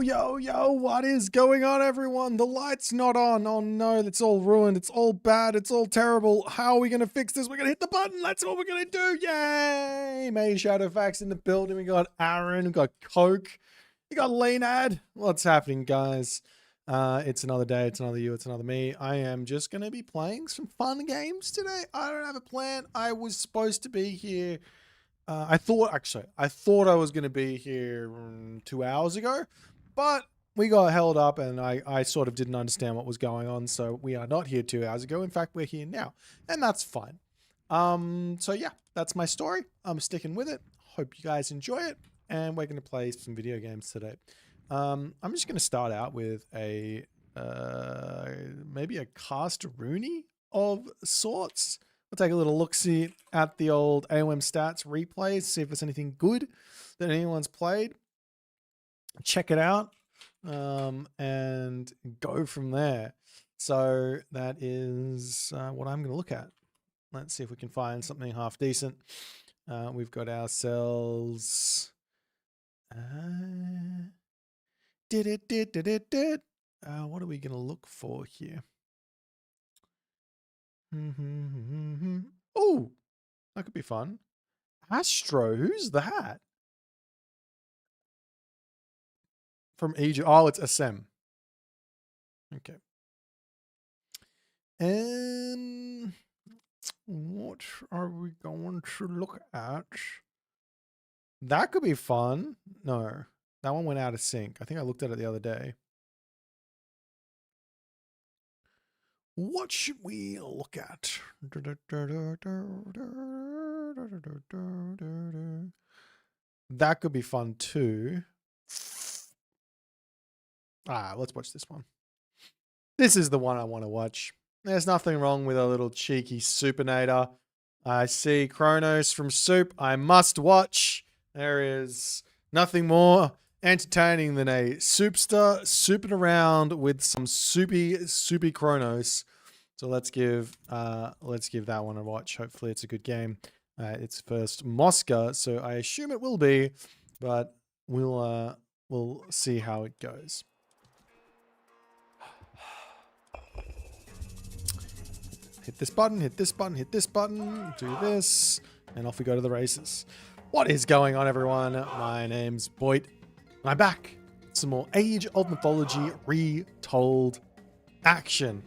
Yo, what is going on, everyone? The light's not on. Oh no, that's all ruined. It's all bad. It's all terrible. How are we going to fix this? We're going to hit the button. That's what we're going to do. Yay! May Shadowfax in the building. We got Aaron. We got Coke. We got Leonad. What's happening, guys? It's another day. It's another you. It's another me. I am just going to be playing some fun games today. I don't have a plan. I was supposed to be here. I thought I was going to be here 2 hours ago, but we got held up and I sort of didn't understand what was going on. So we are not here 2 hours ago. In fact, we're here now, and that's fine. So yeah, that's my story. I'm sticking with it. Hope you guys enjoy it. And we're going to play some video games today. I'm just going to start out with a, maybe a cast-a-rooney of sorts. We'll take a little look-see at the old AOM stats replays, see if there's anything good that anyone's played. Check it out, and go from there. So that is what I'm going to look at. Let's see if we can find something half decent. We've got ourselves... what are we going to look for here? Oh, that could be fun. Astro, who's that? From Egypt. Oh, it's Assem. Okay. And what are we going to look at? That could be fun. No, that one went out of sync. I think I looked at it the other day. What should we look at? That could be fun too. Let's watch this one. This is the one I want to watch. There's nothing wrong with a little cheeky Supinator. I see Kronos from Soup. I must watch. There is nothing more entertaining than a soupster souping around with some soupy Kronos. So let's give that one a watch. Hopefully it's a good game. It's first Mosca, so I assume it will be, but we'll see how it goes. Hit this button, hit this button, hit this button, do this, and off we go to the races. What is going on, everyone? My name's Boit. I'm back. Some more Age of Mythology retold action.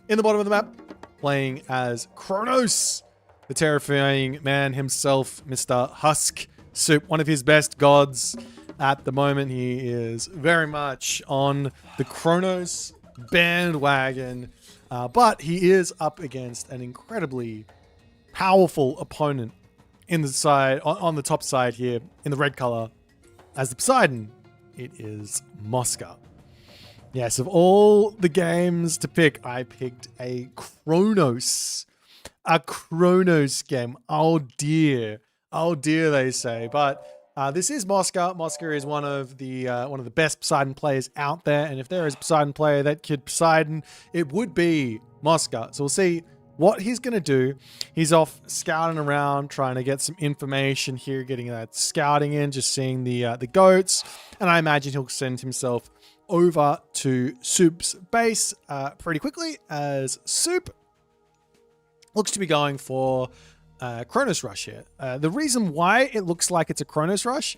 In the bottom of the map, playing as Kronos, the terrifying man himself, Mr. Husk Soup, one of his best gods. At the moment, he is very much on the Kronos bandwagon, but he is up against an incredibly powerful opponent in the side, on the top side here, in the red color, as the Poseidon. It is Mosca. Yes, of all the games to pick, I picked a Kronos. A Kronos game. Oh dear, they say. But this is Mosca. Mosca is one of the best Poseidon players out there, and if there is a Poseidon player that could Poseidon, it would be Mosca. So we'll see what he's going to do. He's off scouting around, trying to get some information here, getting that scouting in, just seeing the goats. And I imagine he'll send himself over to Soup's base pretty quickly, as Soup looks to be going for Kronos Rush here. The reason why it looks like it's a Kronos Rush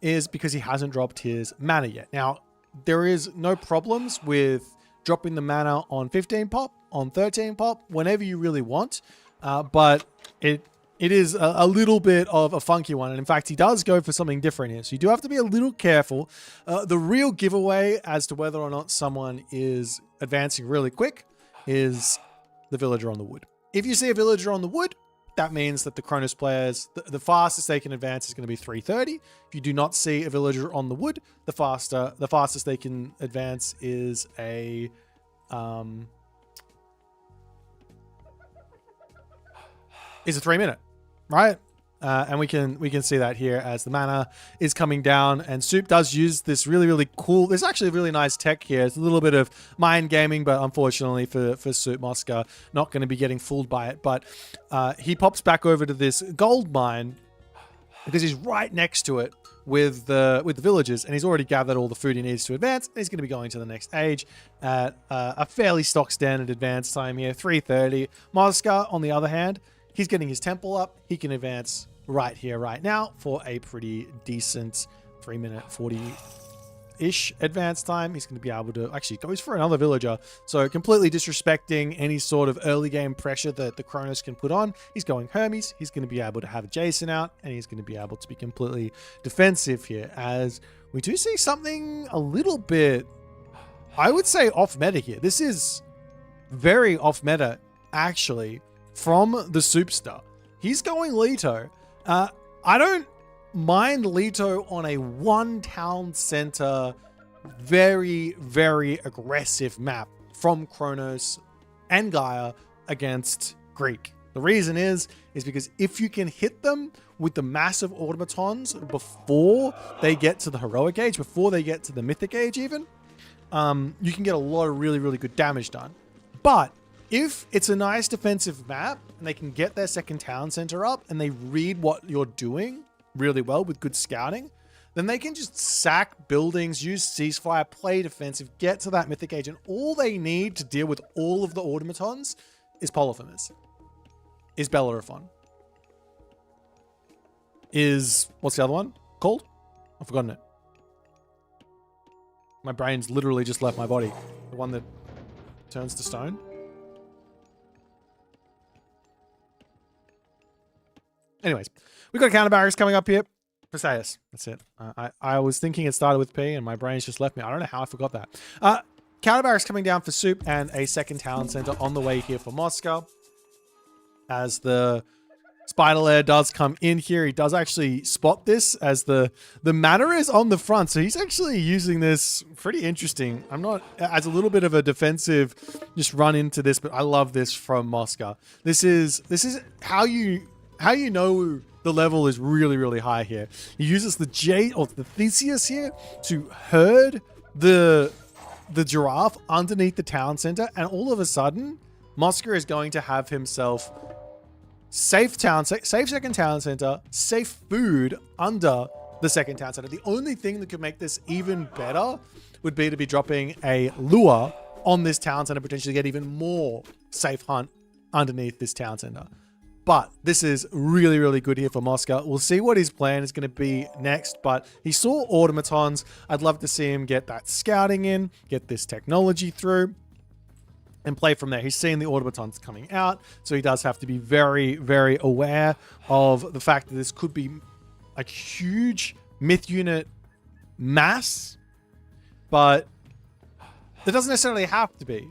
is because he hasn't dropped his mana yet. Now, there is no problems with dropping the mana on 15 pop, on 13 pop, whenever you really want. But it is a little bit of a funky one. And in fact, he does go for something different here. So you do have to be a little careful. The real giveaway as to whether or not someone is advancing really quick is the villager on the wood. If you see a villager on the wood, that means that the Chronos players, the fastest they can advance is going to be 330. If you do not see a villager on the wood, the fastest they can advance is a 3-minute, right? And we can see that here as the mana is coming down, and Soup does use this really cool. There's actually a really nice tech here. It's a little bit of mind gaming, but unfortunately for Soup, Mosca not going to be getting fooled by it. But he pops back over to this gold mine because he's right next to it with the villagers, and he's already gathered all the food he needs to advance. And he's going to be going to the next age at a fairly stock standard advance time here, 330. Mosca, on the other hand, he's getting his temple up. He can advance right here, right now for a pretty decent 3-minute 40-ish advance time. He's going to be able to actually goes for another villager. So completely disrespecting any sort of early game pressure that the Chronos can put on. He's going Hermes. He's going to be able to have Jason out, and he's going to be able to be completely defensive here, as we do see something a little bit, I would say, off meta here. This is very off meta, actually, from the Soupster. He's going Leto. I don't mind Leto on a one town center, very aggressive map from Chronos and Gaia against Greek. The reason is because if you can hit them with the massive automatons before they get to the heroic age, before they get to the mythic age even, you can get a lot of really good damage done. But if it's a nice defensive map and they can get their second town center up and they read what you're doing really well with good scouting, then they can just sack buildings, use ceasefire, play defensive, get to that mythic age, and all they need to deal with all of the automatons is Polyphemus, is Bellerophon, is, what's the other one called? I've forgotten it. My brain's literally just left my body. The one that turns to stone. Anyways, we've got counter barracks coming up here. Perseus. That's it. I was thinking it started with P and my brain's just left me. I don't know how I forgot that. Counter barracks coming down for Soup, and a second town center on the way here for Mosca. As the Spider Lair does come in here, he does actually spot this as the mana is on the front. So he's actually using this pretty interesting. I'm not as a little bit of a defensive just run into this, but I love this from Mosca. This is how you know the level is really high here. He uses the Theseus here to herd the giraffe underneath the town center, and all of a sudden, Mosca is going to have himself safe second town center, safe food under the second town center. The only thing that could make this even better would be to be dropping a lure on this town center, potentially get even more safe hunt underneath this town center. But this is really good here for Mosca. We'll see what his plan is going to be next, but he saw automatons. I'd love to see him get that scouting in, get this technology through, and play from there. He's seeing the automatons coming out, so he does have to be very aware of the fact that this could be a huge myth unit mass, but it doesn't necessarily have to be.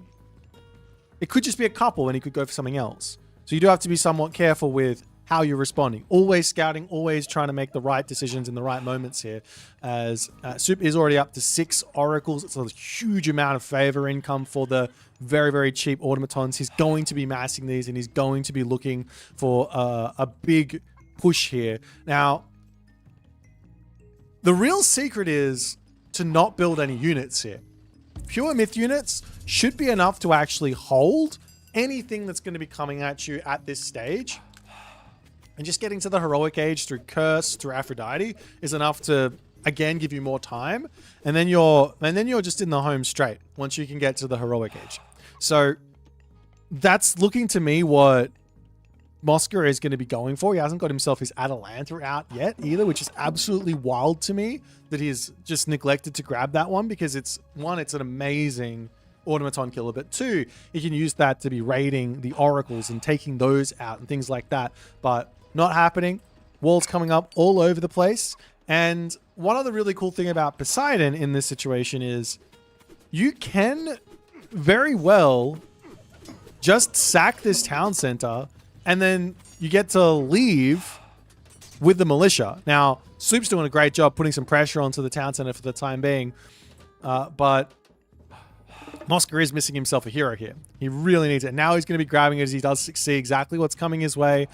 It could just be a couple, and he could go for something else. So you do have to be somewhat careful with how you're responding. Always scouting, always trying to make the right decisions in the right moments here. As Soup is already up to 6 oracles. It's a huge amount of favor income for the very cheap automatons. He's going to be massing these, and he's going to be looking for a big push here. Now, the real secret is to not build any units here. Pure myth units should be enough to actually hold anything that's going to be coming at you at this stage. And just getting to the heroic age through Curse, through Aphrodite is enough to, again, give you more time. And then you're just in the home straight once you can get to the heroic age. So that's looking to me what Mosca is going to be going for. He hasn't got himself his Atalanta out yet either, which is absolutely wild to me that he's just neglected to grab that one, because it's one, it's an amazing automaton killer, but two, he can use that to be raiding the oracles and taking those out and things like that. But not happening. Walls coming up all over the place. And one other really cool thing about Poseidon in this situation is you can very well just sack this town center, and then you get to leave with the militia. Now, Soup's doing a great job putting some pressure onto the town center for the time being, but Mosca is missing himself a hero here. He really needs it. Now he's going to be grabbing it as he does see exactly what's coming his way.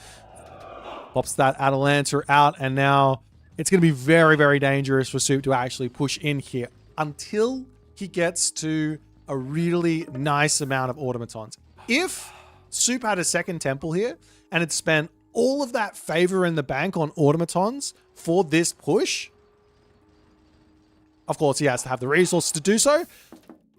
Pops that Atalanta out, and now it's going to be very, very dangerous for Soup to actually push in here until he gets to a really nice amount of automatons. If Soup had a second temple here and had spent all of that favor in the bank on automatons for this push, of course he has to have the resources to do so.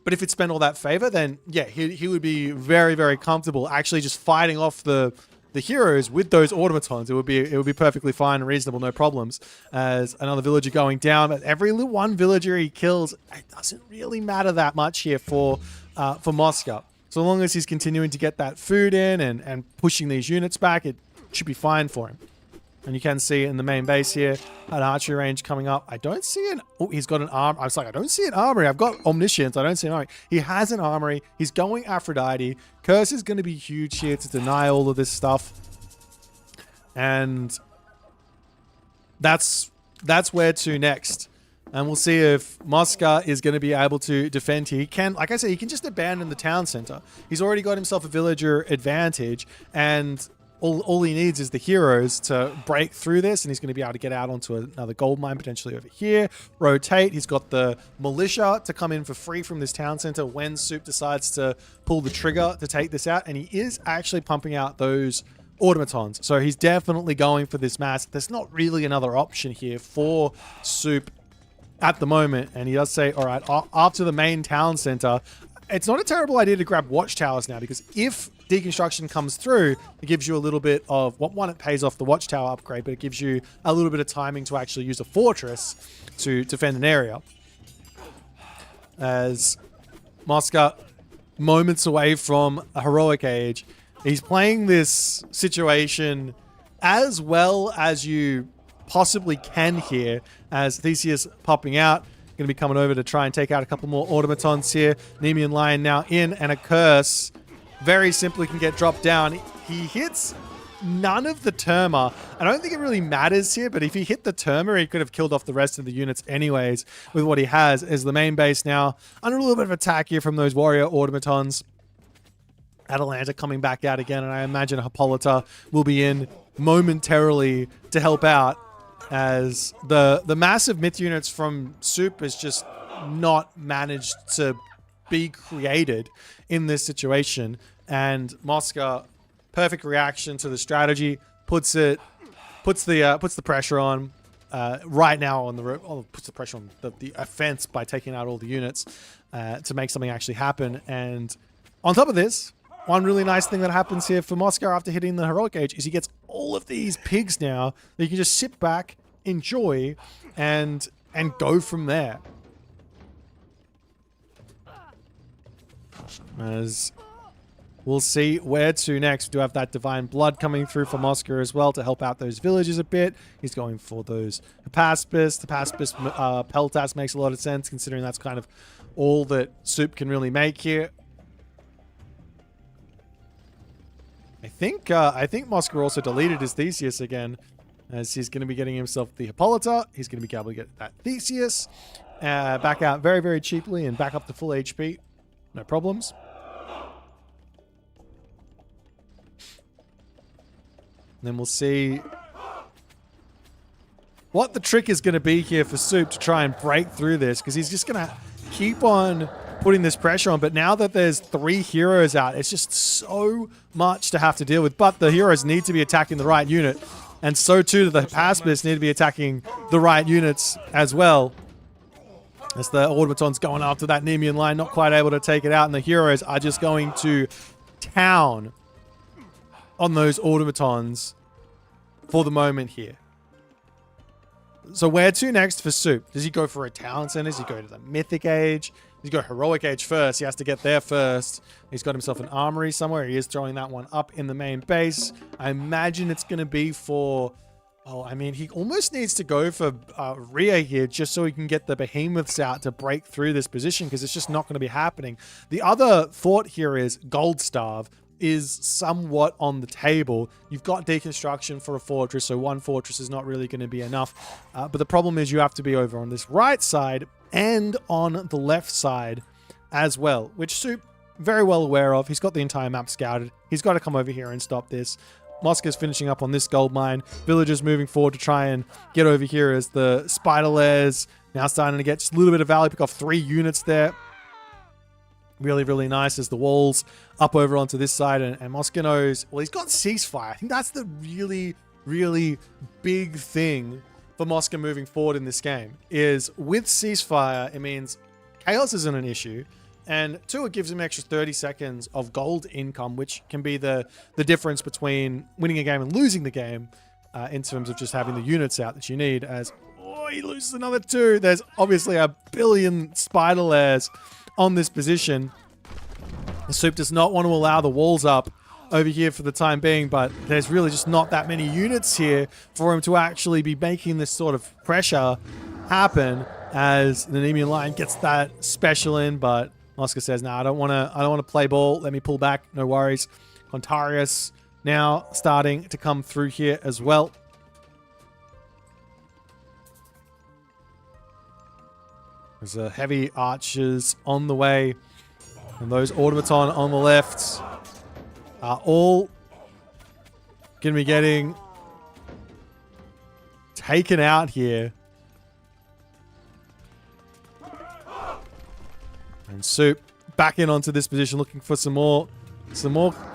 But if it spent all that favor, then yeah, he would be very, very comfortable actually just fighting off the heroes with those automatons. It would be perfectly fine and reasonable, no problems. As another villager going down, but every one villager he kills, it doesn't really matter that much here for Mosca. So long as he's continuing to get that food in and pushing these units back, it should be fine for him. And you can see in the main base here, an archery range coming up. I don't see an... Oh, he's got an arm. I was like, I don't see an armory. I've got omniscience. I don't see an armory. He has an armory. He's going Aphrodite. Curse is going to be huge here to deny all of this stuff. And that's where to next. And we'll see if Mosca is going to be able to defend here. He can, like I said, he can just abandon the town center. He's already got himself a villager advantage, and all he needs is the heroes to break through this, and he's going to be able to get out onto another gold mine potentially over here. Rotate. He's got the militia to come in for free from this town center when Soup decides to pull the trigger to take this out, and he is actually pumping out those automatons. So he's definitely going for this mass. There's not really another option here for Soup at the moment, and he does say, all right, after the main town center, it's not a terrible idea to grab watchtowers now, because if deconstruction comes through, it gives you a little bit of, one, it pays off the watchtower upgrade, but it gives you a little bit of timing to actually use a fortress to defend an area. As Mosca, moments away from a heroic age, he's playing this situation as well as you possibly can here, as Theseus popping out, going to be coming over to try and take out a couple more automatons here. Nemean Lion now in, and a curse very simply can get dropped down. He hits none of the Terma. I don't think it really matters here, but if he hit the Terma, he could have killed off the rest of the units anyways with what he has. As the main base now under a little bit of attack here from those warrior automatons. Atalanta coming back out again, and I imagine Hippolyta will be in momentarily to help out, as the massive myth units from Soup is just not managed to be created in this situation. And Mosca, perfect reaction to the strategy, puts the pressure on right now on puts the pressure on the offense by taking out all the units to make something actually happen. And on top of this, one really nice thing that happens here for Mosca after hitting the heroic age is he gets all of these pigs now that you can just sit back, enjoy, and go from there. As we'll see where to next. We do have that divine blood coming through for Mosca as well to help out those villages a bit. He's going for those Hippaspis. The Hippaspis Peltas makes a lot of sense, considering that's kind of all that Soup can really make here. I think Mosca also deleted his Theseus again, as he's going to be getting himself the Hippolyta. He's going to be able to get that Theseus back out very, very cheaply and back up to full HP. No problems. And then we'll see what the trick is going to be here for Soup to try and break through this, because he's just going to keep on putting this pressure on. But now that there's 3 heroes out, it's just so much to have to deal with. But the heroes need to be attacking the right unit, and so too do the Hippaspis need to be attacking the right units as well. As the automatons going after that Nemean line, not quite able to take it out, and the heroes are just going to town on those automatons for the moment here. So where to next for Soup? Does he go for a talent center? Does he go to the Mythic Age? Does he go Heroic Age first? He has to get there first. He's got himself an armory somewhere. He is throwing that one up in the main base. I imagine it's going to be for... Oh, I mean, he almost needs to go for Rhea here just so he can get the behemoths out to break through this position, because it's just not going to be happening. The other thought here is Gold Starve is somewhat on the table. You've got deconstruction for a fortress, so one fortress is not really going to be enough. But the problem is you have to be over on this right side and on the left side as well, which Soup very well aware of. He's got the entire map scouted. He's got to come over here and stop this. Mosca's finishing up on this gold mine. Villagers moving forward to try and get over here as the spider lairs now starting to get just a little bit of value. Pick off 3 units there. Really, really nice as the walls up over onto this side. And Mosca knows, well, he's got ceasefire. I think that's the really, really big thing for Mosca moving forward in this game, is with ceasefire, it means chaos isn't an issue. And 2, it gives him an extra 30 seconds of gold income, which can be the difference between winning a game and losing the game in terms of just having the units out that you need. As, oh, he loses another 2. There's obviously a billion spider lairs on this position. Soup does not want to allow the walls up over here for the time being, but there's really just not that many units here for him to actually be making this sort of pressure happen as the Nemean Lion gets that special in, but Mosca says, "No, I don't want to play ball. Let me pull back. No worries." Contarius now starting to come through here as well. There's a heavy archers on the way, and those automaton on the left are all going to be getting taken out here. And Soup back in onto this position, looking for some more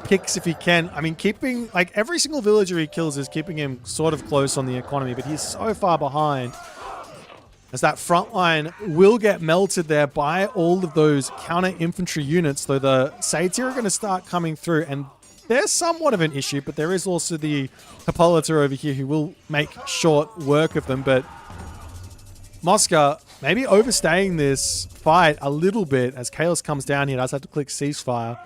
picks if he can. I mean, keeping, like, every single villager he kills is keeping him sort of close on the economy, but he's so far behind as that front line will get melted there by all of those counter infantry units, though the Satyr are going to start coming through, and there's somewhat of an issue, but there is also the Hippolyta over here who will make short work of them. But Mosca maybe overstaying this fight a little bit as Chaos comes down here. Does have to click ceasefire.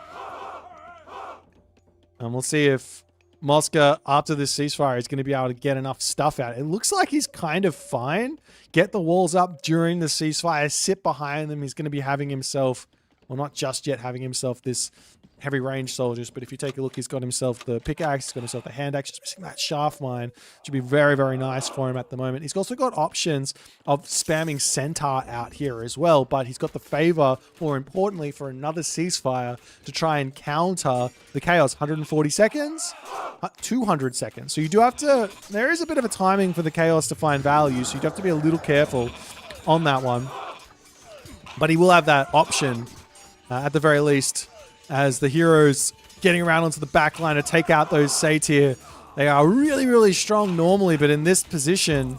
And we'll see if Mosca, after this ceasefire, is going to be able to get enough stuff out. It looks like he's kind of fine. Get the walls up during the ceasefire, sit behind them. He's going to be having himself, well, not just yet having himself this heavy range soldiers, but if you take a look, he's got himself the pickaxe, he's got himself the hand axe, just missing that shaft mine. Should be very, very nice for him at the moment. He's also got options of spamming centaur out here as well, but he's got the favor, more importantly, for another ceasefire to try and counter the chaos. 140 seconds, 200 seconds. So you do have to, there is a bit of a timing for the chaos to find value, so you do have to be a little careful on that one. But he will have that option at the very least, as the heroes getting around onto the back line to take out those Satyr. They are really, really strong normally, but in this position,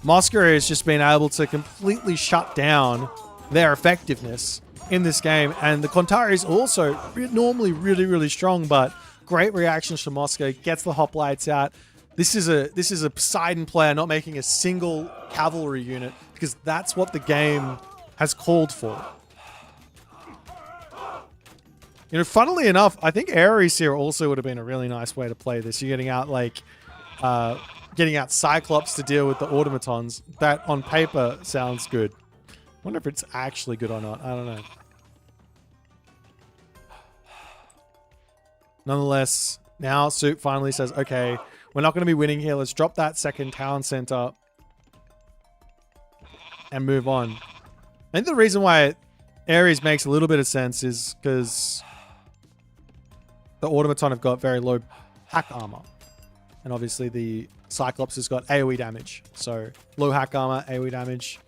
Mosca has just been able to completely shut down their effectiveness in this game. And the Kontari is also normally really, really strong, but great reactions from Mosca. Gets the hoplites out. This is a Poseidon player not making a single cavalry unit, because that's what the game has called for. You know, funnily enough, I think Ares here also would have been a really nice way to play this. You're getting out, like, getting out Cyclops to deal with the automatons. That, on paper, sounds good. Wonder if it's actually good or not. I don't know. Nonetheless, now Soup finally says, okay, we're not going to be winning here. Let's drop that second town center and move on. I think the reason why Ares makes a little bit of sense is because the automaton have got very low hack armor. And obviously the Cyclops has got AoE damage. So low hack armor, AoE damage,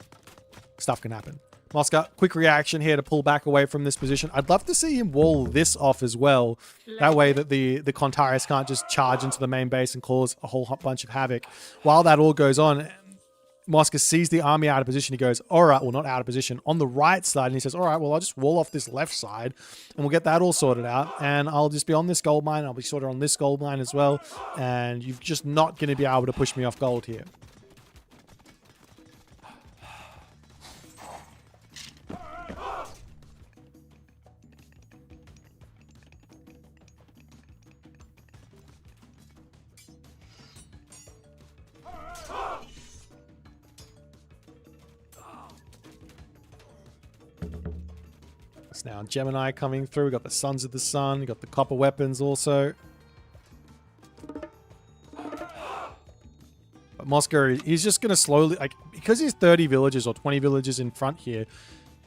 stuff can happen. Mosca, quick reaction here to pull back away from this position. I'd love to see him wall this off as well. That way that the Kontarius can't just charge into the main base and cause a whole bunch of havoc. While that all goes on, Mosca sees the army out of position. He goes, all right, well, not out of position, on the right side. And he says, all right, well, I'll just wall off this left side and we'll get that all sorted out. And I'll just be on this gold mine. I'll be sorted on this gold mine as well. And you're just not going to be able to push me off gold here. Now Gemini coming through. We got the Sons of the Sun. We got the copper weapons also. But Mosca, he's just going to slowly, like, because he's 30 villages or 20 villages in front here,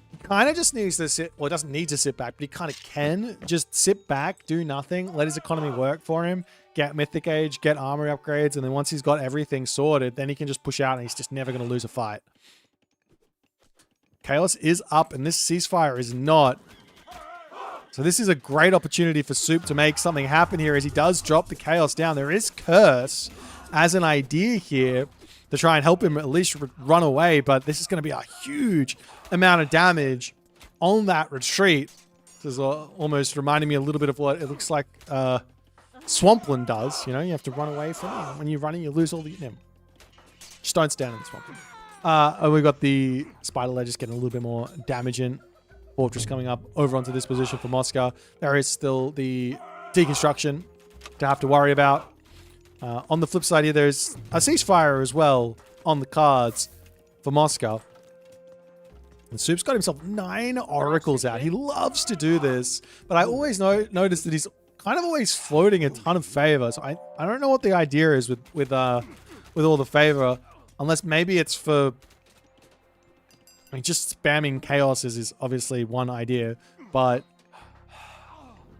he kind of just needs to sit, well, he doesn't need to sit back, but he kind of can just sit back, do nothing, let his economy work for him, get Mythic Age, get armor upgrades, and then once he's got everything sorted, then he can just push out and he's just never going to lose a fight. Chaos is up, and this ceasefire is not. So this is a great opportunity for Soup to make something happen here as he does drop the Chaos down. There is Curse as an idea here to try and help him at least run away, but this is going to be a huge amount of damage on that retreat. This is almost reminding me a little bit of what it looks like Swampland does. You know, you have to run away from it. When you're running, you lose all the... Just don't stand in the Swampland. And we've got the Spider Ledges getting a little bit more damage in. Fortress coming up over onto this position for Mosca. There is still the deconstruction to have to worry about. On the flip side here, there's a ceasefire as well on the cards for Mosca. And Soup's got himself 9 oracles out. He loves to do this, but I always notice that he's kind of always floating a ton of favor. So I don't know what the idea is with all the favor. Unless maybe it's for... I mean, just spamming chaos is obviously one idea, but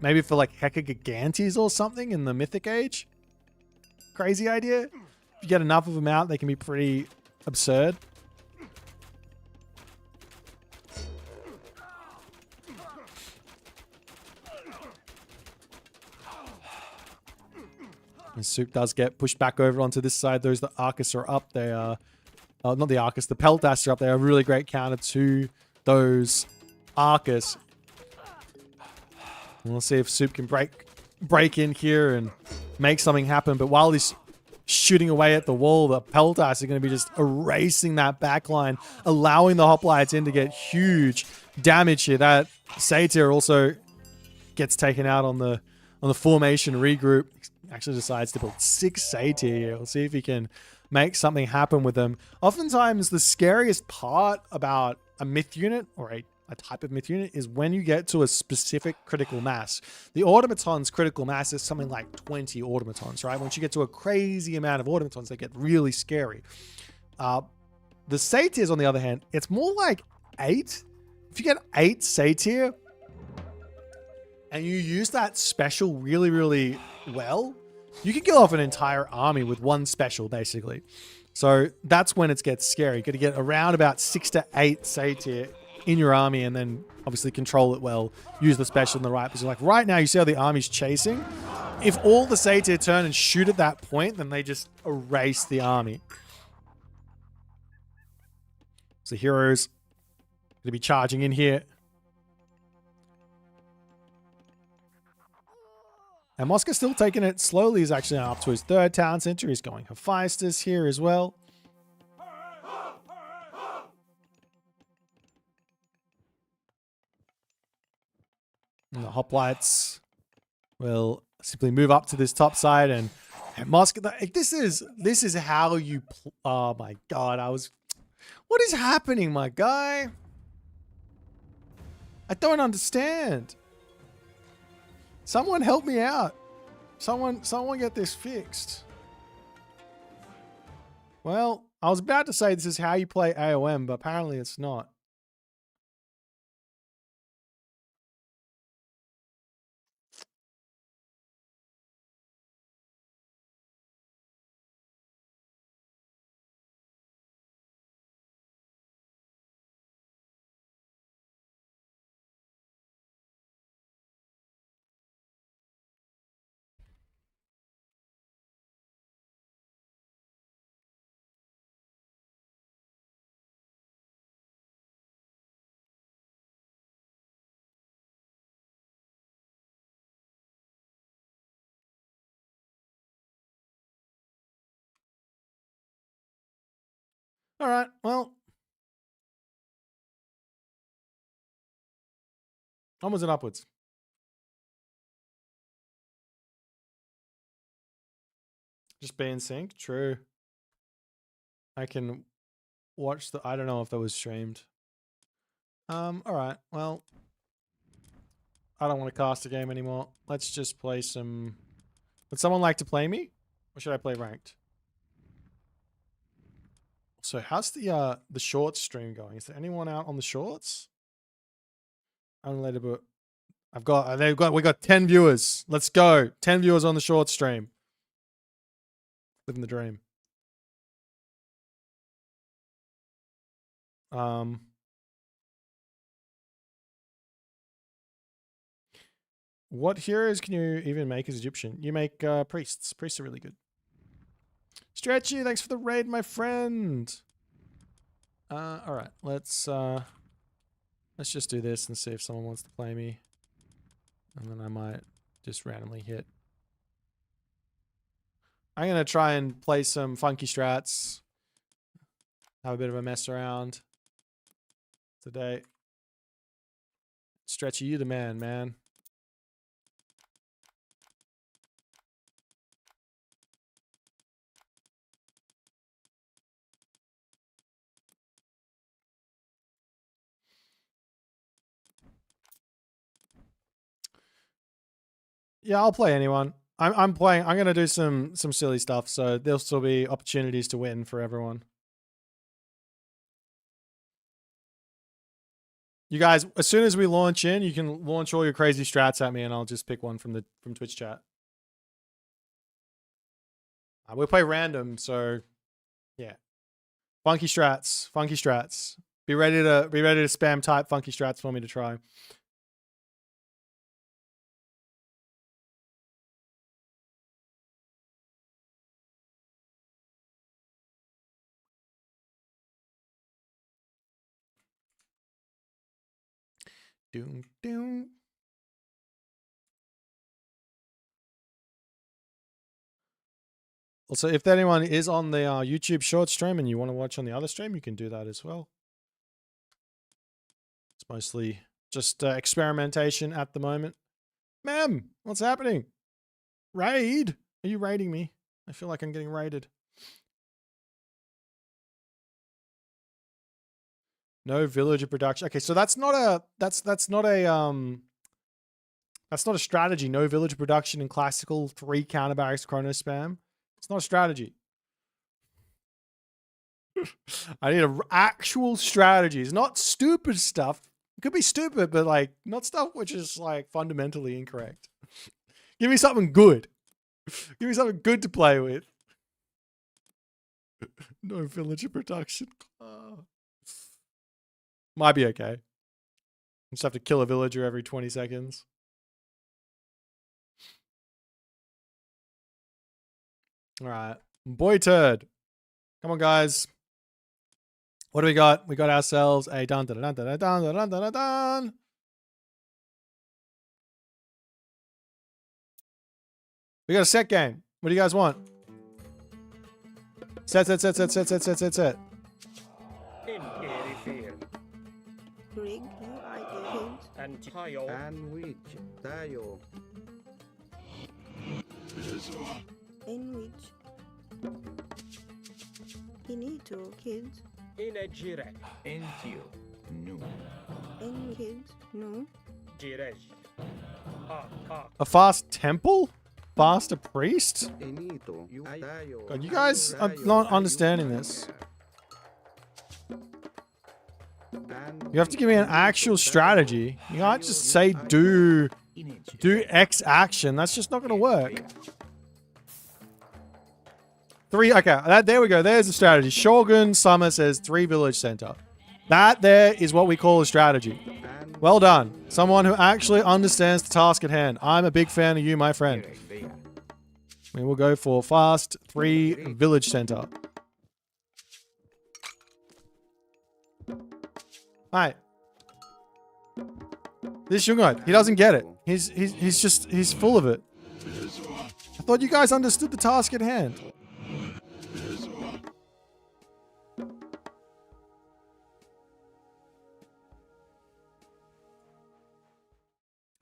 maybe for like Heka Gigantes or something in the Mythic Age? Crazy idea. If you get enough of them out, they can be pretty absurd. And Soup does get pushed back over onto this side. Those the Arcus are up. They are... not the Arcus, the Peltas are up there. A really great counter to those Arcus. And we'll see if Soup can break in here and make something happen. But while he's shooting away at the wall, the Peltas are going to be just erasing that backline, allowing the Hoplites in to get huge damage here. That Satyr also gets taken out on the formation regroup. Actually decides to build 6 Satyr here. We'll see if he can make something happen with them. Oftentimes, the scariest part about a myth unit, or a type of myth unit, is when you get to a specific critical mass. The automaton's critical mass is something like 20 automatons, right? Once you get to a crazy amount of automatons, they get really scary. The Satyrs, on the other hand, it's more like 8. If you get 8 Satyr, and you use that special really, really well, you can kill off an entire army with one special, basically. So that's when it gets scary. You got to get around about 6 to 8 Satyr in your army and then obviously control it well. Use the special in the right position. Like right now, you see how the army's chasing? If all the Satyr turn and shoot at that point, then they just erase the army. So heroes going to be charging in here. And Mosca's still taking it slowly. He's actually up to his 3rd town center. He's going Hephaestus here as well. And the Hoplites will simply move up to this top side. And Mosca, this is how you... Oh my god, what is happening, my guy? I don't understand. Someone help me out. Someone get this fixed. Well, I was about to say this is how you play AOM, but apparently it's not. All right, well. Onwards and upwards. Just be in sync. True. I can watch the... I don't know if that was streamed. All right, well. I don't want to cast a game anymore. Let's just play some... Would someone like to play me? Or should I play ranked? So how's the shorts stream going? Is there anyone out on the shorts? Unrelated, but we got 10 viewers. Let's go. 10 viewers on the short stream. Living the dream. What heroes can you even make as Egyptian? You make priests. Priests are really good. Stretchy, thanks for the raid, my friend. All right, let's just do this and see if someone wants to play me, and then I might just randomly hit. I'm gonna try and play some funky strats. Have a bit of a mess around today. Stretchy, you the man. Yeah, I'll play anyone. I'm playing. I'm gonna do some silly stuff, so there'll still be opportunities to win for everyone. You guys, as soon as we launch in, you can launch all your crazy strats at me, and I'll just pick one from Twitch chat. We'll play random, so yeah. Funky strats. Be ready to spam type funky strats for me to try. Doom doom. Also, if anyone is on the YouTube short stream and you want to watch on the other stream, you can do that as well. It's mostly just experimentation at the moment. Ma'am, what's happening? Raid? Are you raiding me? I feel like I'm getting raided. No villager production. Okay, so that's not a strategy. No villager production in classical 3 counter barracks chrono spam. It's not a strategy. I need actual strategies, not stupid stuff. It could be stupid, but like not stuff which is like fundamentally incorrect. Give me something good. Give me something good to play with. No villager production. Might be okay. Just have to kill a villager every 20 seconds. All right. Boy turd. Come on, guys. What do we got? We got ourselves a dun dun dun dun dun dun dun dun dun. We got a set game. What do you guys want? Set. Rig, and Tayo and which Tayo in which Inito kids in a Jirek Entio no in kids no Jirej. A fast temple? Fast a priest? Enito Tayo. God, you guys are not understanding this. You have to give me an actual strategy. You can't just say do X action. That's just not going to work. 3, okay, there we go. There's the strategy. Shogun Summer says 3 village center. That there is what we call a strategy. Well done. Someone who actually understands the task at hand. I'm a big fan of you, my friend. We will go for fast 3 village center. Hi. This Shungite, he doesn't get it. He's full of it. I thought you guys understood the task at hand.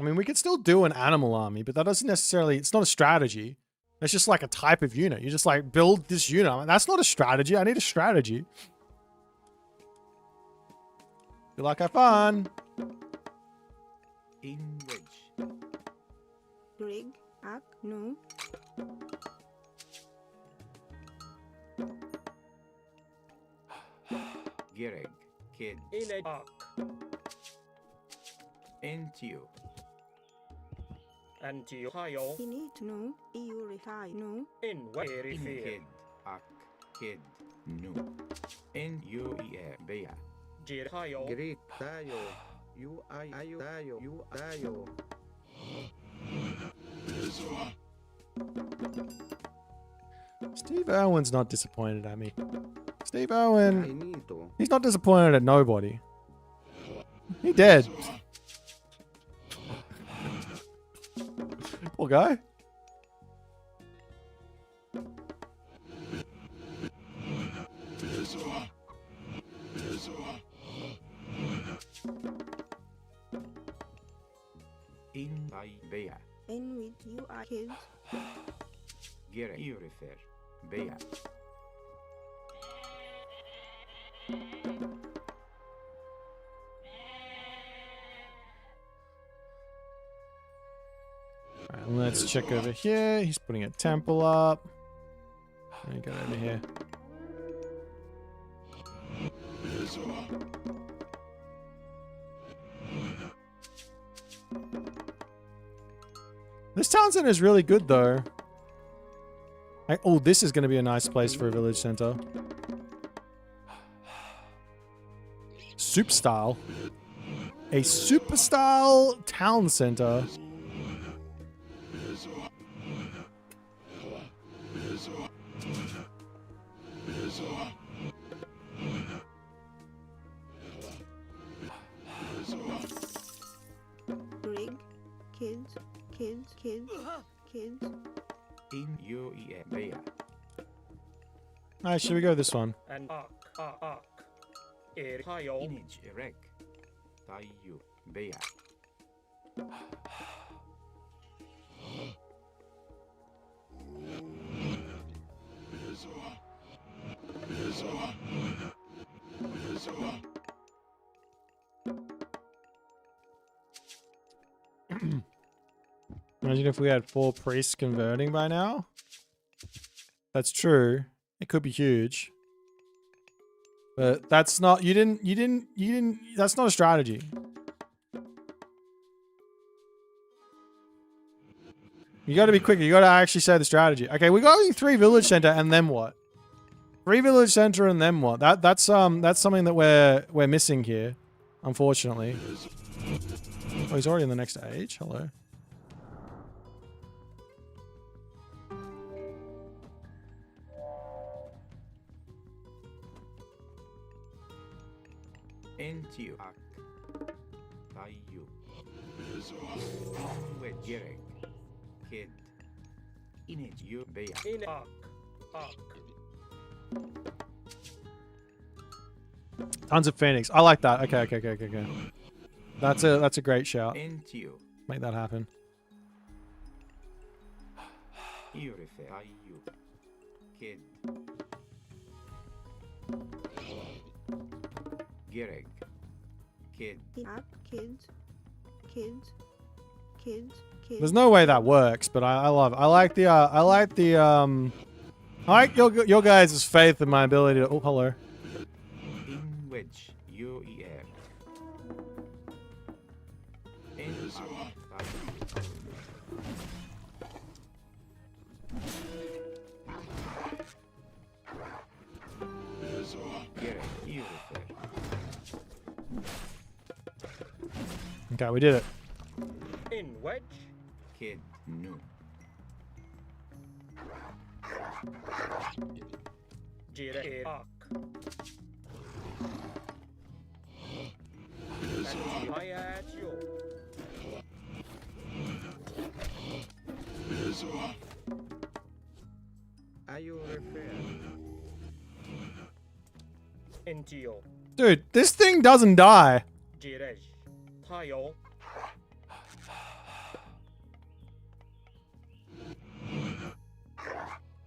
I mean, we could still do an animal army, but that doesn't necessarily, it's not a strategy. It's just like a type of unit. You just like build this unit. I'm like, that's not a strategy. I need a strategy. Good luck, have fun. In which. Rig. Ak. No. Gireg. Kid. In a ark. Into. Antiochio. Init. No. Iurify. No. In In Werifir. kid. Ak. Kid. Nu. In uer. Bea. Jirhaio. Greek. Tayo. You ayo. Tayo. You tayo. Steve Irwin's not disappointed at me. Steve I Irwin, need to. he's not disappointed at nobody. He dead. Poor guy. In by Bea. In which you are kids. Gireg. You refer. Bea. Alright, let's check over here. He's putting a temple up. Let me go over here. This town center is really good though. Oh, this is going to be a nice place for a village center. Soup style. A super style town center. Rig. Kids. Kids. Kids. Kids. In uer. Bea. Alright, should we go this one? And ark. Irhaio. Image. Erect. Tayo. Bea. Imagine if we had 4 priests converting by now. That's true. It could be huge. But that's not, you didn't, that's not a strategy. You gotta be quicker. You gotta actually say the strategy. Okay, we're going 3 village center and then what? 3 village center and then what? That's something that we're missing here, unfortunately. Oh, he's already in the next age. Hello. Into. Ak. Tayo. With Gireg. Kid. Image. You. Bea. In ark. Tons of Phoenix. I like that. Okay. That's a great shout. Into. Make that happen. You refer. Tayo. Kid. Gireg. Kid. Ak. Kids. Kids. Kids. Kids. There's no way that works, but I like your guys' faith in my ability to. Oh, hello. In which uer. In ak. Gireg. You refer. Okay, we did it. In wedge. Kid. Nu. Jire. Ark. Antiochio. Ayo refer. Intio. Dude, this thing doesn't die. Jirej. Tayo.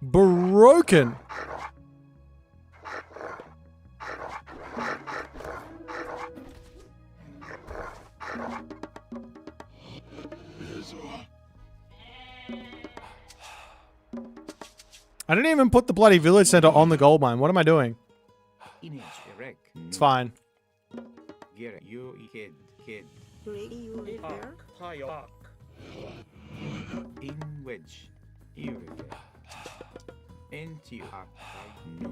Broken. I didn't even put the bloody village center on the gold mine. What am I doing? It's fine. Kid. Break you repair. Tayo. In wedge. You repair. Into arc. No.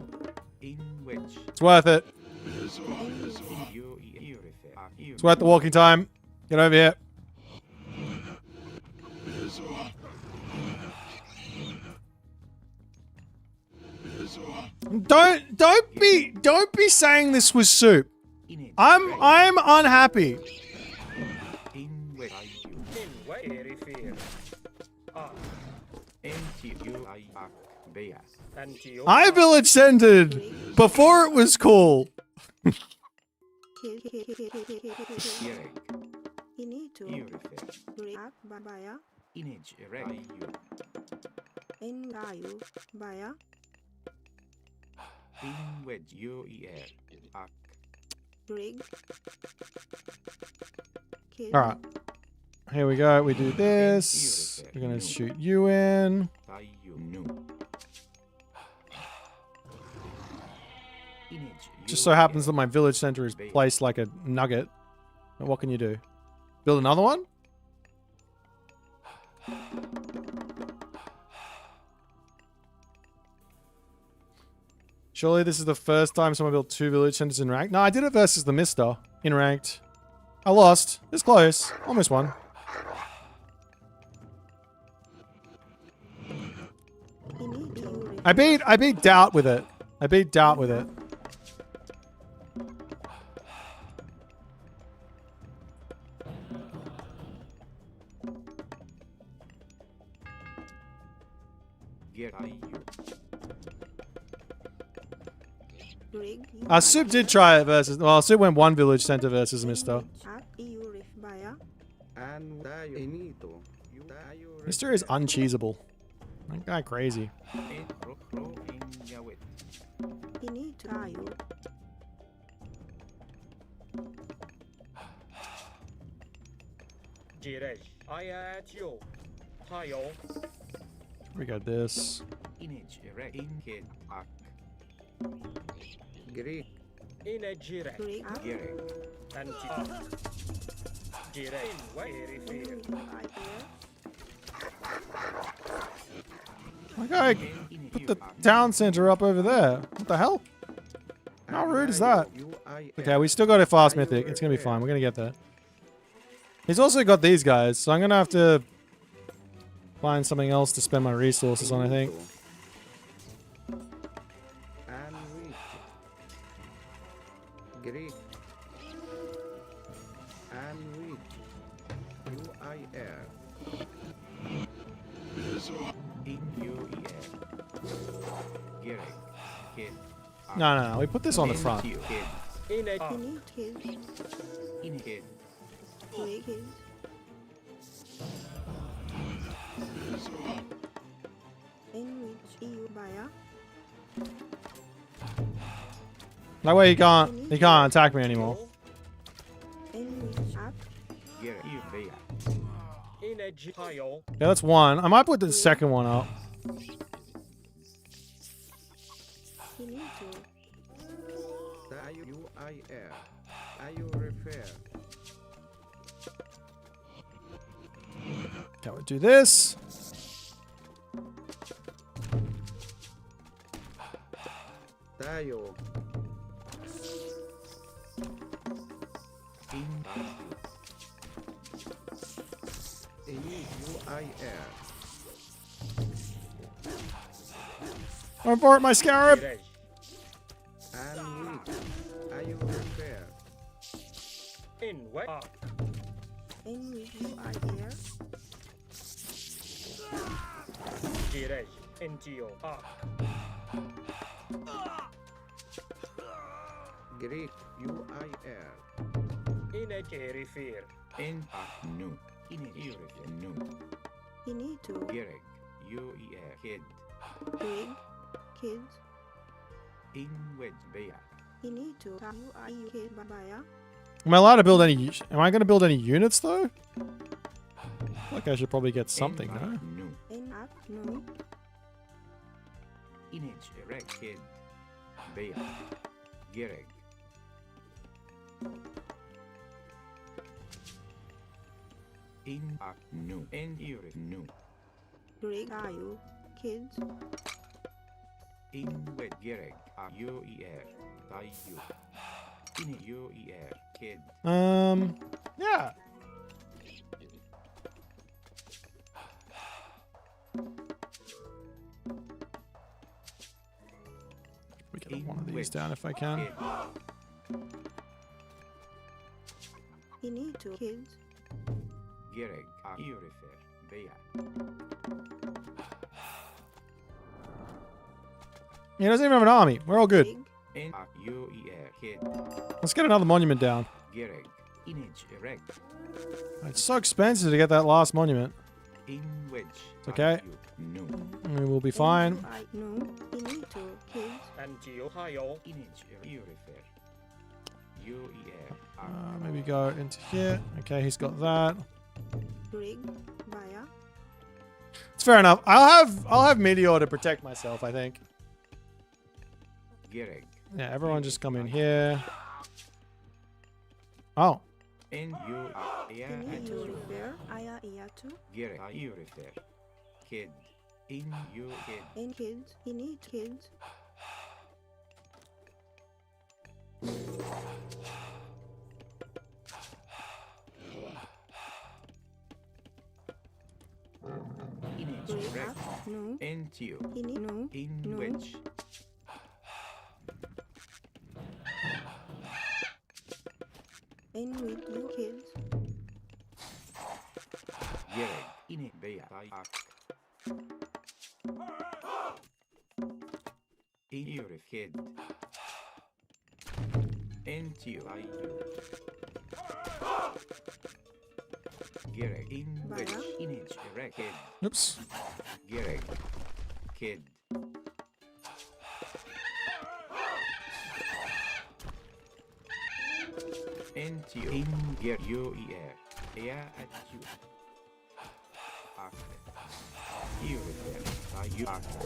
In wedge. It's worth it. You repair. It's worth the walking time. Get over here. Don't be saying this was soup. I'm unhappy. In wedge. In wedge. Antio. I village centered before it was cool. Kid. You need to break up baya. In gayu baya. In wedge. Break. Kid. All right. Here we go. We do this. We're gonna shoot you in. Just so happens that my village center is placed like a nugget. And what can you do? Build another one? Surely this is the first time someone built 2 village centers in ranked. No, I did it versus the Mister in ranked. I lost. It's close. Almost won. I beat Doubt with it. I beat Doubt with it. Soup did try it versus. Well, Soup went 1 village center versus Mister. Mister is uncheesable. That guy crazy. We got this. In a jire. Antio. Jire. In My guy put the town center up over there. What the hell? How rude is that? Okay, we still got a fast mythic. It's gonna be fine. We're gonna get there. He's also got these guys, so I'm gonna have to find something else to spend my resources on, I think. No. We put this on the front. In a That way he can't attack me anymore. in a tayo. Yeah, that's one. I might put the second one up. Okay, we'll do this. Abort my scarab. In what? Jirej. Intio. Great UIR. In a jerifir. In new. In a no. You need to. Gerek. UER. Kid. Greg, kids, In wedge bear. Inito, Kid Baya, Am I allowed to build any? Am I going to build any units though? I feel like I should probably get something, no? No. Enak, no, Inage erect kid. Bear. Gereg. In ak no. En ure no. Greg, Ayu, kids, In wed gereg. Ak yo er. Tai yo. In yo er. Kid. Yeah. We get one of these down if I can. Kid. Inito, kids, Gereg. Ak urifer. Bear. He doesn't even have an army. We're all good. Greg, En ak yo er. Kid. Let's get another monument down. Gereg. Inage erect. It's so expensive to get that last monument. In wedge. It's okay. No. We will be fine. I no, Inito, kids, Antio Hayo. Inage urifer. Yo er. Ak Maybe go into here. Okay, he's got that. Greg, Baya, It's fair enough. I'll have Meteor to protect myself, I think. Gereg. Yeah, everyone just come in here. Oh. En yo Inito, Refer, Aya, Iatu, Gereg. Urifer. Kid. In yo kid. and kids, Init, kids, Inage Greg, erect. Up, no, En tio. Ini, no, In no, wedge. and with you, kids, Gereg. In bear. Tai ak. In urif kid. En tio. Tai yo. Gereg. In wedge. Baya. Inage erect. Kid. Oops. Gereg. Kid. Entio. In ger yo er. Ea at you. Akte. Hier er. Ta you akte.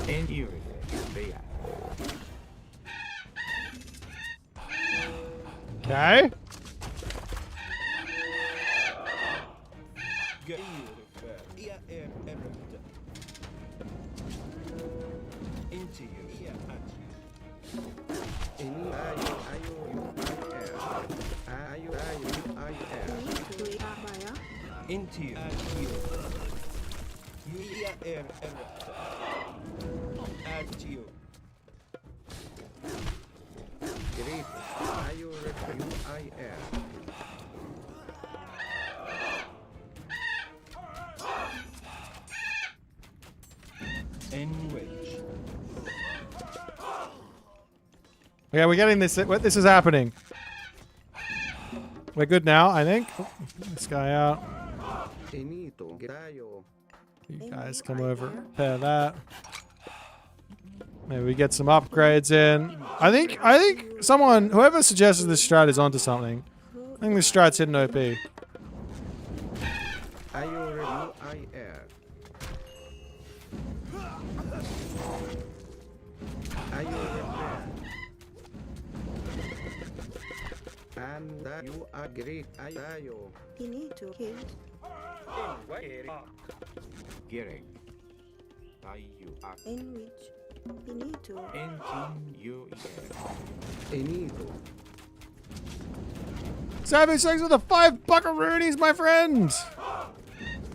En hier er. Bea. Okay. Init, Greg, Baya, Into you. You air add to you. Great. Are you ready? I am. In which? Yeah, we're getting this. This is happening. We're good now, I think. Oh, this guy out. Enito. Gayo. You guys come over, repair that. Maybe we get some upgrades in. I think someone, whoever suggested this strat is onto something. I think this strat's hidden OP. Are you ready? I am. Are you ready? And that you are great. I you. Inito, kids, In Wait. Gereg. Tai you akte. and which, Inito, En you er. Enito. Savage sex with the 5 buckaroonies, my friend!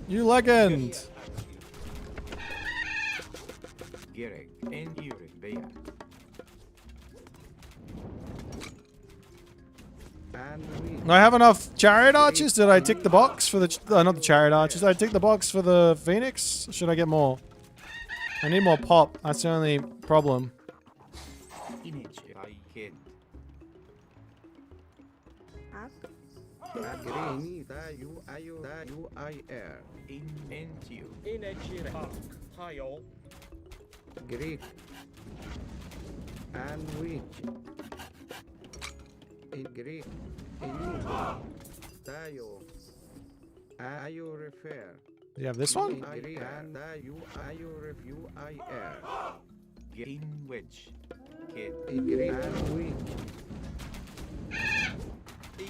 You legend! Gereg. En urif. Bea. And we I have enough chariot archers. Did I tick the box for the... not the chariot archers. Did I tick the box for the phoenix? Or should I get more? I need more pop. That's the only problem. Image by kid. Ak. agree da you I air. Inventio. Inechire. Ak. Hayo. Greek. And which. In Greek. In Tayo. You refer. Do you have this one? I and you review I air. In which. Kid. In Greek. And which.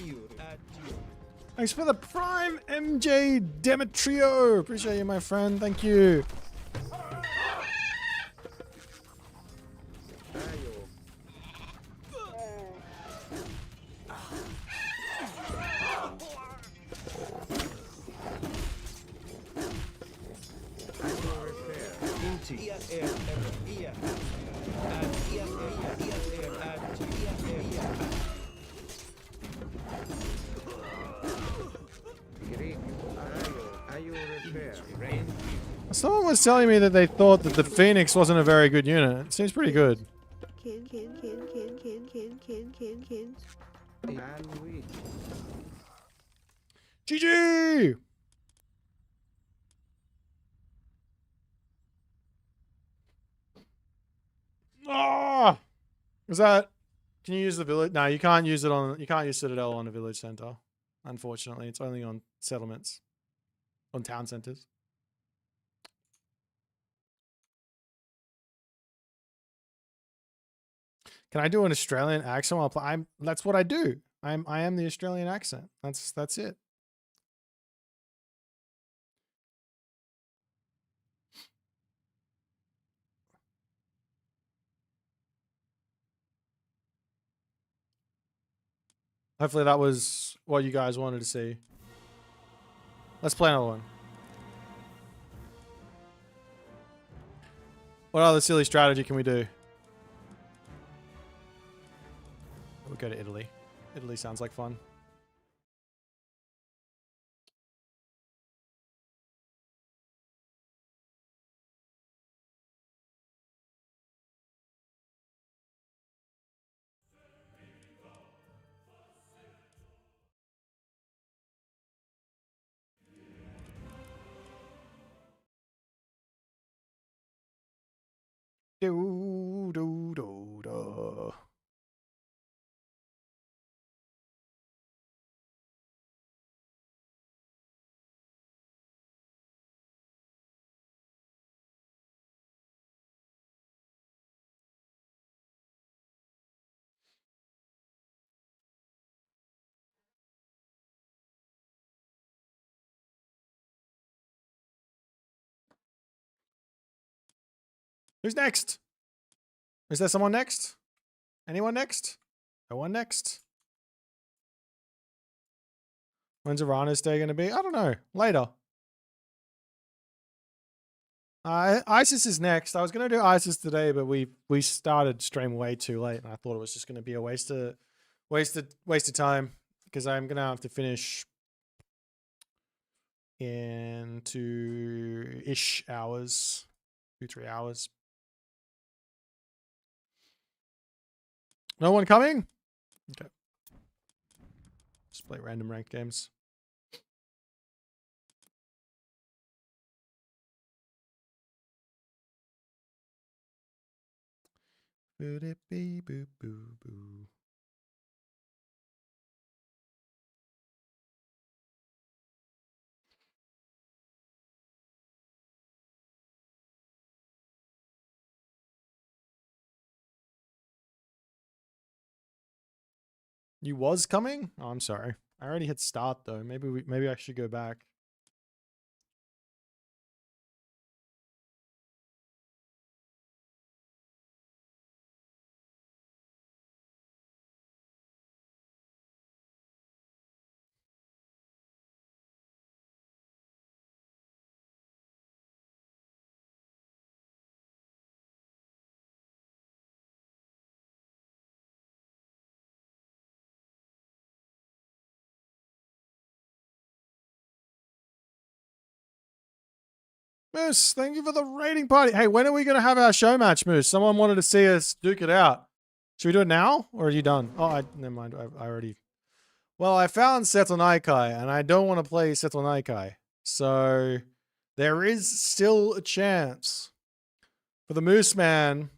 You. At you. Thanks for the prime, MJ Demetrio. Appreciate you, my friend. Thank you. Tayo. Greek. You refer. Someone was telling me that they thought that the Phoenix wasn't a very good unit. It seems pretty good. Kin. And which. GG! Ah! Is that... Can you use the village? No, you can't use it on... You can't use Citadel on a village center. Unfortunately, it's only on settlements. On town centers. Can I do an Australian accent while I'm... That's what I do. I am the Australian accent. That's it. Hopefully that was what you guys wanted to see. Let's play another one. What other silly strategy can we do? We'll go to Italy. Italy sounds like fun. Do, do, do, do. Who's next? Is there someone next? Anyone next? No one next? When's Arana's day going to be? I don't know. Later. ISIS is next. I was going to do ISIS today, but we started stream way too late, and I thought it was just going to be a waste of time because I'm going to have to finish in 2-ish hours, 2-3 hours. No one coming? Okay. Just play random ranked games. Boo-dip-bee, boo, boo, boo. You was coming? Oh, I'm sorry. I already hit start though. Maybe I should go back. Moose, thank you for the raiding party. Hey, when are we going to have our show match, Moose? Someone wanted to see us duke it out. Should we do it now, or are you done? Oh, never mind. I already... Well, I found Setonaikai, and I don't want to play Setonaikai. So, there is still a chance for the Mooseman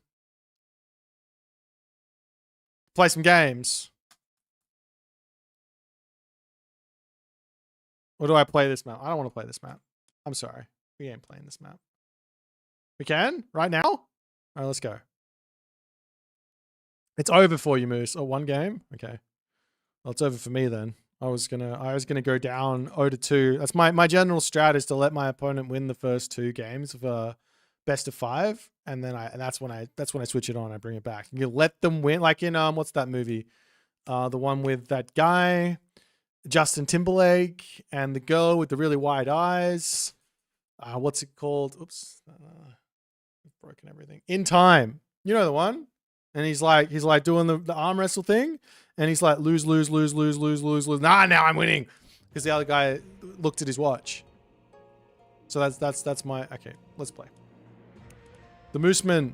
play some games. Or do I play this map? I don't want to play this map. I'm sorry. We ain't playing this map. We can? Right now? All right, let's go. It's over for you, Moose. Oh, one game? Okay. Well, it's over for me then. I was gonna go down 0-2. That's my general strat, is to let my opponent win the first 2 games of best of 5, and then that's when I switch it on. I bring it back. You let them win, like in what's that movie? The one with that guy, Justin Timberlake, and the girl with the really wide eyes. What's it called? Oops, I've broken everything. In Time. You know the one? And he's like doing the arm wrestle thing, and he's like lose. Nah, now I'm winning, because the other guy looked at his watch. So that's my okay. Let's play. The Mooseman.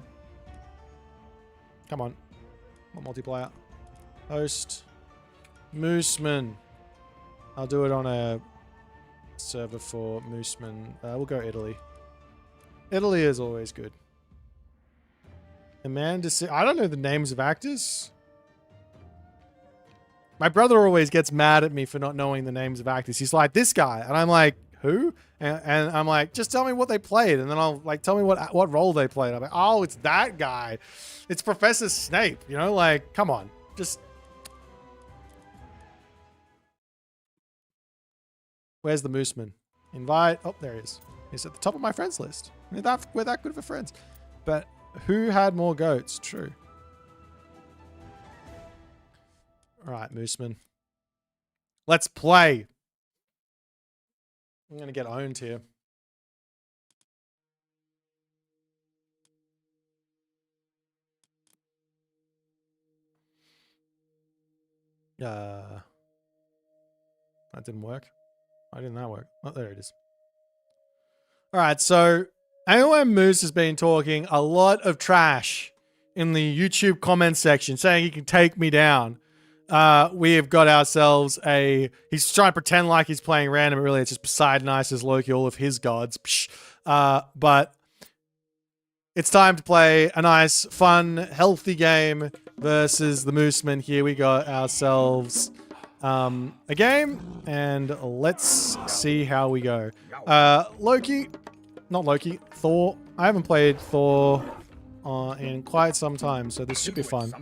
Come on, multiplayer. Host. Mooseman. I'll do it on a server for Mooseman. We'll go Italy. Italy is always good. Amanda, I don't know the names of actors. My brother always gets mad at me for not knowing the names of actors. He's like, this guy. And I'm like, who? And I'm like, just tell me what they played. And then I'll like, tell me what role they played. I'm like, oh, it's that guy. It's Professor Snape. You know, like, come on. Just... Where's the Mooseman? Invite. Oh, there he is. He's at the top of my friends list. We're that good of friends. But who had more goats? True. All right, Mooseman. Let's play. I'm going to get owned here. That didn't work. Why didn't that work? Oh, there it is. All right, so AOM Moose has been talking a lot of trash in the YouTube comment section, saying he can take me down. We have got ourselves he's trying to pretend like he's playing random, but really it's just Poseidon, Isis, Loki, all of his gods. But it's time to play a nice, fun, healthy game versus the Mooseman. Here we got ourselves a game, and let's see how we go. Thor. I haven't played Thor in quite some time, so this should be fun.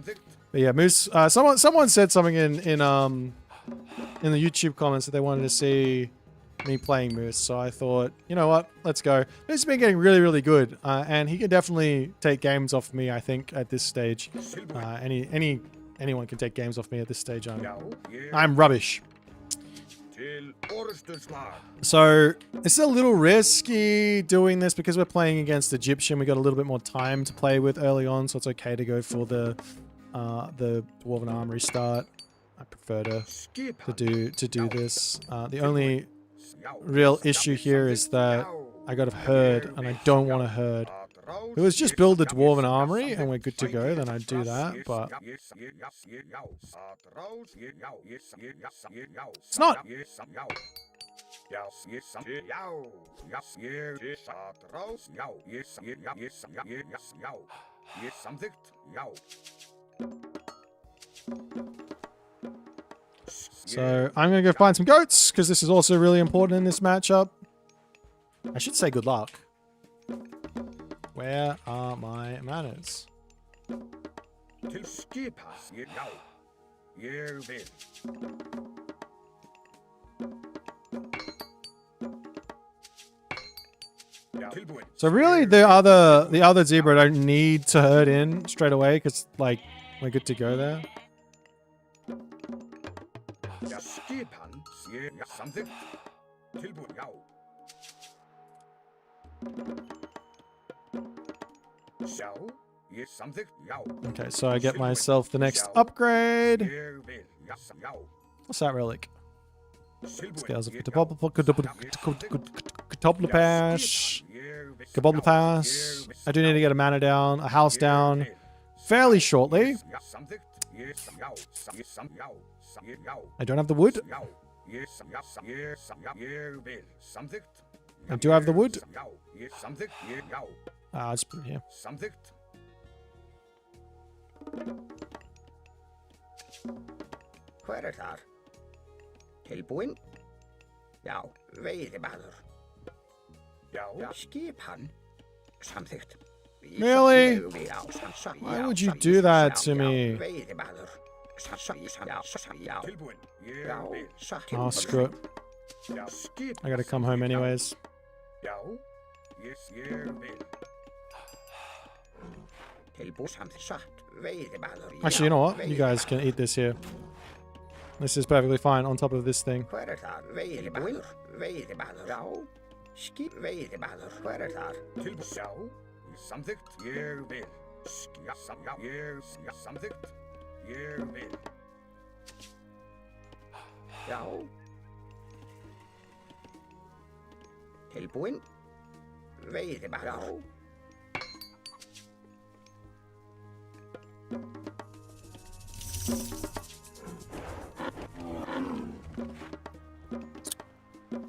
But yeah, Moose. Someone said something in the YouTube comments that they wanted to see me playing Moose. So I thought, you know what, let's go. Moose has been getting really, really good, and he can definitely take games off me. I think at this stage, anyone can take games off me at this stage. I'm rubbish. So it's a little risky doing this because we're playing against Egyptian. We got a little bit more time to play with early on, so it's okay to go for the Dwarven Armory start. I prefer to do this. The only real issue here is that I got a herd, and I don't want a herd. If it was just build the Dwarven Armory and we're good to go, then I'd do that, but it's not. So I'm going to go find some goats, because this is also really important in this matchup. I should say good luck. Where are my manners? So really, the other zebra I don't need to herd in straight away, because like we're good to go there. Okay, so I get myself the next upgrade. What's that relic? Scales of Katoplapash. Gabon Pass. I do need to get a manor down, a house down fairly shortly. I don't have the wood. I do have the wood. I'll just put it here. Hver þar? Tilbúinn? Já, veiðimaður. Já, skip hann. Samþykkt. Really? Why would you do that to me? Veiðimaður. Oh, screw it. I gotta come home anyways. Actually, you know what? You guys can eat this here. This is perfectly fine on top of this thing. Hver þar? Veiðimaður. Veiðimaður. Já. Skip veiðimaður. Hver þar? Tilbúinn. Já. Samþykkt. Ég vil. Samþykkt. Ég vil. Já. Tilbúinn. Veiðimaður. Já.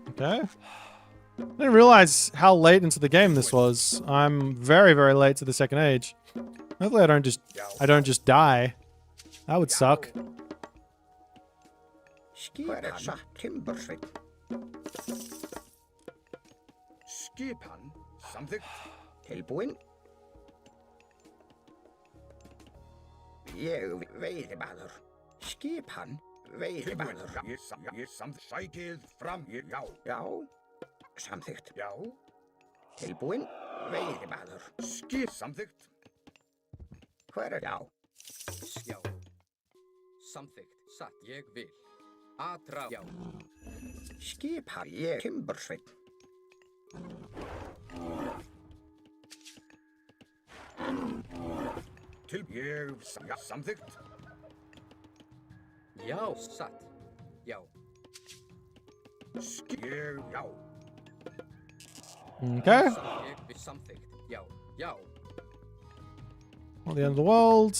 Okay. I didn't realize how late into the game this was. I'm very, very late to the second age. Hopefully I don't just die. That would suck. Skipan, samþykkt. Tilbúinn. Ég veiðimaður. Skipan, veiðimaður. Ég sækið fram. Já. Já. Samþykkt. Já. Tilbúinn. Veiðimaður. Skip. Samþykkt. Hver já? Já. Samþykkt. Satt. Ég vil. Atrá. Já. Skipan, ég timbursveinn. Til ég samþykkt. Já, satt. Já. Ég, já. Okay. Ég vil samþykkt. Já. Já. At the end of the world.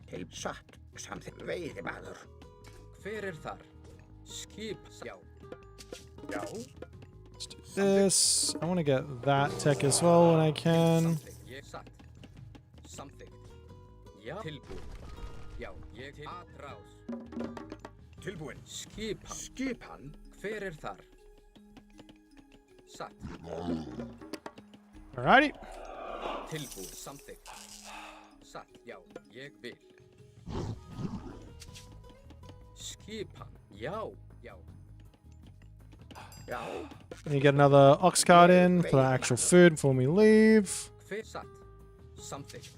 Til satt. Samþykkt veiðimaður. Hver þar? Skip. Já. Já. Let's do this. I want to get that tech as well when I can. Ég satt. Samþykkt. Já. Tilbúinn. Já. Ég til atrás. Tilbúinn. Skipan. Skipan. Hver þar? Satt. Alrighty. Tilbúinn. Samþykkt. Satt. Já. Ég vil. Skipan. Já. Já. Já. Let me get another ox cart in for actual food before we leave. Hver satt? Samþykkt.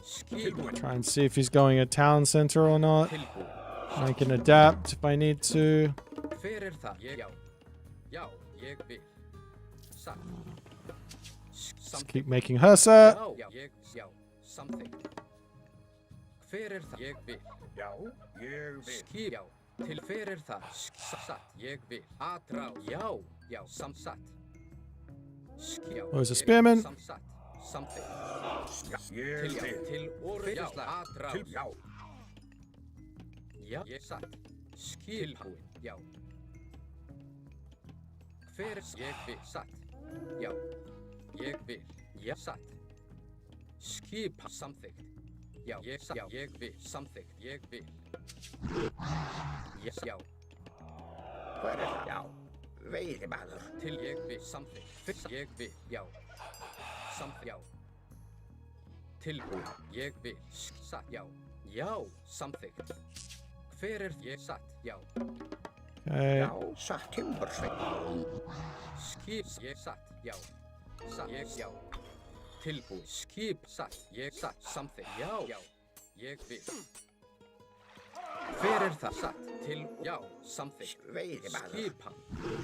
Skipan. Try and see if he's going a town center or not. Tilbúinn. I can adapt if I need to. Hver þar? Já. Já. Ég vil. Satt. Just keep making her set. Já. Ég. Já. Samþykkt. Hver þar? Ég vil. Já. Ég vil. Skip. Já. Til hver þar? Satt. Ég vil. Atrá. Já. Já. Samsatt. Já. There's a spearman. Samsatt. Samþykkt. Ég Til já. vil. Til orð. Já. Atrá. Til já. Já. Ég satt. Skilbúinn. Já. Hver ég vil. Satt. Já. Ég vil. Já. Satt. Skipa. Samþykkt. Já. Ég satt. Já. Ég vil. Samþykkt. Ég vil. Yes. Já. Hver það? Já. Veiðimaður. Til ég vil. Samþykkt. Fyrst ég vil. Já. Samþykkt. Já. Tilbúinn. Ég vil. Satt. Já. Já. Samþykkt. Hver ég satt? Já. Okay. Já. Satt timbursveinn. Skip. Ég satt. Já. Satt. Ég. Já. Tilbúinn. Skip. Satt. Ég satt. Samþykkt. Já. Já. Ég vil. Hver það? Satt. Til. Já. Samþykkt. Veiðimaður. Skipan.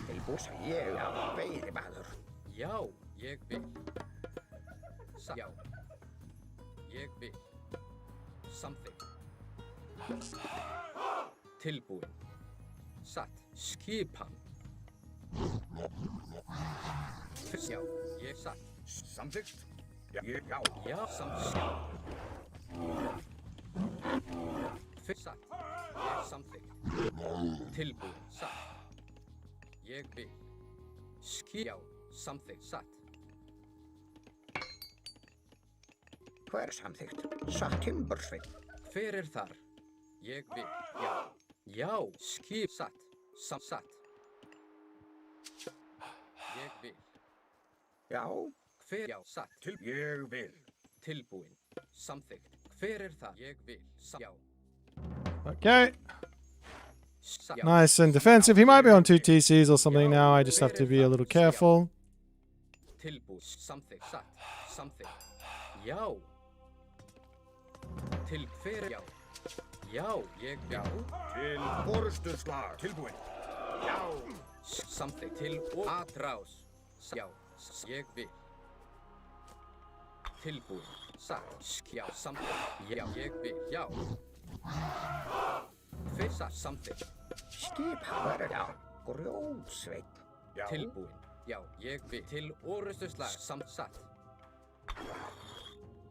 Tilbús. Ég. Já. Veiðimaður. Já. Ég vil. Satt. Já. Ég vil. Samþykkt. Tilbúinn. Satt. Skipan. Já, ég satt. Samþykkt. Já, já. Já, samþykkt. Satt. Ég samþykkt. Tilbúin, satt. Ég vil. Já, samþykkt, satt. Hver samþykkt? Satt timbursveit. Hver er þar? Ég vil. Já. Já, skip satt. Satt. Ég vil. Já. Hver já, satt. Ég vil. Tilbúin. Samþykkt. Hver er þar? Ég vil. Já. Okay. Já. Nice and defensive. He might be on 2 TCs or something now. I just have to be a little careful. Tilbúin. Samþykkt. Satt. Samþykkt. Já. Til hver já. Já, ég vil. Til forustuslag. Tilbúin. Já. Samþykkt. Til og atrás. Já. Ég vil. Tilbúin. Satt. Já, samþykkt. Já, ég vil. Já. Hver satt samþykkt. Skip hver já. Grjótsveit. Já. Tilbúin. Já, ég vil. Til orustuslag. Satt.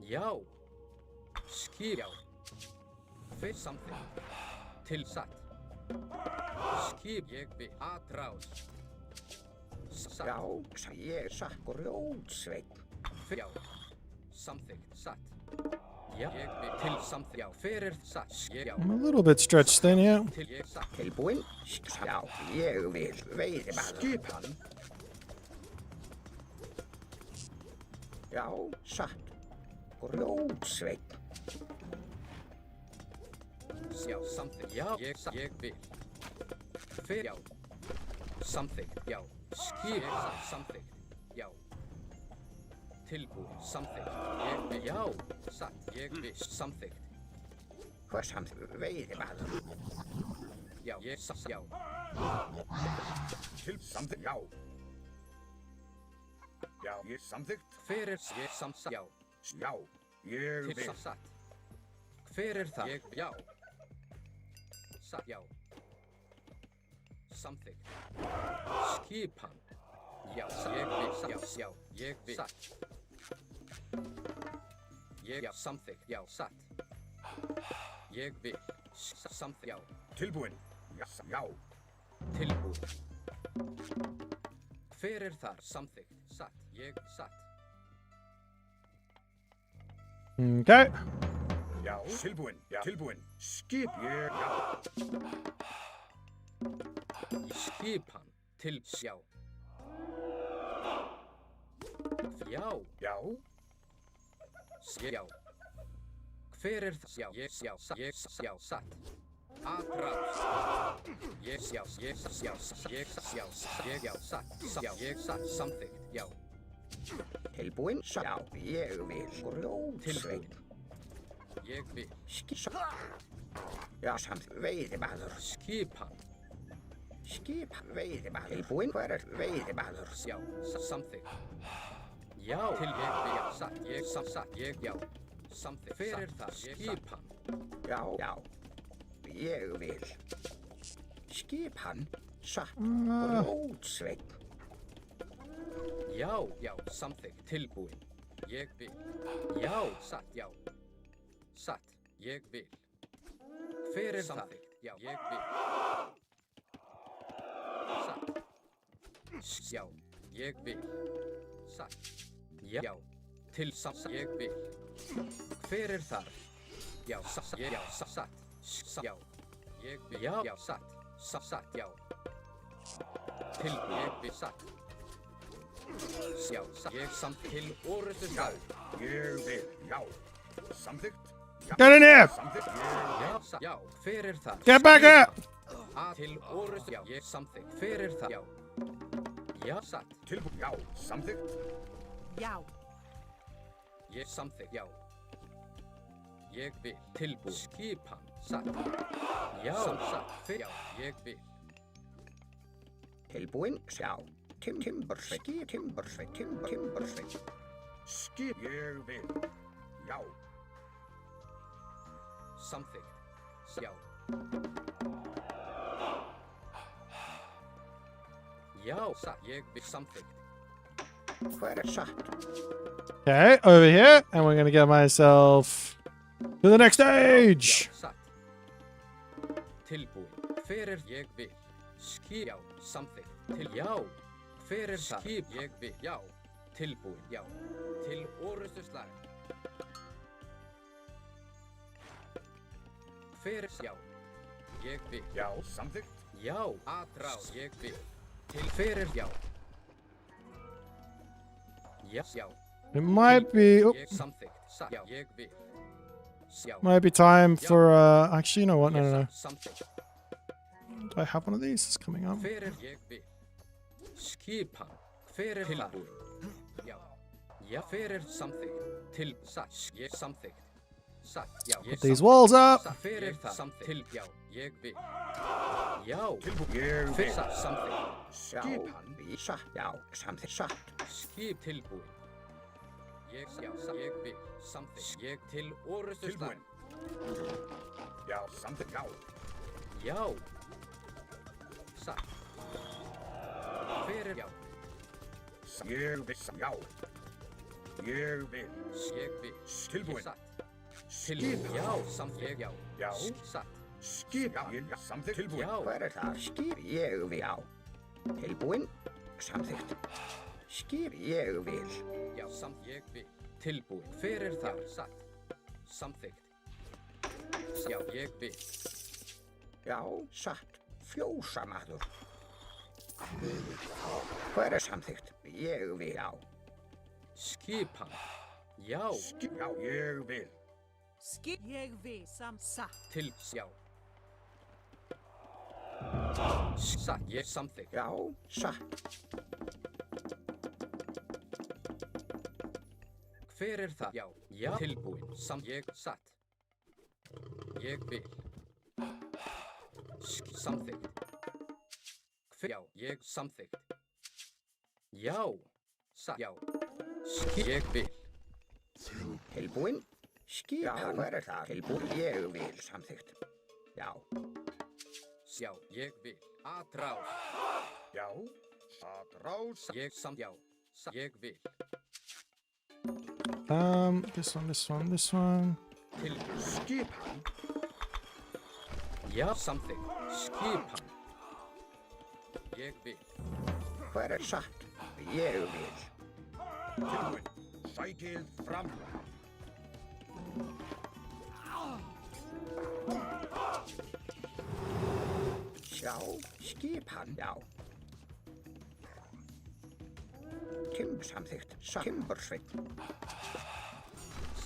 Já. Skip. Já. Hver samþykkt. Til satt. Skip. Ég vil. Atrás. Satt. Já. Ég satt grjótsveit. Já. Samþykkt. Satt. Já. Ég vil. Til samþykkt. Já. Hver er satt. Já. I'm a little bit stretched thin here. Til ég satt. Tilbúin. Já. Ég vil. Veiðimaður. Skip hann. Já. Satt. Grjótsveit. Já, samþykkt. Já, ég satt. Ég vil. Hver já. Samþykkt. Já. Skip. Ég satt. Samþykkt. Já. Tilbúin. Samþykkt. Ég vil. Já. Satt. Ég vil. Samþykkt. Hver samþykkt? Veiðimaður. Já, ég satt. Já. Til samþykkt. Já. Já. Ég samþykkt. Hver er ég samþykkt? Já. Já. Ég Til vil. satt. Hver er það? Ég já. Satt. Já. Samþykkt. Skipan. Já. Ég vil. Já. Já. Ég vil. Satt. Ég já. Samþykkt. Já. Satt. Ég vil. Samþykkt. Já. Tilbúin. Já. Já. Tilbúin. Hver er þar? Samþykkt. Satt. Ég satt. Okay. Já. Tilbúin. Já. Tilbúin. Skip. Ég. Já. Skipan. Til sjá. Já. Já. Já. Hver er það? Já. Ég sjá. Ég sjá. Satt. Atrás. Ég sjá. Ég sjá. Ég sjá. Ég já. Satt. Já. Ég satt. Samþykkt. Já. Tilbúin. Já. Ég vil. Grjótsveit. Ég vil. Skip. Já. Samþykkt. Veiðimaður. Skipan. Skip. Veiðimaður. Tilbúin. Hver er veiðimaður? Já. Samþykkt. Já. Til ég vil. Já. Satt. Ég satt. Ég já. Samþykkt. Hver er það? Skipan. Já. Já. Ég vil. Skip hann. Satt. Grjótsveit. Já. Já. Samþykkt. Tilbúin. Ég vil. Já. Satt. Já. Satt. Ég vil. Hver er samþykkt? Já. Ég vil. Satt. Já. Ég vil. Satt. Já. Til satt. Ég vil. Hver er þar? Já. Satt. Já. Satt. Já. Ég vil. Já. Já. Satt. Satt. Já. Til ég vil. Satt. Já. Satt. Ég samt til orustu Já. stað. Ég vil. Já. Samþykkt. Já. Get in here! Samþykkt. Já. Satt. Já. Hver er þar? Get back up! Til orustu. Já. Ég samþykkt. Hver er það? Já. Já. Satt. Tilbúin. Já. Samþykkt. Já. Ég samþykkt. Já. Ég vil. Tilbúin. Skipan. Satt. Já. Satt. Hver? Já. Ég vil. Tilbúin. Já. Timbursveit. Skip. Timbursveit. Timbursveit. Skip. Ég vil. Já. Samþykkt. Já. Já, satt. Ég vil samþykkt. Hver er satt? Okay, over here, and we're gonna get myself to the next stage. Já, satt. Tilbúin. Hver er ég vil? Skip. Já, samþykkt. Til já. Hver er það? Skip. Ég vil. Já. Tilbúin. Já. Til orustuslag. Hver er já. Ég vil. Já, samþykkt. Já. Atrás. Ég vil. Til hver er já. Já. Já. It might be. Oh, Ég samþykkt. Satt. Já. Ég vil. Já. might be time for. Actually, you know what? No, no, no. Samþykkt. Do I have one of these? It's coming up. Hver er ég vil? Skipan. Hver er tilbúin? Já. Já. Hver er samþykkt? Til. Satt. Ég samþykkt. Satt. Já. Ég Put these walls up. Satt. Hver er það? Samþykkt. Til. Já. Ég vil. Já. Ég Hver satt. Samþykkt. Skipan í satt. Já, samþykkt satt. Skip tilbúin. Ég. Já. Ég vil. Samþykkt. Ég til orustuslag. Já, samþykkt. Já. Já. Satt. Hver er já? Ég vil. Já. Ég vil. Ég vil. Tilbúin. Satt. Tilbúin. Já. Samþykkt. Já. Já. Satt. Skip. Já, samþykkt. Tilbúin. Já. Hver er það? Skip. Ég vil. Já. Tilbúin. Samþykkt. Skip. Ég vil. Já, ég vil. Tilbúin. Hver er þar? Satt. Samþykkt. Já, ég vil. Já, satt. Fjósamaður. Hver er samþykkt? Ég vil. Já. Skipan. Já. Skip. Já, ég vil. Skip. Ég vil satt. Til. Já. Satt. Ég samþykkt. Já, satt. Hver er það? Já. Já. Tilbúin. Ég satt. Ég vil. Samþykkt. Hver? Já. Ég samþykkt. Já. Satt. Já. Ég vil. Tilbúin. Skip. Já, hver er það? Tilbúin. Ég vil. Samþykkt. Já. Já. Ég vil. Atrás. Já. Atrás. Ég já. Ég vil. This one, this one, this one. Tilbúin. Skipan. Já. Samþykkt. Skipan. Ég vil. Hver er satt? Ég vil. Tilbúin. Sækið fram. Sjá, skipan, já. Samþykkt. Timbursveit.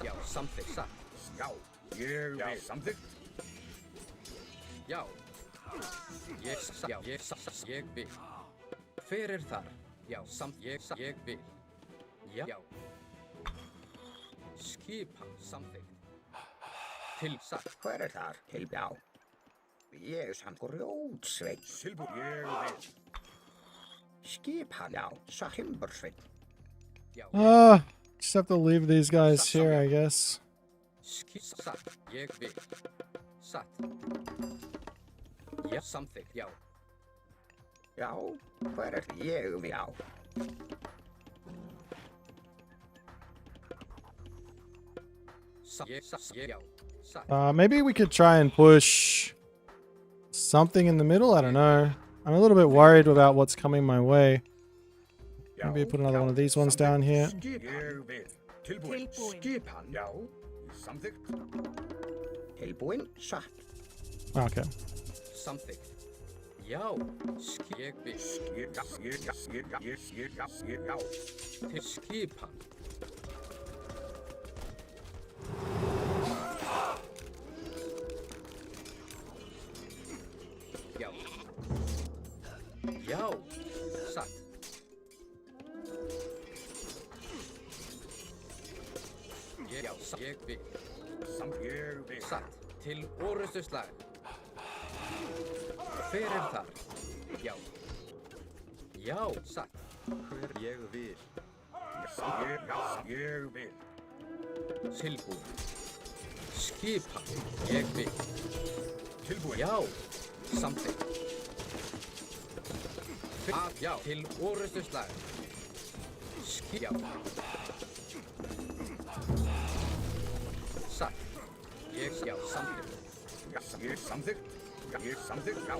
Já. Samþykkt. Satt. Já, ég vil. Samþykkt. Já. Ég já. Ég vil. Hver er þar? Já. Ég vil. Já. Já. Skipan. Samþykkt. Til. Satt. Hver er þar? Til, já. Ég samt grjótsveit. Tilbúin. Ég vil. Skipan, já. Timbursveit. Já. Just have to leave these guys here, I guess. Satt. Ég vil. Satt. Já. Samþykkt. Já. Já, hver er ég vil, já. Ég já. Satt. Maybe we could try and push something in the middle. I don't know. I'm a little bit worried about what's coming my way. Maybe put another one of these ones down here. Ég vil. Tilbúin. Skipan, já. Samþykkt. Tilbúin. Satt. Okay. Samþykkt. Já. Ég vil. Já. Til skipan. Já. Já. Satt. Já. Ég vil. Ég vil. Satt. Til orustuslag. Hver er þar? Já. Já. Satt. Hver ég vil. Ég vil. Tilbúin. Skipan. Ég vil. Tilbúin. Já. Samþykkt. Já, til orustu slag. Já. Satt. Ég já, samþykkt. Ég samþykkt. Ég samþykkt. Já.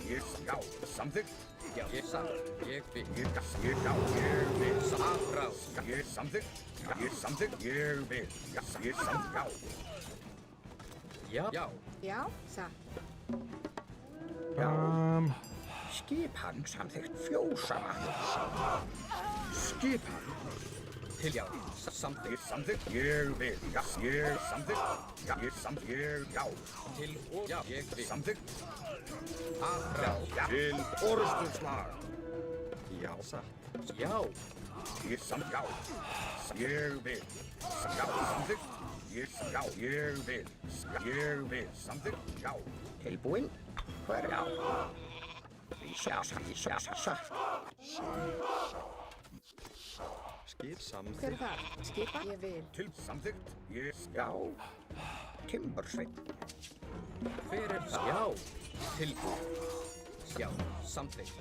Ég já, samþykkt. Já, ég satt. Ég vil. Ég já, ég vil. Afrás. Ég samþykkt. Ég samþykkt. Ég vil. Ég samþykkt. Já. Já. Já. Já, satt. Skipan samþykkt fjósavatn. Skipan. Til já. Samþykkt. Ég samþykkt. Ég vil. Ég samþykkt. Ég samþykkt. Ég já. Til og já. Ég vil. Samþykkt. Afrás. Til orustuslag. Já, satt. Já. Ég samþykkt. Já. Ég vil. Já, samþykkt. Já, ég vil. Ég vil. Samþykkt. Já. Tilbúinn. Hver já. Satt. Skip samþykkt. Hver þar? Skipa? Ég vil. Til samþykkt. Ég já. Timbursveit. Hver það? Já. Tilbúið. Já. Samþykkt.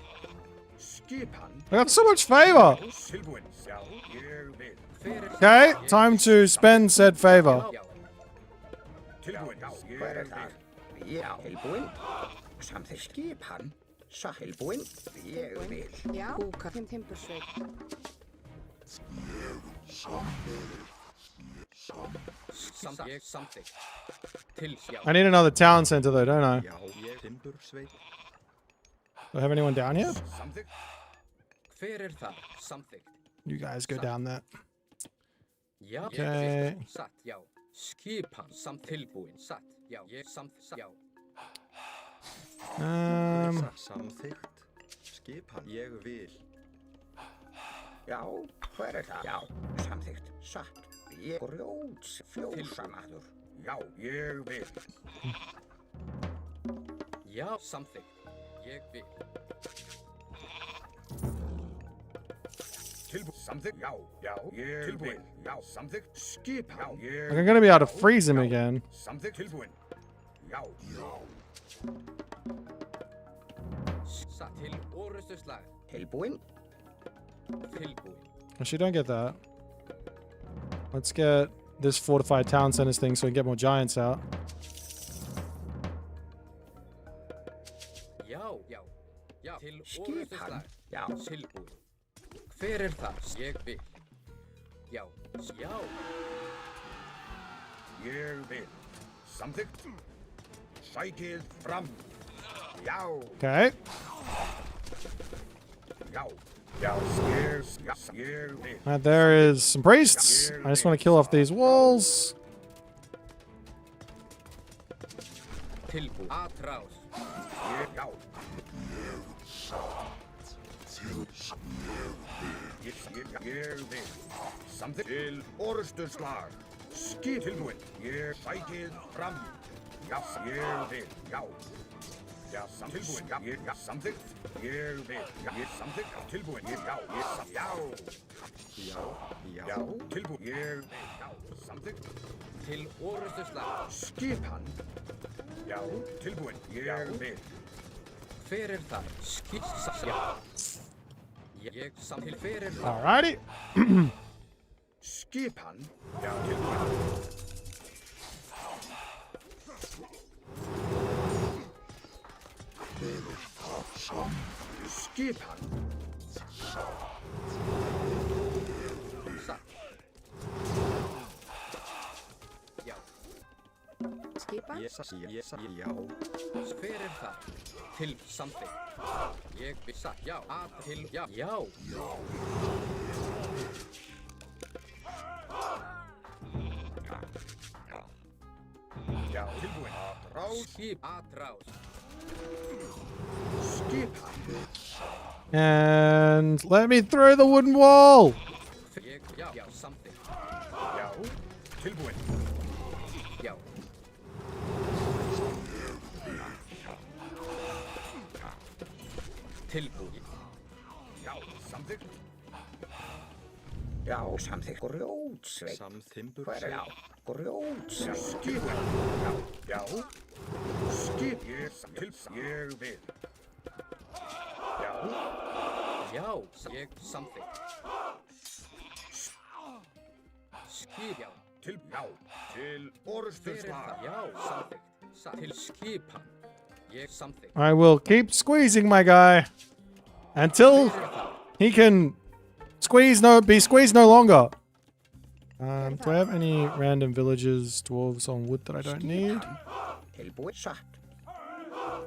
Skipan. I got so much favor. Tilbúinn. Já, ég vil. Hver Okay, time to spend said favor. Já. Tilbúinn. Já, hver það? Já, tilbúinn. Samþykkt. Skipan. Tilbúinn. Ég vil. Já. Húka. Timbursveit. Ég samþykkt. Til já. I need another town center though, don't I? Já, ég timbursveit. Do I have anyone down here? Samþykkt. Hver það? Samþykkt. You guys go down there. Já. Okay. Ég satt. Já. Skipan. Tilbúin. Satt. Já. Ég samþykkt. Já. Samþykkt. Skipan. Ég vil. Já, hver það? Já, samþykkt. Satt. Ég grjóts fjósamaður. Já, ég vil. Já. Samþykkt. Ég vil. Tilbúinn. Samþykkt. Já, já, ég vil. Já, samþykkt. Skipan. Já, ég I'm gonna be able to freeze him again. Samþykkt. Tilbúinn. Já. Satt. Til orustu slag. Tilbúinn. Tilbúin. Actually, don't get that. Let's get this fortified town centers thing so we can get more giants out. Já. Já. Já. Til orustu Skipan. slag. Já. Tilbúin. Hver það? Ég vil. Já. Já. Ég vil. Samþykkt. Sækið fram. Já. Okay. Já. Já. Ég vil. Right, there is some priests. I just want to kill off these walls. Tilbúin. Atrás. Já. Ég vil. Samþykkt. Til orustuslag. Skip. Tilbúinn. Ég sækið fram. Já. Ég vil. Já. Já, tilbúinn. Já, ég samþykkt. Ég vil. Já, ég samþykkt. Tilbúinn. Já, ég samþykkt. Já. Já. Já. Tilbúinn. Ég vil. Já, samþykkt. Til orustu slag. Skipan. Já. Tilbúinn. Ég vil. Hver það? Já. Ég samþykkt. Hver það? Alrighty. Skipan. Já, tilbúinn. Skipan. Satt. Já. Skipa? Já. Hver það? Til samþykkt. Ég vil satt. Já. Til já. Já. Já, tilbúinn. Atrás. Skip. Atrás. Skipan. And let me through the wooden wall. Ég já. Já. Samþykkt. Já. Tilbúinn. Já. Tilbúin. Já, samþykkt. Já, samþykkt. Grjótsveit. Hver er já? Grjótsveit. Skipan. Já, já. Skip. Ég vil. Já. Já, ég something. Skip, já. Til já. Til orustu Hver er slag. það? Já, something. Til skipan. Ég something. I will keep squeezing my guy until he can be squeezed no longer. Do I have any random villagers, dwarves on wood that I don't need? Tilbúið satt.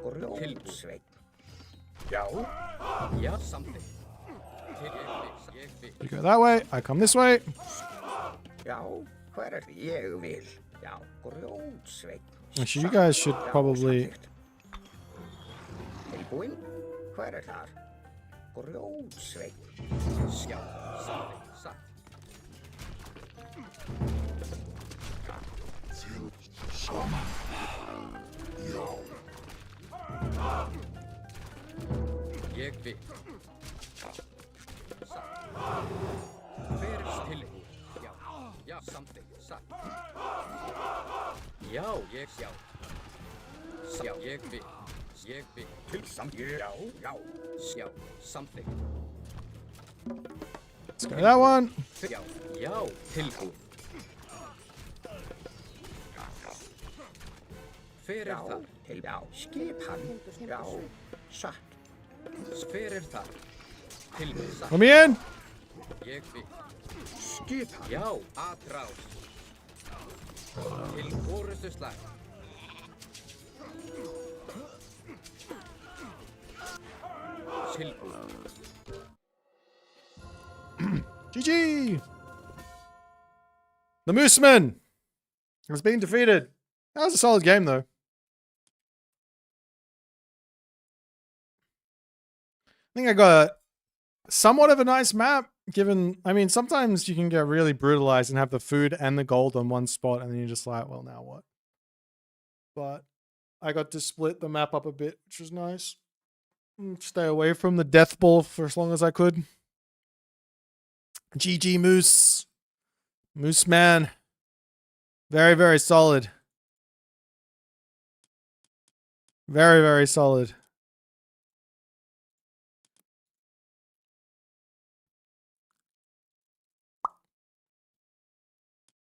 Grjótsveinn. Já. Já, something. Til ég vil. You go that way, I come this way. Já. Hver er ég vil? Já. Grjótsveinn. Actually, you guys should probably... Tilbúinn. Hver er þar? Grjótsveinn. Já, something. Satt. Ég vil. Satt. Hver er tilbúið? Já. Já, something. Satt. Já, ég sjá. Já, ég vil. Ég vil. Til samt. Já. Já. Já, something. Let's go that one. Já, já, tilbúið. Hver er það? Til já. Skipan. Já. Satt. Hver er það? Tilbúið. Satt. Let me in. Ég vil. Skipan. Já, atrás. Til orustu slag. Tilbúið. GG! The Mooseman has been defeated. That was a solid game, though. I think I got somewhat of a nice map, given... I mean, sometimes you can get really brutalized and have the food and the gold on one spot, and then you're just like, well, now what? But I got to split the map up a bit, which was nice. Stay away from the death ball for as long as I could. GG Moose. Mooseman. Very, very solid. Very, very solid.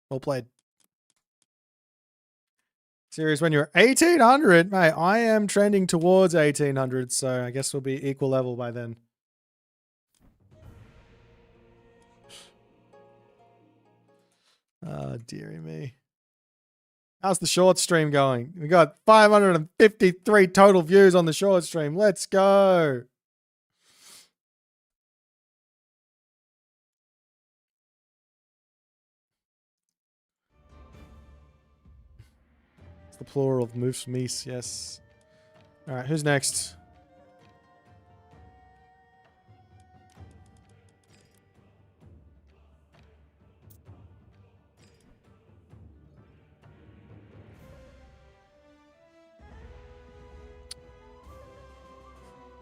Well played. Series when you're 1800, mate, I am trending towards 1800, so I guess we'll be equal level by then. Oh, dearie me. How's the short stream going? We got 553 total views on the short stream. Let's go. It's the plural of moose, meese, yes. All right, who's next?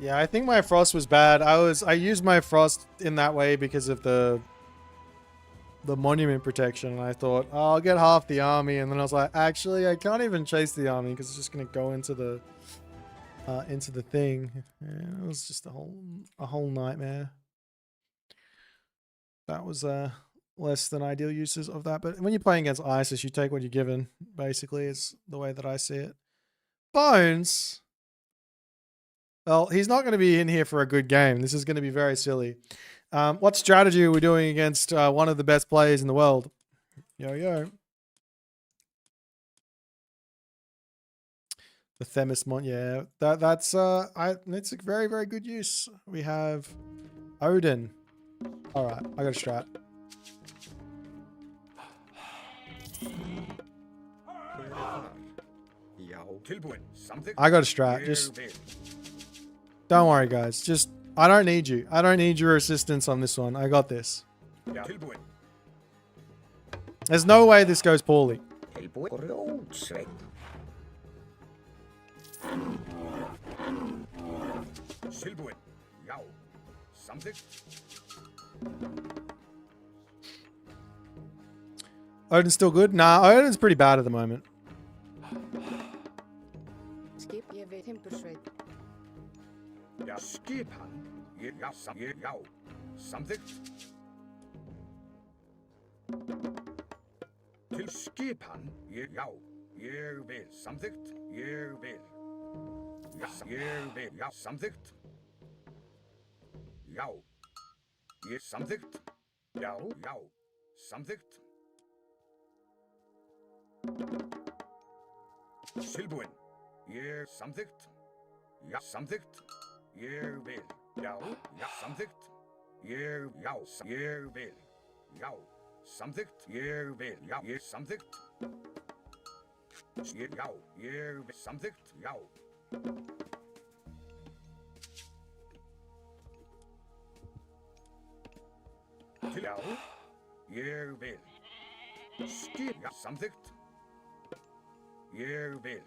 Yeah, I think my frost was bad. I used my frost in that way because of the monument protection, and I thought, oh, I'll get half the army, and then I was like, actually, I can't even chase the army because it's just gonna go into the thing. Yeah, it was just a whole nightmare. That was less than ideal uses of that, but when you're playing against ISIS, you take what you're given. Basically, is the way that I see it. Bones. Well, he's not going to be in here for a good game. This is going to be very silly. What strategy are we doing against one of the best players in the world? Yo, yo. The Themis Mon, yeah. That's it's a very, very good use. We have Odin. Alright, I got a strat. I got a strat. Just don't worry, guys. Just I don't need you. I don't need your assistance on this one. I got this. There's no way this goes poorly. Odin's still good? Nah, Odin's pretty bad at the moment. Skip ég við timbursveit. Skipan. Já, samþykkt. Til skipan, já, ég vil. Samþykkt, ég vil. Ég vil, já, samþykkt. Já, ég samþykkt. Já, samþykkt. Tilbúin, ég samþykkt. Já, samþykkt. Ég vil. Já, samþykkt. Ég vil. Já, samþykkt. Ég vil. Já, ég samþykkt. Já, ég vil. Samþykkt. Já. Til já, ég vil. Já, samþykkt. Ég vil.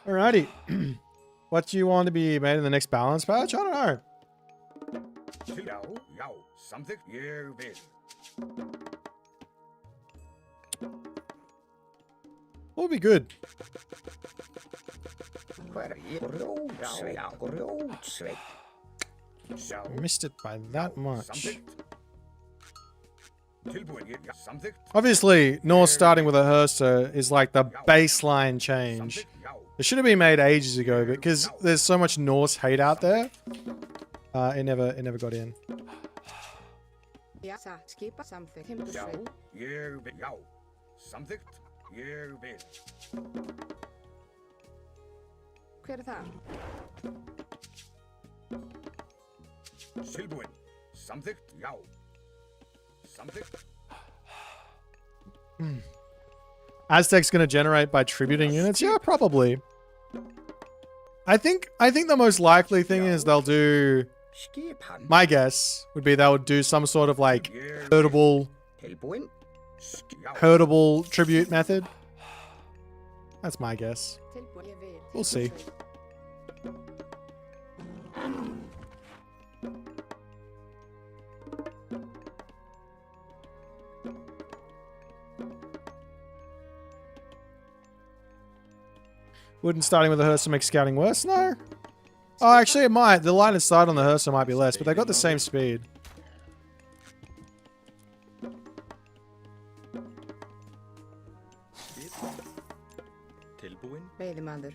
Alrighty. What do you want to be made in the next balance patch? I don't know. Já, samþykkt. Ég vil. What would be good? I missed it by that much. Obviously, Norse starting with a Herster is like the baseline change. It should have been made ages ago, because there's so much Norse hate out there. It never got in. Já, skipa samþykkt. Timbursveit. Ég vil. Já, samþykkt. Ég vil. Hver það? Tilbúin. Samþykkt. Já. Samþykkt. Aztec's gonna generate by tributing units? Yeah, probably. I think the most likely thing is they'll do. My guess would be they would do some sort of like herdable tribute method. That's my guess. Tilbúin. Ég vil. We'll see. Wouldn't starting with the Herster make scouting worse? No. Oh, actually it might. The line of sight on the Herster might be less, but they got the same speed. Tilbúin. Veiðimaður.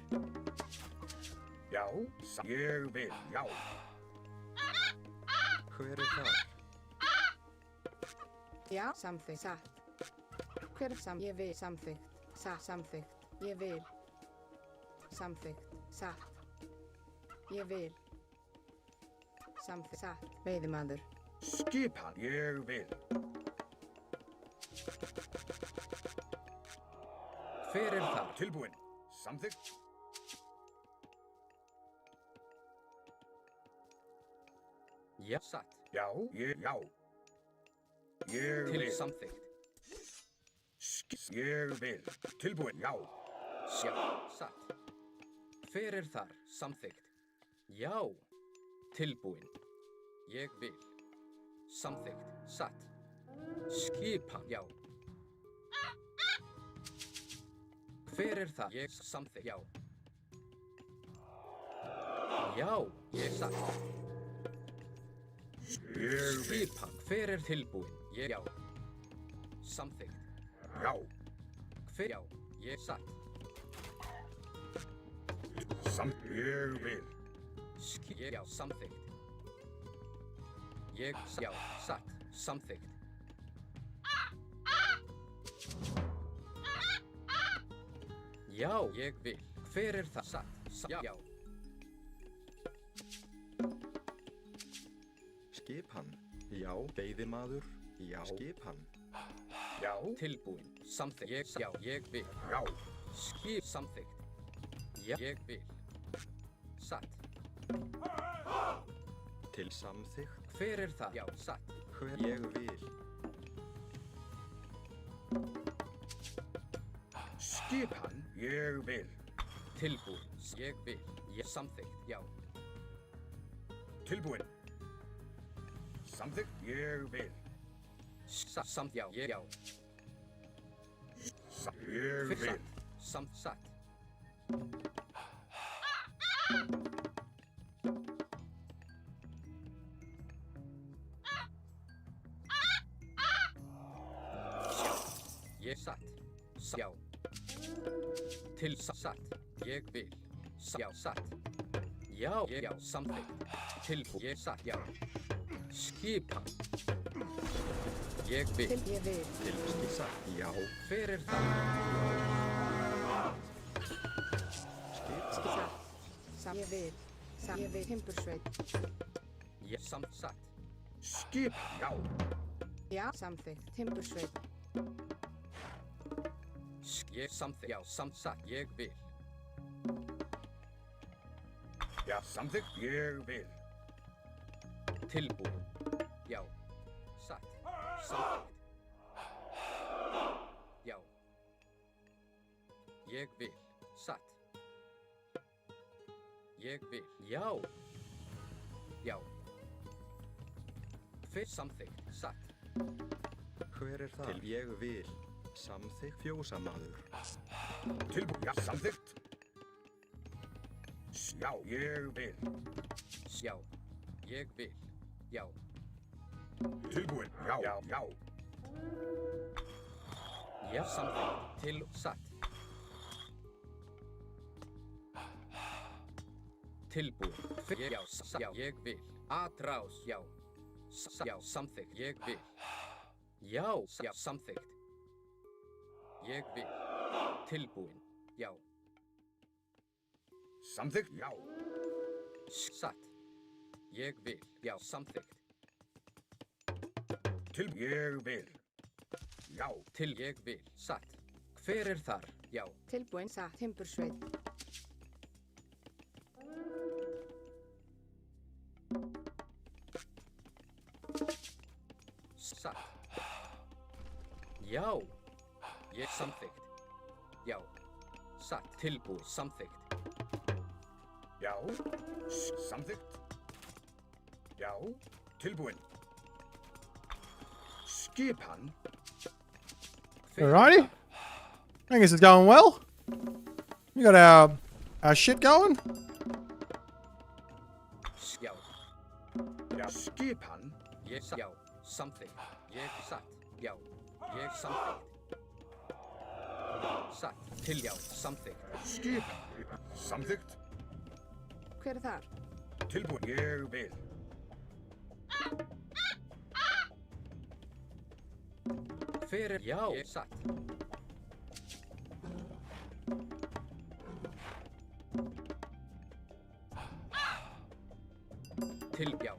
Já, ég vil. Já. Hver það? Já, samþykkt. Satt. Hver ég vil. Samþykkt. Samþykkt. Ég vil. Samþykkt. Satt. Ég vil. Samþykkt. Satt. Veiðimaður. Skipan. Ég vil. Hver það? Tilbúin. Samþykkt. Já, satt. Já. Ég Til vil. samþykkt. Ég vil. Tilbúin. Já. Já, satt. Hver þar? Samþykkt. Já. Tilbúin. Ég vil. Samþykkt. Satt. Skipan. Já. Hver það? Ég samþykkt. Já. Já, ég satt. Ég vil. Skipan. Hver tilbúin? Ég já. Samþykkt. Já. Hver já. Ég satt. Ég vil. Ég já. Samþykkt. Ég já. Satt. Samþykkt. Já, ég vil. Hver það? Satt. Já. Skipan. Já. Veiðimaður. Já. Skipan. Já. Tilbúin. Samþykkt. Já, ég vil. Já. Skip samþykkt. Já, ég vil. Satt. Til samþykkt. Hver það? Já, satt. Hver ég vil. Skipan. Ég vil. Tilbúin. Ég vil. Ég samþykkt. Já. Tilbúin. Samþykkt. Ég vil. Samt, já, já. Ég vil. Satt, samt, satt. Ég satt, já. Til satt, ég vil. Já, satt. Já, já, samþykkt. Tilbúið, ég satt, já. Skipan. Ég vil. Til ég vil. Til satt. Já. Hver er það? Satt. Samt ég vil. Samt ég vil. Timbursveit. Ég samt satt. Skip, já. Já, samþykkt. Timbursveit. Ég samþykkt, já, samt satt. Ég vil. Já, samþykkt. Ég vil. Tilbúið. Já. Satt. Samþykkt. Já. Ég vil. Satt. Ég vil. Já. Já. Hver samþykkt. Satt. Hver er það? Til ég vil. Samþykkt fjósamaður. Tilbúið, já, samþykkt. Já, ég vil. Já. Ég vil. Já. Tilbúið, já, já, já. Já, samþykkt. Til satt. Tilbúið. Já, já, ég vil. Atrás, já. Já, samþykkt. Ég vil. Já, já, samþykkt. Ég vil. Tilbúin. Já. Samþykkt, já. Satt. Ég vil. Já, samþykkt. Ég vil. Já. Til ég vil. Satt. Hver er þar? Já. Tilbúin. Satt. Timbursveit. Satt. Já. Ég samþykkt. Já. Satt. Tilbúið. Samþykkt. Já. Samþykkt. Já. Tilbúin. Skipan. Alrighty. I guess it's going well. We got our shit going. Já. Já. Skipan. Ég satt. Já. Samþykkt. Ég satt. Já. Ég samþykkt. Satt. Til já. Samþykkt. Skipan. Samþykkt. Hver er þar? Tilbúin. Ég vil. Hver er já. Ég satt. Til já.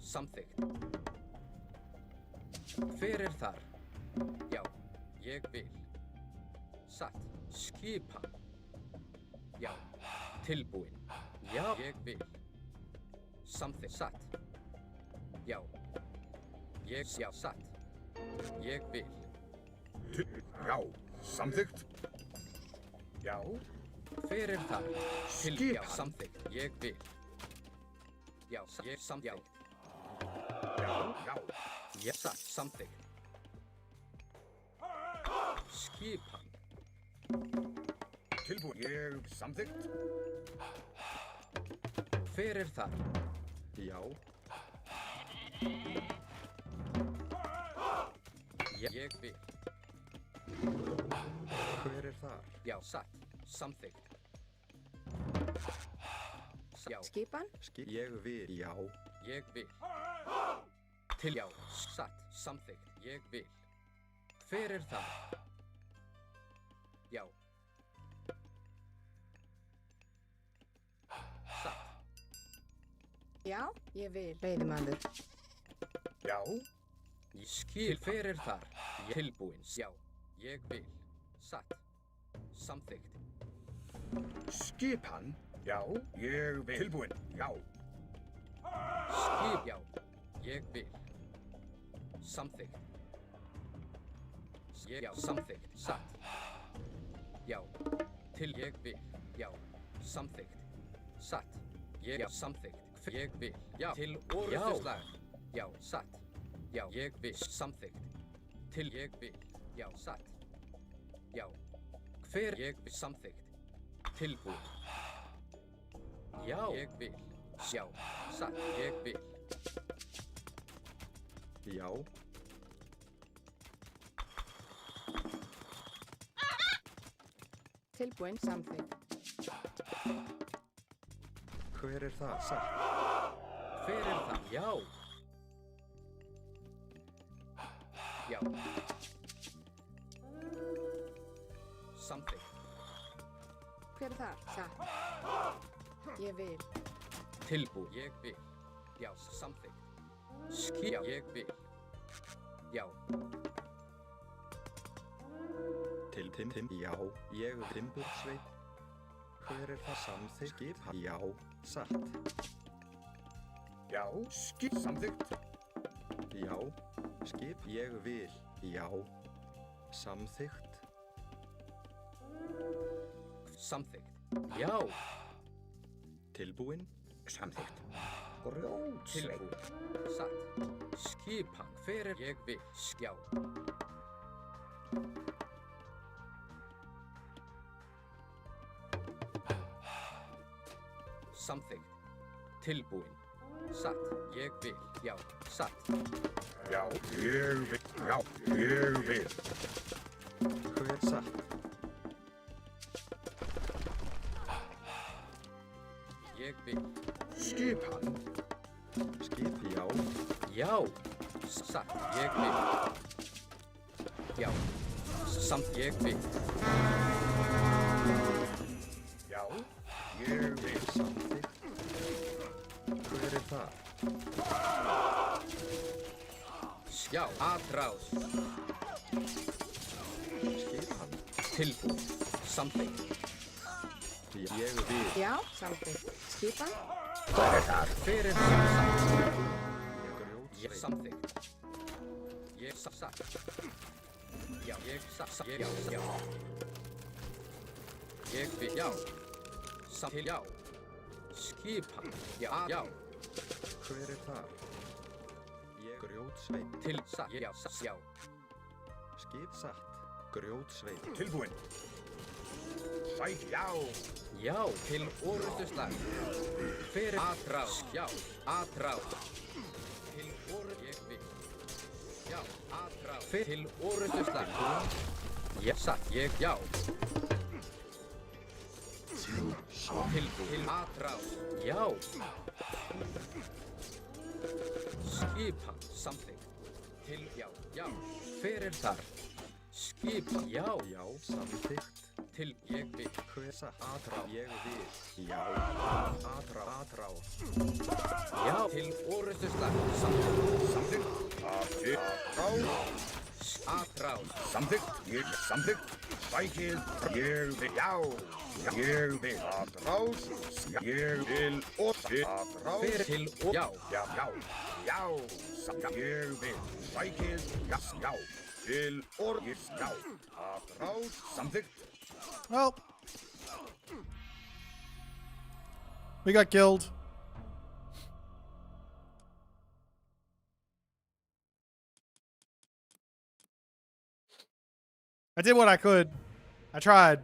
Samþykkt. Hver er þar? Já. Ég vil. Satt. Skipan. Já. Tilbúin. Já. Ég vil. Samþykkt. Satt. Já. Ég já. Satt. Ég vil. Já. Samþykkt. Já. Hver er þar? Til já. Skipan. Samþykkt. Ég vil. Já. Ég samþykkt. Já. Já. Ég satt. Samþykkt. Skipan. Tilbúin. Ég samþykkt. Hver er þar? Já. Ég vil. Hver er þar? Já. Satt. Samþykkt. Já. Skipan. Ég vil. Já. Ég vil. Til já. Satt. Samþykkt. Ég vil. Hver er það? Já. Satt. Já, ég vil. Veiðimaður. Já. Ég skil. Hver er þar? Tilbúin. Já. Ég vil. Satt. Samþykkt. Skipan. Já. Ég vil. Tilbúin. Já. Skip. Já. Ég vil. Samþykkt. Já. Samþykkt. Satt. Já. Til ég vil. Já. Samþykkt. Satt. Já. Samþykkt. Ég vil. Já. Til orðuslag. Já, satt. Já, ég vil. Samþykkt. Til ég vil. Já, satt. Já. Hver ég vil. Samþykkt. Tilbúin. Já, ég vil. Já, satt. Ég vil. Já. Tilbúin samþykkt. Hver er það? Satt. Hver er það? Já. Já. Samþykkt. Hver er það? Satt. Ég vil. Tilbúin. Ég vil. Já, samþykkt. Já, ég vil. Já. Tim. Já. Ég timbursveit. Hver er það? Samþykkt. Skip. Já. Satt. Já, skip samþykkt. Já. Skip. Ég vil. Já. Samþykkt. Samþykkt. Já. Tilbúin. Samþykkt. Grjótsveit. Tilbúin. Satt. Skipan. Hver er ég vil? Já. Samþykkt. Tilbúin. Satt. Ég vil. Já. Satt. Já, ég vil. Já, ég vil. Hver satt? Ég vil. Skipan. Skip. Já. Já. Satt. Ég vil. Já. Samt ég vil. Já, ég vil. Samþykkt. Hver er það? Já. Atrás. Skipan. Tilbúin. Samþykkt. Ég vil. Já, samþykkt. Skipan. Hvað er það? Hver er það? Satt. Ég Grjótsveit. samþykkt. Ég satt. Já, ég satt. Já, já. Ég vil. Já. Samt. Já. Skipan. Já, já. Hver er það? Ég grjótsveit. Til satt. Já, satt. Já. Skip satt. Grjótsveit. Tilbúin. Sæk, já. Já, til orustuslag. Hver er atrás? Já, atrás. Til orustuslag. Ég vil. Já, atrás. Til orustuslag. Já, satt. Ég, já. Til atrás. Já. Skipan. Samþykkt. Til, já, já. Hver er þar? Skipan. Já. Já. Samþykkt. Til, ég vil. Hver satt? Atrá. Ég vil. Já. Atrá. Já. Til orustuslag. Samþykkt. Samþykkt. Atrás. Samþykkt. Ég samþykkt. Sækið. Ég vil. Já. Ég vil. Atrás. Ég vil. Og atrás. Hver til, já. Já, já. Já. Ég vil. Sækið. Já, já. Til orgis. Já. Atrás. Samþykkt. Well, we got killed. I did what I could. I tried.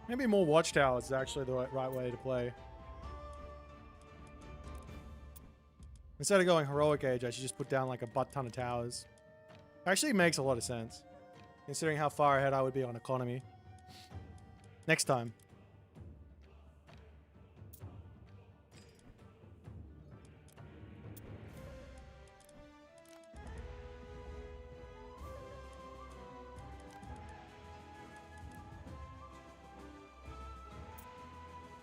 Maybe more watchtowers is actually the right way to play. Instead of going heroic age, I should just put down like a butt ton of towers. Actually makes a lot of sense, considering how far ahead I would be on economy. Next time.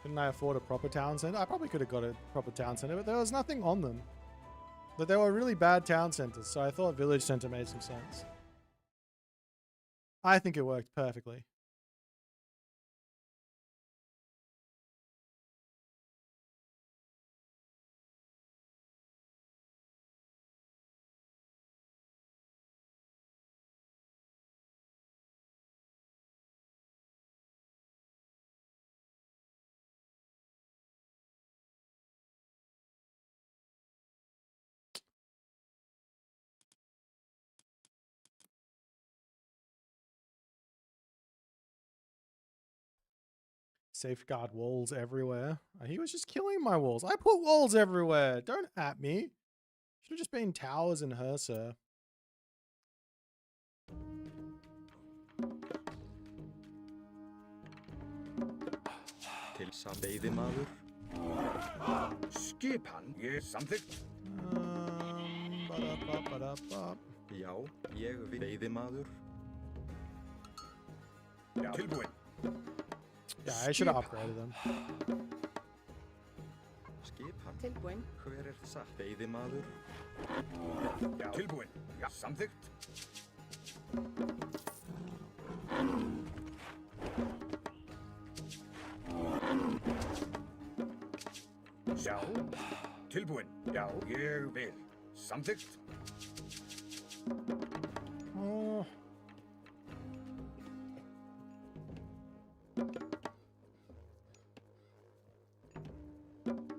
Couldn't I afford a proper town center? I probably could have got a proper town center, but there was nothing on them. But they were really bad town centers, so I thought village center made some sense. I think it worked perfectly. Safeguard walls everywhere. He was just killing my walls. I put walls everywhere. Don't at me. Should have just been towers and her, sir. Til veiðimaður. Skipan, ég samþykkt. Ba-da-ba-ba-da-ba. Já, ég veiðimaður. Já. Tilbúin. Yeah, I should have upgraded them. Skipan. Tilbúin. Hver satt? Veiðimaður. Já. Tilbúin. Já, samþykkt. Já. Tilbúin. Já, ég vil. Samþykkt. Oh.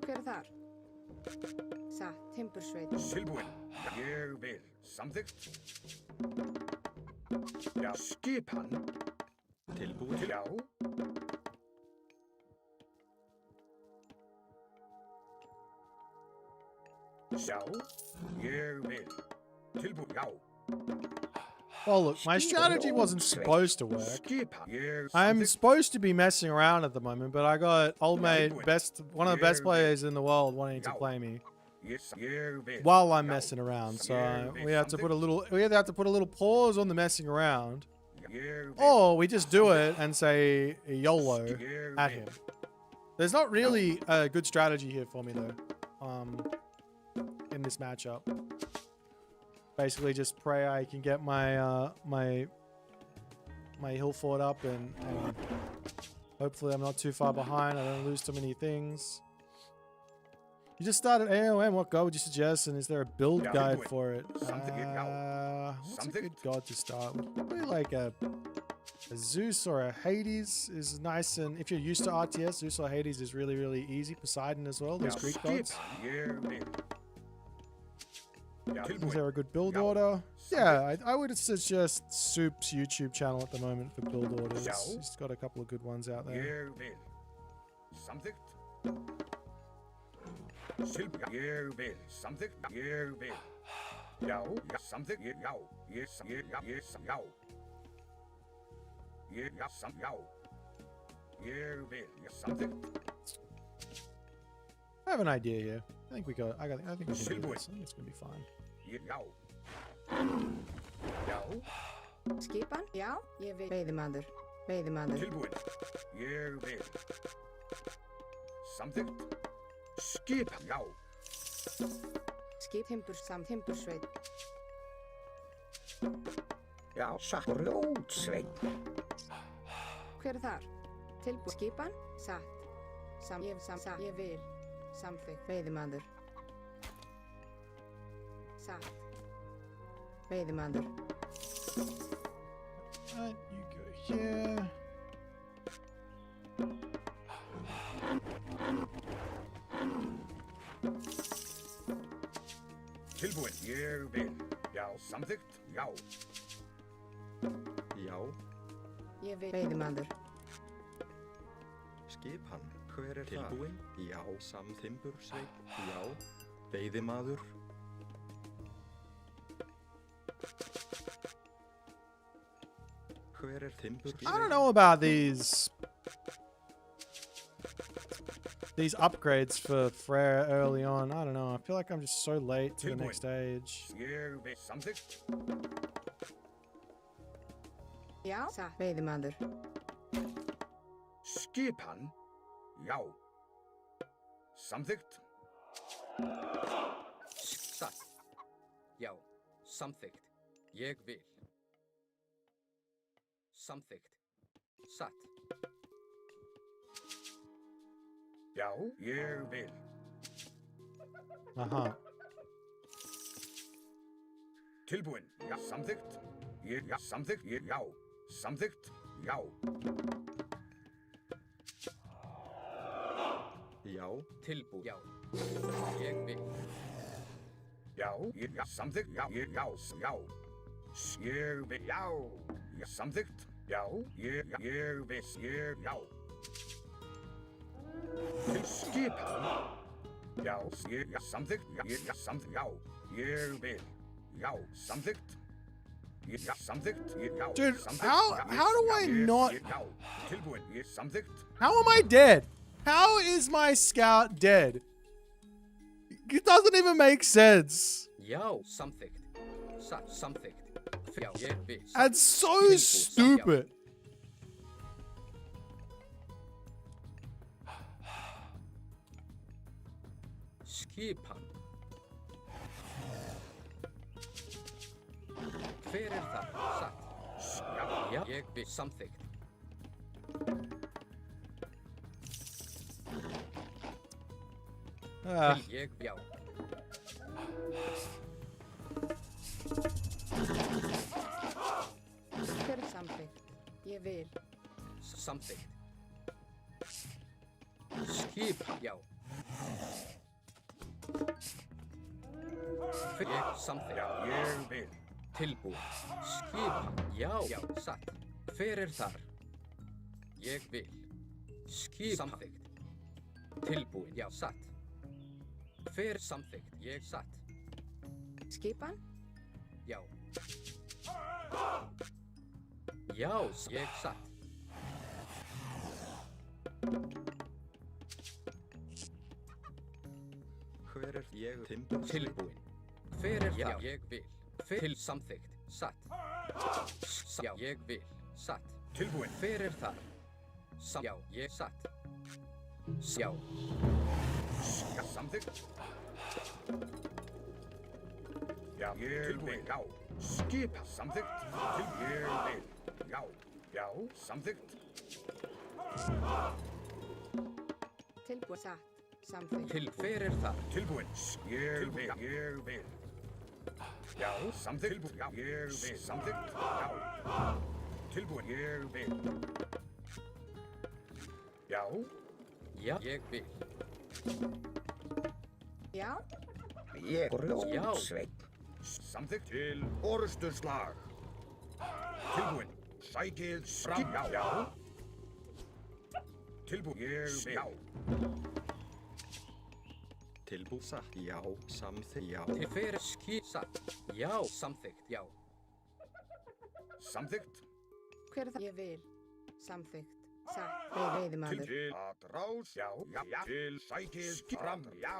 Hver þar? Satt, timbursveit. Tilbúin. Ég vil. Samþykkt. Já, skipan. Tilbúin. Já. Já, ég vil. Tilbúin. Já. Well, look, my strategy wasn't supposed to work. Skipan. Ég I'm samþykkt. supposed to be messing around at the moment, but I got old mate, one of the best players in the world, wanting to play me Ég vil. while I'm messing around. So we have to put a little pause on the messing around, Ég vil. or we just do it and say YOLO at him. There's not really a good strategy here for me though. In this matchup, basically just pray I can get my my hill fort up and hopefully I'm not too far behind. I don't lose too many things. You just started AOM. What god would you suggest? And is there a build Yeah, guide do it. for it? Something, yeah. What's a Something. good god to start with? Probably like a Zeus or a Hades is nice, and if you're used to RTS, Zeus or Hades is really easy. Poseidon as well. Those Já, Greek gods. skipan. Ég vil. Já, Is tilbúin. there a good build Yeah. order? Yeah, I would suggest Soup's YouTube channel at the moment for build orders. Yeah. He's got a couple of good ones out there. Ég vil. Samþykkt. Tilbúin. Ég vil. Samþykkt. Ég vil. Já, já, samþykkt. Ég, já. Ég, já. Já. Ég, já, já. Ég vil. Ég, samþykkt. I have an idea here. I think we think we can do Silhouette. this. I think it's gonna be fine. Ég, já. Já. Skipan? Já, ég vil. Veiðimaður. Veiðimaður. Tilbúin. Ég vil. Samþykkt. Skipan. Já. Skip timbursveit. Já, satt. Rótsveit. Hver þar? Tilbúin. Skipan? Satt. Ég vil. Samþykkt. Veiðimaður. Satt. Veiðimaður. Right, you go here. Tilbúin. Ég vil. Já, samþykkt. Já. Já, Ég vil. Veiðimaður. skipan. Hver tilbúin? Já, samþimbursveit. Já, veiðimaður. Hver timbursveit? I don't know about these upgrades for Freyr early on. I don't know. I feel like I'm just so late to the next stage. Ég vil. Samþykkt. Já. Satt. Veiðimaður. Skipan. Já. Samþykkt. Satt. Já. Samþykkt. Ég vil. Samþykkt. Satt. Já, ég vil. Uh-huh. Tilbúin. Já, samþykkt. Ég, já, samþykkt. Ég, já. Samþykkt. Já. Já, Tilbúin. Já. Ég vil. Já, ég, já, samþykkt. Já, ég, já, já. Ég vil. Já. Já, samþykkt. Já, ég vil. Ég, já. Til skipan. Já, samþykkt. Samþykkt. Já, ég vil. Já, samþykkt. Já, samþykkt. Já, Dude, samþykkt. how do I not... Já, tilbúin. Samþykkt. How am I dead? How is my scout dead? It doesn't even make sense. Já, samþykkt. Samþykkt. Já, ég vil. That's so stupid. Skipan. Hver það? Satt. Já, ég vil. Samþykkt. Ég, já. Hver samþykkt? Ég vil. Samþykkt. Skipan, já. Hver ég samþykkt. Já, ég vil. Tilbúin. Skipan, já, já, satt. Hver þar? Ég vil. Samþykkt. Tilbúin, já, satt. Hver samþykkt, ég satt. Skipan? Já. Já, ég satt. Hver ég timbur Tilbúin. Hver já, ég vil. Til samþykkt, satt. Já, ég vil, satt. Tilbúin. Hver þar? Já, ég satt. Já. Já, samþykkt. Já, ég vil. Já, skipa. Samþykkt. Ég vil. Já, já, samþykkt. Tilbúið satt. Samþykkt. Til hver þar? Tilbúin. Ég vil. Ég vil. Já, samþykkt. Já, ég vil. Samþykkt. Já. Tilbúin. Ég vil. Já. Já, ég vil. Já? Ég Já. Sveinn. Samþykkt til orustuslag. Tilbúin. Sækið fram. Já. Já. Tilbúin. Ég vil. Já. tilbúð satt, já, samþykkt, já. Til hver satt, já, samþykkt, já. Samþykkt. Hver er það? Ég vil. Samþykkt. Satt. Veiðimaður. Til að rás, já, já, já. Til sækið fram, já.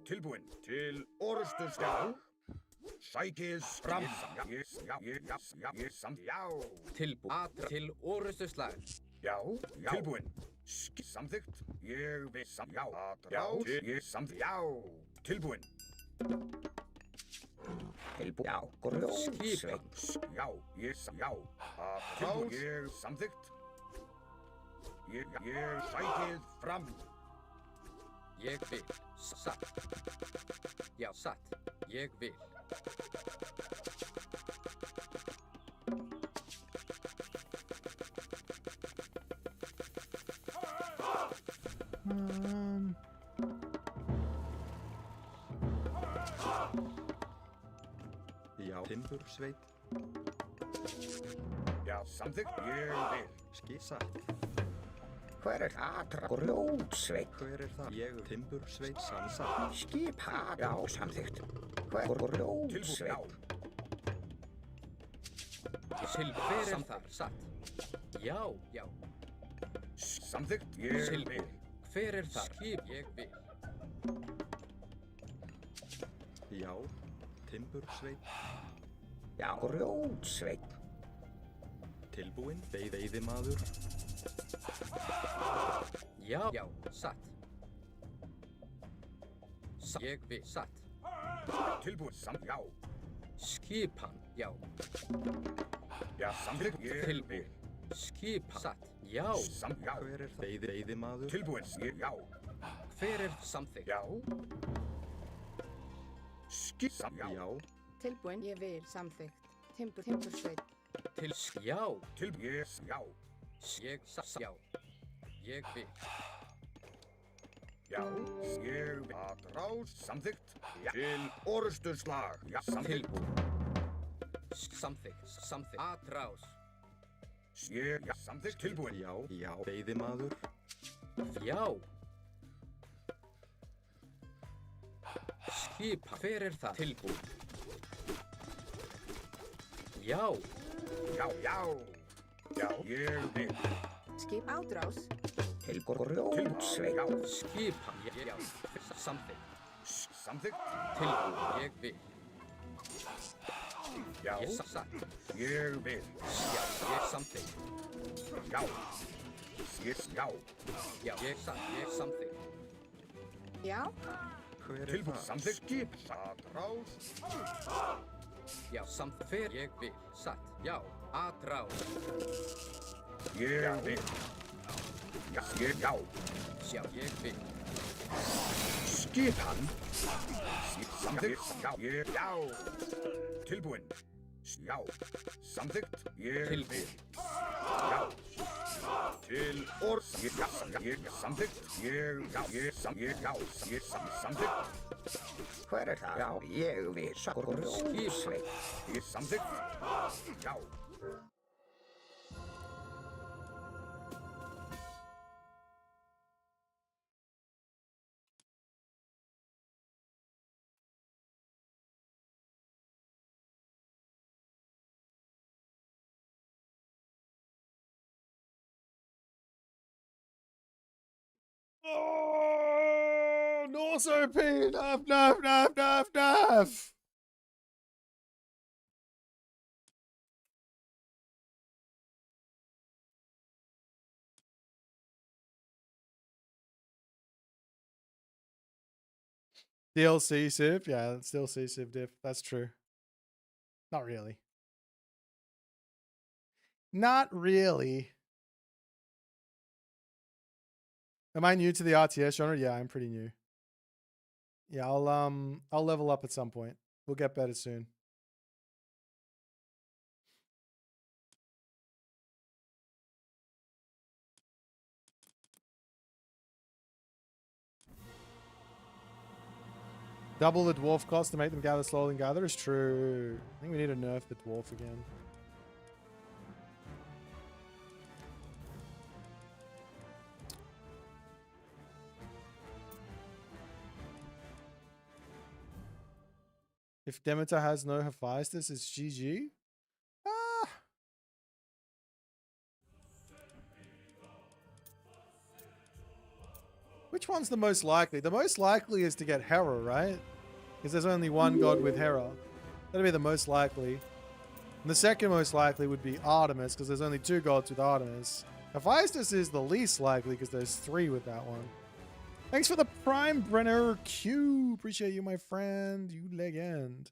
Tilbúin. Til orustuslag. Sækið fram. Já, samt, já. Tilbúið. Til orustuslag. Já, já. Tilbúin. Samþykkt. Ég vil samt, já. Já, ég samt, já. Tilbúin. Tilbúin. Já, Skipan. Já, ég samt, já. Tilbúin. Ég samþykkt. Ég sækið fram. Ég vil. Satt. Já, satt. Ég vil. Já, timbursveit, Já, samþykkt. Ég vil. satt. Hver er atra grjótsveit? Hver er það? Ég timbursveit, samsatt. Skipa. Já, samþykkt. Hver er grjótsveit? Til hver er þar satt. Já, já. Samþykkt. Ég vil. Tilbúið. Hver er þar? Skip. Ég vil. Já, timbursveit, Já, grjótsveit. tilbúinn, veiðimaður. Já, já, satt. Ég vil. Satt. Tilbúin. Samt, já. Skipan. Já. Já, samþykkt. Ég vil. Tilbúið. Skipan. Satt. Já. Samt, já. Hver er það? Veiðimaður. Tilbúin. Já. Hver er samþykkt? Já. Samt, já. Já, Tilbúin. Ég vil. Samþykkt. Timbursveit. Til já. Tilbúin. Já. Ég satt. Já. Ég vil. Já. Ég vil. Að rás. Samþykkt. Já. Til orustuslag. Já, samþykkt. Tilbúið. Samþykkt. Samþykkt. Atrás. Já, samþykkt. Tilbúin. já, veiðimaður. Já. Skipa, hver það? Tilbúin. Já. Já, já. Já, ég vil. Skip ádrás. Tilgrjótsveit. Já, Skipa, já. Samþykkt. samþykkt. Tilbúin, ég vil. Já, Ég satt. ég vil. Já, ég samþykkt. Já. Já. Já, ég satt, ég samþykkt. Já. Hver er Tilbúin, það? samþykkt. Skip, atrás. Já, samþykkt. Hver ég vil. Satt. Já, atrás. Ég vil. Já, já. Já, ég vil. Skip hann. Samþykkt. Já, já. Tilbúin. Já. Samþykkt. Ég Tilbúin. vil. Já. Til orð. Ég samþykkt. Ég samþykkt. Hver er það? Já, ég vil. Grjótsveit. Ég samþykkt. Já. Oh, Norse OP! Nerf, nerf, nerf, nerf, nerf! DLC Civ? Yeah, that's DLC Civ diff. That's true. Not really. Not really. Am I new to the RTS genre? Yeah, I'm pretty new. Yeah, I'll level up at some point. We'll get better soon. Double the dwarf cost to make them gather slowly and gather is true. I think we need to nerf the dwarf again. If Demeter has no Hephaestus, it's GG. Ah. Which one's the most likely? The most likely is to get Hera, right? Because there's only one god with Hera. That'd be the most likely. And the second most likely would be Artemis, because there's only two gods with Artemis. Hephaestus is the least likely, because there's three with that one. Thanks for the Prime Brenner Q. Appreciate you, my friend. You legend.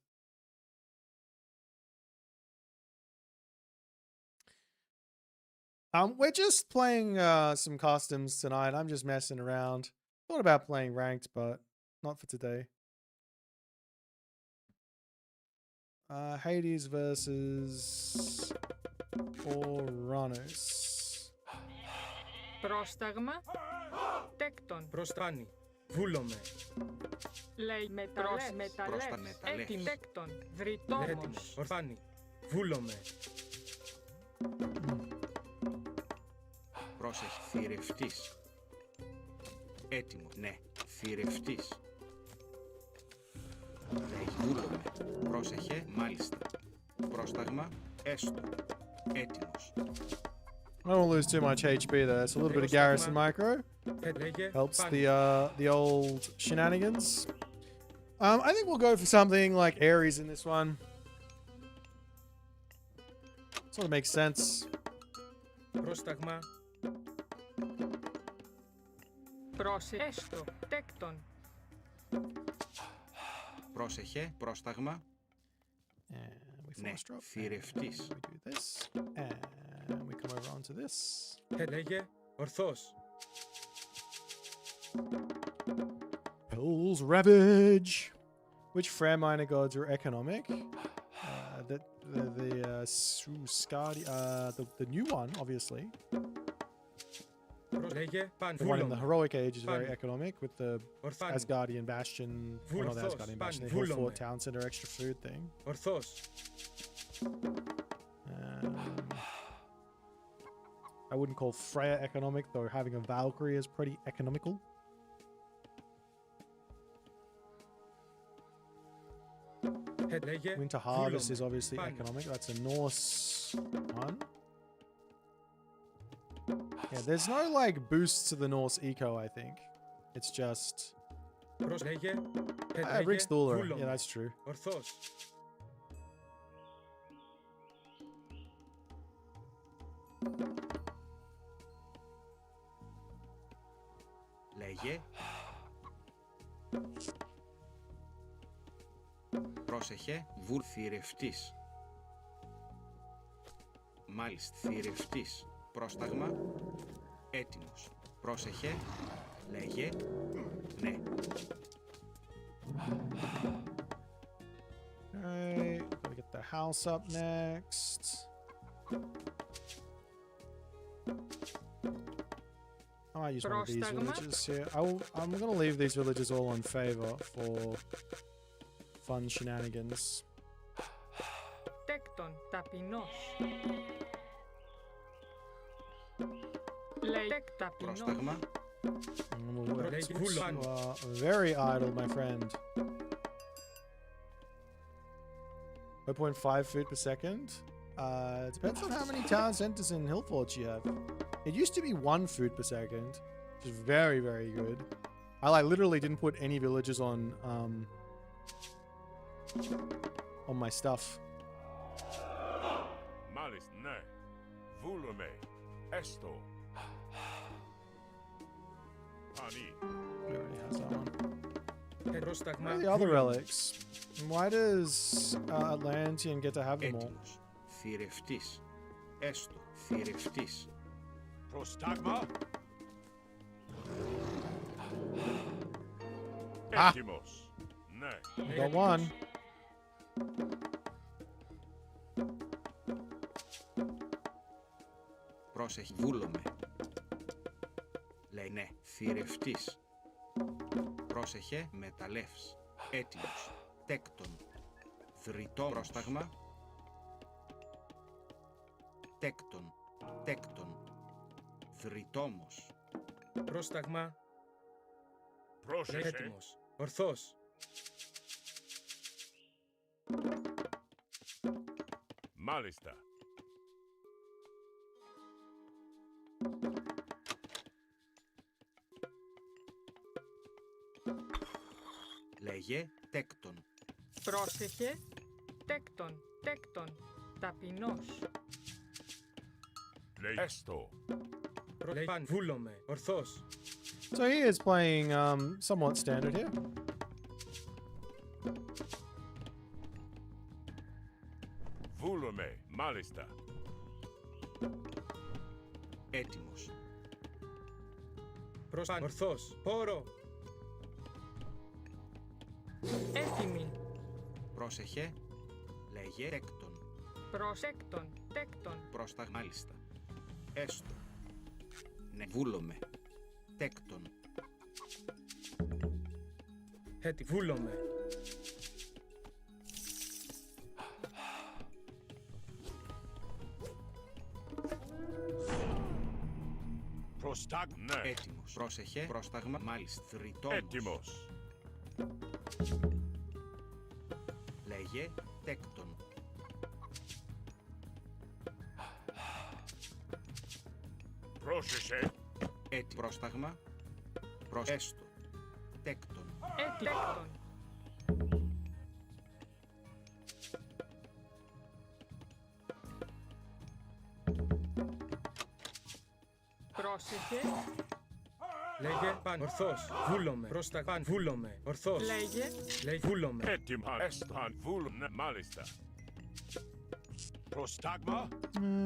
We're just playing some customs tonight. I'm just messing around. Thought about playing ranked, but not for today. Hades versus Oranos. Πρόσταγμα. Τέκτον. Προστάνη. Βούλομαι. Λέει μεταλλές. Έτοιμη. Τέκτον. Δρυτόμος. Έτοιμος. Ορφάνη. Βούλομαι. Πρόσεχε, θηρευτής. Έτοιμο, ναι, θηρευτής. Βούλομαι. Πρόσεχε, μάλιστα. Πρόσταγμα, έστω. Έτοιμος. I don't lose too much HP there. It's a little bit of garrison micro. Helps the old shenanigans. I think we'll go for something like Ares in this one. Sort of makes sense. Πρόσταγμα. Έστω. Τέκτον. Πρόσεχε, πρόσταγμα. Ναι, θηρευτής. We do this. And we come over onto this. Έλεγε ορθός. Hell's Ravage. Which Frere minor gods are economic? The new one, obviously. Λέγε παν. The one in the heroic age is very economic with the Asgardian Bastion, well, not the Asgardian Bastion, the Hill Fort Town Center extra food thing. Ορθός. I wouldn't call Freya economic, though having a Valkyrie is pretty economical. Λέγε Winter harvest is βούλομαι. obviously Πάνε. economic. That's a Norse one. Yeah, there's no like boost to the Norse eco, I think. It's just Λέγε Rick's Thuler. βούλομαι. Yeah, that's true. Ορθώς. Λέγε. Πρόσεχε, θηρευτής. Μάλιστα, θηρευτής. Πρόσταγμα, έτοιμος. Πρόσεχε, λέγε, ναι. Okay, gotta get the house up next. I might use one of these Πρόσταγμα. villages here. I'm gonna leave these villages all on favor for fun shenanigans. Τέκτον, ταπεινός. Λέει ταπεινός. Πρόσταγμα, You are very idle, my friend. 0.5 food per second. It depends on how many town centers and hill forts you have. It used to be 1 food per second, which is very, very good. I like literally didn't put any villages on my stuff. Μάλιστα, ναι. Βούλομαι. Έστω. Πανί. It already has that one. Πρόσταγμα Where are the other βούλομαι. relics? Why does Atlantean get to have them all? έτοιμος. Θηρευτής. Έστω, θηρευτής. Προστάγμα. Ah. Έτοιμος. Ναι. Got one. Πρόσεχε, βούλομαι. Λέει ναι, θηρευτής. Πρόσεχε, μεταλλεύς. Έτοιμος. Τέκτον. Θρητό πρόσταγμα. Τέκτον. Τέκτον. Θρητόμος. Πρόσταγμα Πρόσεχε. έτοιμος. Ορθώς. Μάλιστα. Λέγε τέκτον. Πρόσεχε, τέκτον, τέκτον, ταπεινός. Λέει έστω. Λέει πάνε. Βούλομαι. Ορθώς. So he is playing somewhat standard here. Βούλομαι. Μάλιστα. Έτοιμος. Προς ορθώς. Πόρο. Έτοιμη, Πρόσεχε. Λέγε τέκτον. προσέκτον, τέκτον, Πρόσταγμα. Μάλιστα. Έστω. Ναι, βούλομαι. Τέκτον. Βούλομαι. Προστάγμα. Ναι. Έτοιμος. Πρόσεχε. Πρόσταγμα. Μάλιστα. Θρητόμος. Έτοιμος. Λέγε τέκτον. Πρόσεχε. Έτοιμο. Πρόσταγμα. Έστω. Τέκτον. τέκτον, πρόσεχε, Λέγε πάνε. Ορθώς. Βούλομαι. Πρόσταγμα. Βούλομαι. Ορθώς. λέγε, Λέει βούλομαι. Έτοιμα. Έστω. Βούλομαι. Μάλιστα. Προστάγμα.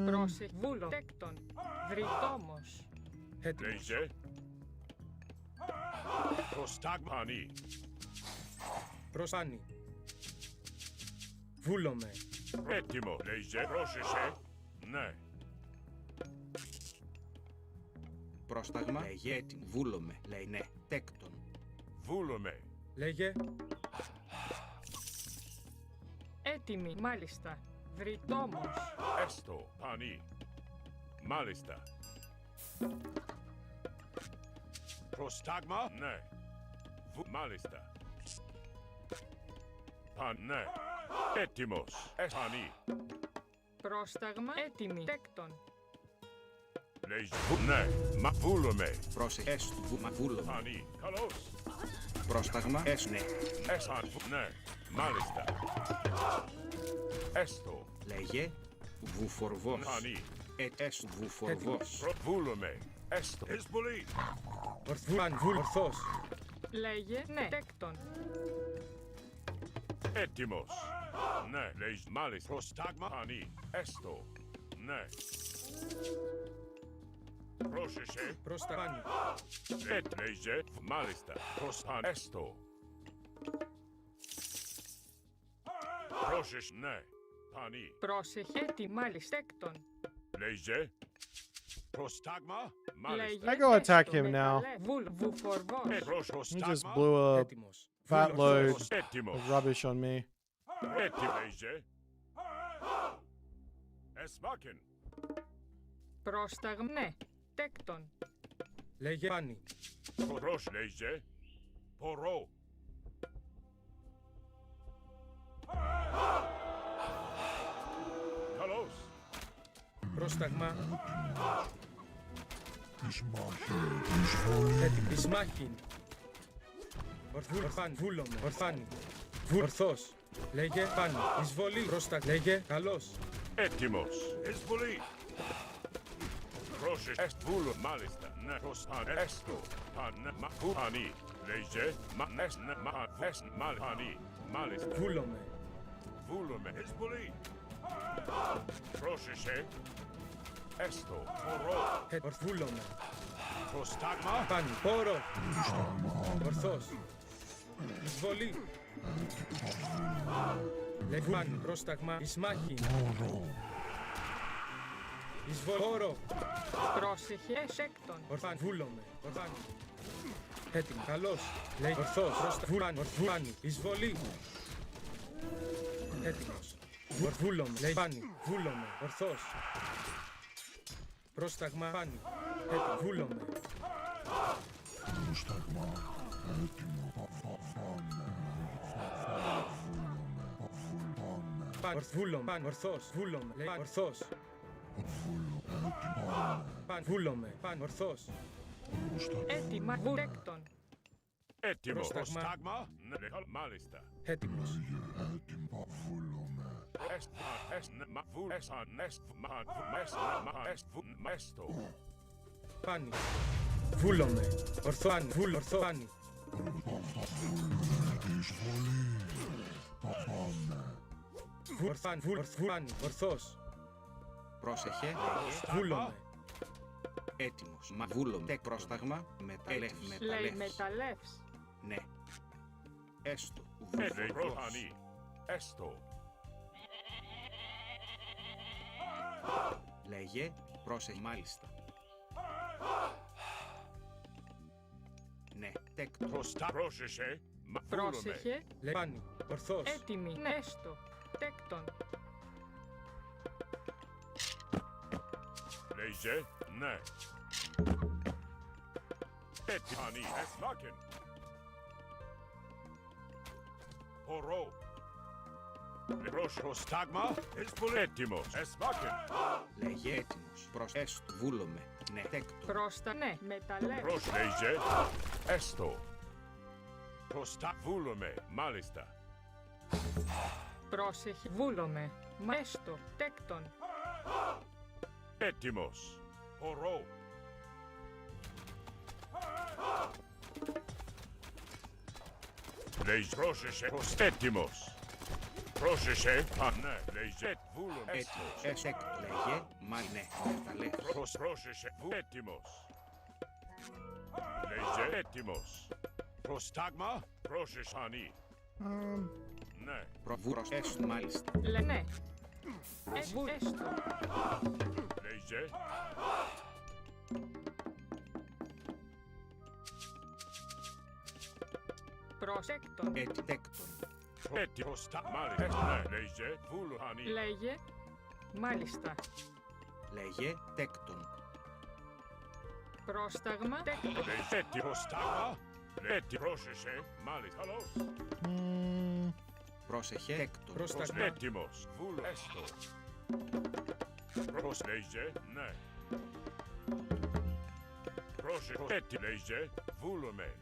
πρόσεχε, βούλο, τέκτον, βρυτόμος, Έτοιμος. Λέγε. Προστάγμα. Πανί. Προς πάνι. Βούλομαι. Έτοιμο. Λέγε. Πρόσεχε. Ναι. Πρόσταγμα. Λέγε έτοιμο. Βούλομαι. Λέει ναι. Τέκτον. Βούλομαι. Λέγε έτοιμη, μάλιστα, βρυτόμος, Έστω. Πανί. Μάλιστα. Προστάγμα. Ναι. Μάλιστα. Παν, ναι. Έτοιμος. Πανί. Πρόσταγμα έτοιμη. Τέκτον. Λέιζε. Ναι. Μα βούλομαι. Πρόσεχε. Μα βούλομαι. Πανί. Καλώς. Πρόσταγμα. Ναι. Εσάν. Ναι. Μάλιστα. Έστω. Λέγε. Βουφορβός. Πανί. Έσου βουφορβός. Βούλομαι. Έστω. Εσπολή. Ορθός. Λέγε ναι. Τέκτον. Έτοιμος. Ναι. Λέιζε. Μάλιστα. Προστάγμα. Πανί. Έστω. Ναι. Πρόσεχε. Πρόσταγμα. Λέιζε. Μάλιστα. Προσπαν. Έστω. Πρόσεχε. Ναι. Πανί. Πρόσεχε έτοιμη. Μάλιστα. Τέκτον. Λέιζε. Προστάγμα. Λέγε Μάλιστα. I go attack έστω, him now. μεταλλεύ. Βουφορβός. He just blew a Έτοιμος. fat load Έτοιμος. of rubbish on me. Έτοιμο. Λέιζε. Εσμάκεν. Πρόσταγμα ναι. Τέκτον. Λέγε πάνι. Πορός. Λέιζε. Πορώ. Καλώς. Πρόσταγμα. Έτοιμη. Ισμάχην. Ορφάν. Βούλομαι. Ορφάνι. Ορθός. Λέγε πάνι. Εισβολή. Πρόσταγμα. Λέγε καλός. Έτοιμος. Εισβολή. Πρόσεχε. Βούλο. Μάλιστα. Ναι. Προσπαν. Έστω. Παν. Μα. Πανί. Λέιζε. Μα. Νες. Ναι. Μα. Βες. Μάλ. Πανί. Μάλιστα. Βούλομαι. Βούλομαι. Εισβολή. Πρόσεχε. Έστω. Πορώ. Βούλομαι. Προστάγμα. Πάνι. Πόρο. Ορθός. Εισβολή. Λέγε πάνι. Πρόσταγμα. Ισμάχην. Εισβολή. Πόρο. Πρόσεχε τέκτον. Ορφάν. Βούλομαι. Ορφάνι. Έτοιμο. Καλός. Λέει ορθός. Πρόσταγμα. Ορφάνι. Εισβολή. Έτοιμος. Βούλομαι. Λέει πάνι. Βούλομαι. Ορθός. Πρόσταγμα. Πάνι. Έτοιμο. Βούλομαι. Πάν. Βούλομαι. Πάν. Ορθός. Βούλομαι. Λέει ορθός. Πάν. Βούλομαι. Πάν. Ορθός. Έτοιμα. Τέκτον. Έτοιμο. Πρόσταγμα. Προστάγμα. Ναι. Μάλιστα. Έτοιμος. Πάνι. Βούλομαι. Ορθάνι. Ορθό. Πάνι. Ορθάνι. Πάνι. Ορθός. Πρόσεχε. Βούλομαι. Έτοιμος. Μα βούλομαι. Πρόσταγμα. Μεταλλεύ. Λέει μεταλλεύς. Ναι. Έστω. Προχανή. Έστω. Λέγε. Πρόσεχε. Μάλιστα. Ναι. Τέκτο. Πρόσεχε. Μα Πρόσεχε. Λέει πάνι. Ορθός. Έτοιμη. Ναι. Έστω. Τέκτον. Λέιζε. Ναι. Έτοιμη. Εσμάκεν. Πορώ. Προστάγμα. Έτοιμος. Εσμάκεν. Λέγε. Έτοιμος. Έστω. Βούλομαι. Ναι. Τέκτο. Πρόστα. Ναι. Μεταλλεύς. Λέιζε. Έστω. Βούλομαι. Μάλιστα. Πρόσεχε. Βούλομαι. Μα έστω. Τέκτον. Έτοιμος. Πορώ. Λέιζε. Πρόσεχε. Έτοιμος. Πρόσεχε. Ναι. Λέιζε. Βούλομαι. Έτοιμος. Έστω. Λέγε. Μα ναι. Μεταλλεύ. Πρόσεχε. Έτοιμος. Λέιζε. Έτοιμος. Προστάγμα. Πρόσεχε. Ναι. Έστω. Μάλιστα. Λε ναι. Έστω. Λέιζε. Προσέκτον. Τέκτον. Έτοιμος. Μάλιστα. Ναι. Λέιζε. Βούλωχανή. Λέγε. Μάλιστα. Λέγε. Τέκτον. Πρόσταγμα. Τέκτον. Λέιζε. Έτοιμος. Πρόσεχε. Μάλιστα. Καλώς. Πρόσεχε. Έκτο. Πρόσταγμα. Έτοιμος. Βούλο. Έστω. Λέγε. Ναι. Πρόσεχο. Λέγε. Βούλομαι.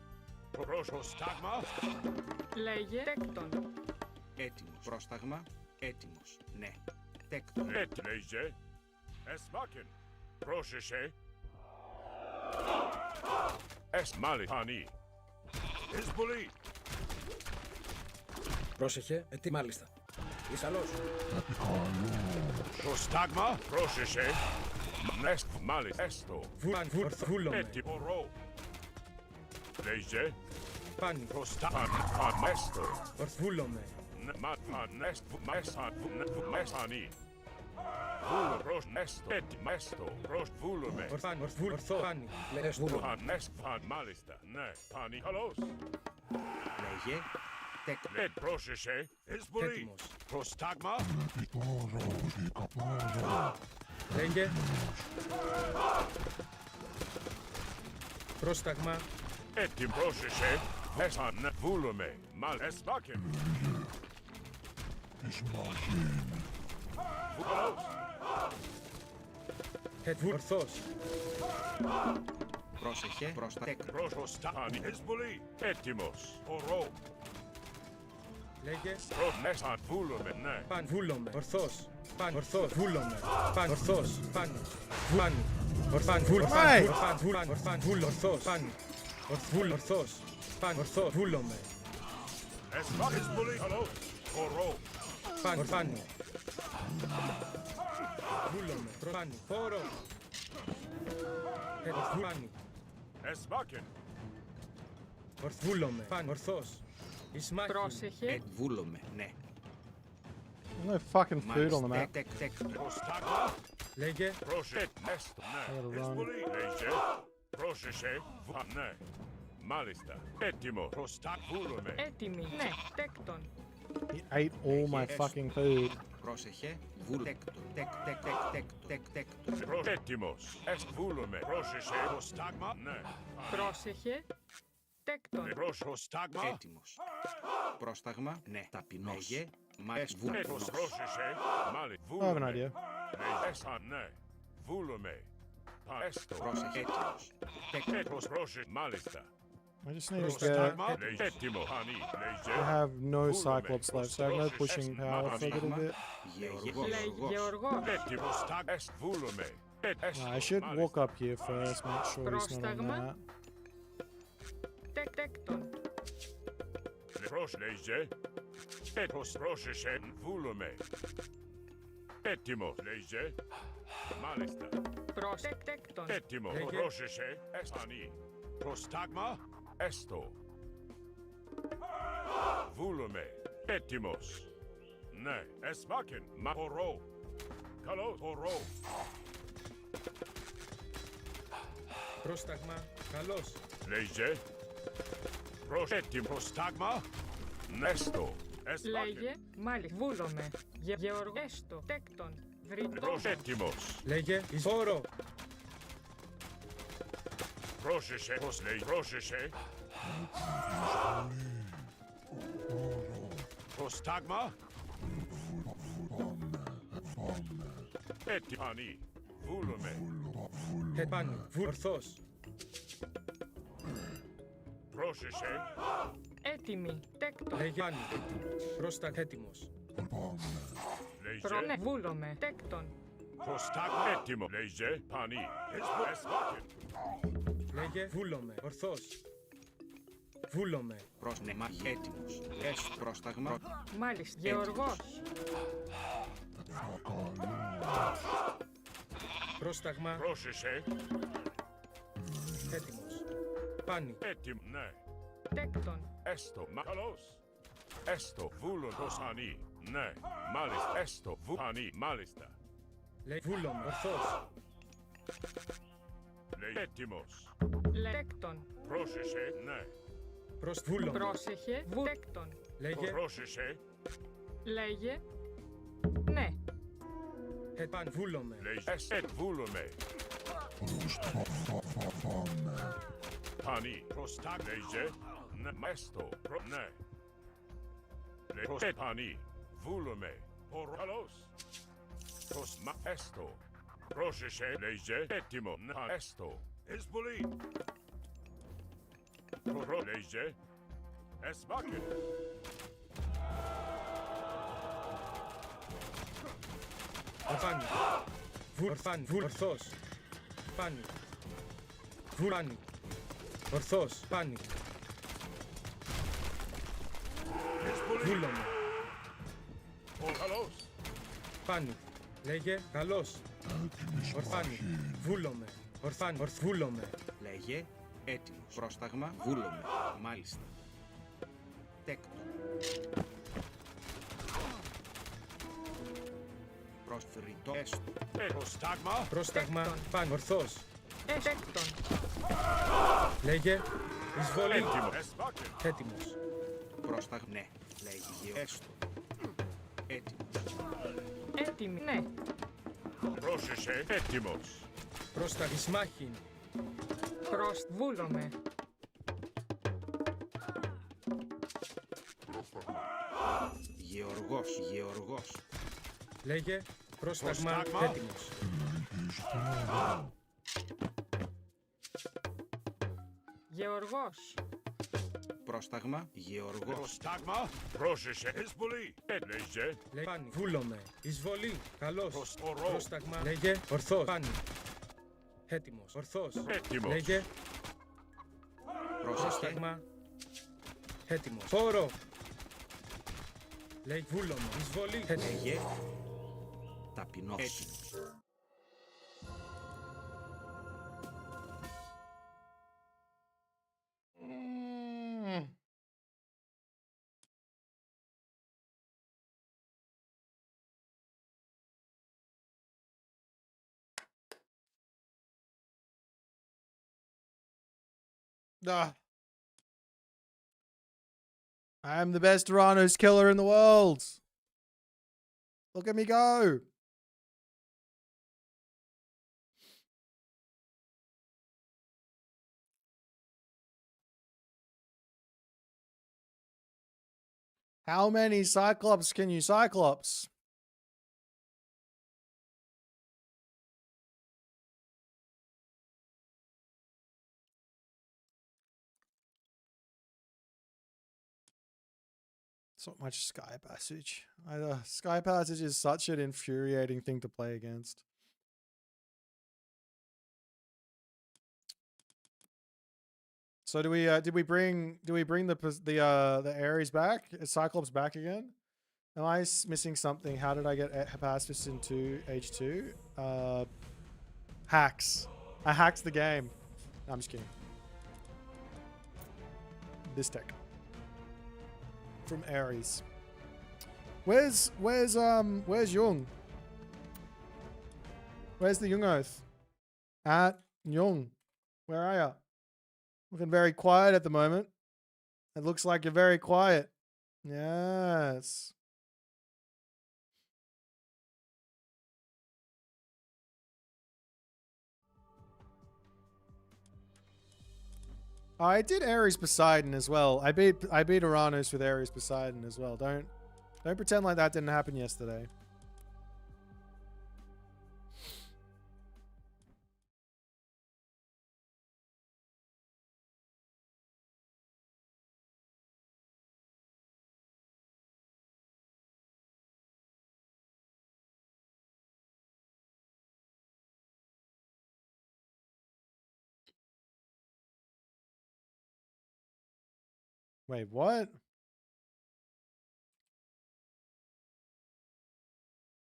Πρόσταγμα. Λέγε τέκτον. Έτοιμος. Πρόσταγμα. Έτοιμος. Ναι. Τέκτο. Λέγε. Εσμάκεν. Πρόσεχε. Μάλιστα. Εισβολή. Πρόσεχε. Μάλιστα. Ισαλός. Πρόσταγμα. Πρόσεχε. Μάλιστα. Έστω. Βούλομαι. Έτοιμο ρο. Λέγε. Πάνι. Πρόσταγμα. Έστω. Βούλομαι. Μέσανι. Βούλο προς έστω. Έτοιμο έστω. Προς βούλομαι. Ορθό. Πάνι. Λες βούλο. Μάλιστα. Ναι. Πάνι. Καλώς. Λέγε. Τέκτο. Πρόσεχε. Εισβολή. Έτοιμος. Πρόσταγμα. Λέγε. Πρόσταγμα. Έτοιμο. Πρόσεχε. Μέσαν. Βούλομαι. Εσμάκεν. Ορθός. Πρόσεχε. Πρόσταγμα. Πρόσταγμα. Εισβολή. Έτοιμος. Ορό. Λέγε. Μέσαν. Βούλομαι. Ναι. Παν. Βούλομαι. Ορθός. Παν. Ορθός. Βούλομαι. Παν. Ορθός. Πάνι. Πάνι. Ορθάν. Right. Ορθάν. Βούλ. Ορθός. Πάνι. Ορθός. Παν. Ορθός. Βούλομαι. Εσμάκεν. Εισβολή. Καλώς. Ορό. Παν. Ορθάνι. Βούλομαι. Πάνι. Χώρο. Ορθάνι. Εσμάκεν. Βούλομαι. Παν. Ορθός. Ισμάχη. Πρόσεχε. Βούλομαι. Ναι. No fucking food on the map. Τέκτο. Πρόσταγμα. Λέγε. Πρόσεχε. Έστω. Ναι. Gotta run. Εισβολή. Λέγε. Πρόσεχε. Ναι. Μάλιστα. Έτοιμο. Πρόσταγμα. Βούλομαι. Έτοιμη. Ναι. Τέκτον. He ate all my fucking food. Πρόσεχε. Βούλο. Τέκτο. Τέκτο. Έτοιμος. Βούλομαι. Πρόσεχε. Πρόσταγμα. Ναι. Πρόσεχε. Τέκτον. Πρόσταγμα. Έτοιμος. Πρόσταγμα. Ναι. Ταπεινός. Λέγε. Έτοιμος. Πρόσεχε. Μάλιστα. I have an Βούλομαι. idea. Έσα. Ναι. Βούλομαι. Έστω. Πρόσεχε. Έτοιμος. Έτοιμος. Πρόσεχε. Μάλιστα. I just need to get... Πρόσταγμα. Έτοιμο. Χάνι. I Λέγε. have no Cyclops left, so I have no pushing power for a little bit. Λέει Γεωργός. Έτοιμος. Βούλομαι. I should walk up here first, make sure he's not on Πρόσταγμα. that. Τέκτον. Λέγε. Έτοιμος. Πρόσεχε. Βούλομαι. Έτοιμος. Λέγε. Μάλιστα. Τέκτον. Έτοιμο. Λέγε. Πρόσεχε. Εσανή. Πρόσταγμα. Έστω. Βούλομαι. Έτοιμος. Ναι. Εσμάκεν. Μα ορό. Καλώς. Ορό. Πρόσταγμα. Καλός. Λέγε. Έτοιμο. Πρόσταγμα. Νέστο. Λέγε. Μάλιστα. Βούλομαι. Γεωργέστο. Τέκτον. Βρυτός. Έτοιμος. Λέγε. Χώρο. Πρόσεχε. Πώς λέει. Πρόσεχε. Πρόσταγμα. Έτοιμανή. Βούλομαι. Πάνι. Ορθός. Πρόσεχε. Έτοιμη. Τέκτον. Λέγε. Πάνι. Πρόσταγμα. Έτοιμος. Ναι. Βούλομαι. Τέκτον. Πρόσταγμα. Έτοιμο. Λέγε. Πανί. Εσμάκεν. Λέγε. Βούλομαι. Ορθός. Βούλομαι. Πρόσνεμα. Έτοιμος. Πρόσταγμα. Μάλιστα. Γεωργός. Πρόσταγμα. Πρόσεχε. Έτοιμος. Πάνι. Έτοιμο. Ναι. Τέκτον. Έστω. Μα καλώς. Έστω. Βούλο. Προσανή. Ναι. Μάλιστα. Έστω. Βουλανή. Μάλιστα. Λέει βούλομαι. Ορθός. Λέει έτοιμος. Τέκτον. Πρόσεχε. Ναι. Προς βούλομαι. Πρόσεχε. Τέκτον. Λέγε. Πρόσεχε. Λέγε. Ναι. Επάν βούλομαι. Λέει βούλομαι. Πανί. Προστά. Λέγε. Ναι. Μέστο. Ναι. Pani. Vulume. Poralos. Tos ma esto. Rosheshe leje etimo na esto. Esbuli. Poro leje. Esbakin. Orfani. Orfani. Ορθός. Πάνι. Βουράνι. Ορθός. Πάνι. Βούλομαι. Poralos. Πάνι. Λέγε καλός. Ορφάνι. Βούλομαι. Ορφάνι. Βούλομαι. Λέγε έτοιμος. Πρόσταγμα βούλομαι. Μάλιστα. Τέκτον. Πρόσφυριτο έστω. Πρόσταγμα. Πρόσταγμα. Πάνι. Ορθός. Έκτον. Λέγε εισβολή. Έτοιμο. Εσβάκεν. Έτοιμος. Πρόσταγμα. Ναι. Λέγε έστω. Έτοιμος. Έτοιμη. Ναι. Πρόσεχε. Έτοιμος. Πρόσταγης μάχην. Βούλομαι. Γεωργός. Γεωργός. Λέγε πρόσταγμα. Πρόσταγμα. Έτοιμος. Γεωργός. Πρόσταγμα. Γεωργός. Πρόσταγμα. Πρόσεχε. Εσβολή. Λέγε. Λέγε πάνι. Βούλομαι. Εισβολή. Καλός. Προσφορώ. Πρόσταγμα. Λέγε ορθός. Πάνι. Έτοιμος. Ορθός. Έτοιμος. Λέγε Πρόσεχε. πρόσταγμα. Έτοιμος. Φόρο. Λέγε βούλομαι. Εισβολή. Λέγε ταπεινός. Έτοιμος. Ah. I am the best Tyrannos killer in the world. Look at me go. How many Cyclops can you Cyclops? It's not much Sky Passage. Sky Passage is such an infuriating thing to play against. So did we bring the Ares back? Is Cyclops back again? Am I missing something? How did I get Hephaestus into H2? Hacks. I hacked the game. No, I'm just kidding. This tech. From Ares. Where's Jung? Where's the Jung Oath? At Jung. Where are ya? Looking very quiet at the moment. It looks like you're very quiet. Yes. I did Ares Poseidon as well. I beat Uranus with Ares Poseidon as well. Don't pretend like that didn't happen yesterday. Wait, what?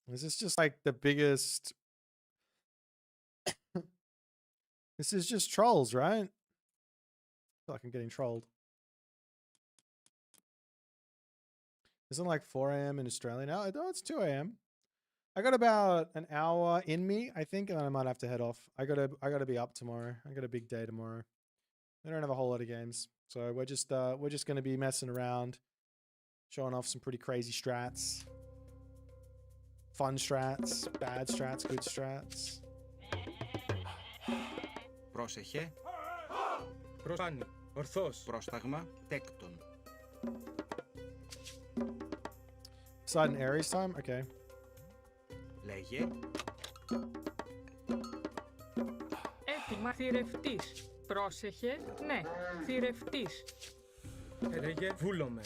Is this just like the biggest? This is just trolls, right? I feel like I'm getting trolled. Isn't it like 4 a.m. in Australia now? No, it's 2 a.m. I got about an hour in me, I think, and then I might have to head off. I gotta be up tomorrow. I got a big day tomorrow. I don't have a whole lot of games. So we're just gonna be messing around, showing off some pretty crazy strats. Fun strats, bad strats, good strats. Πρόσεχε. Πάνι. Ορθός. Πρόσταγμα. Τέκτον. Poseidon Aries time? Okay. Λέγε. Έτοιμα θηρευτής. Πρόσεχε, ναι, θηρευτής. Λέγε βούλομαι.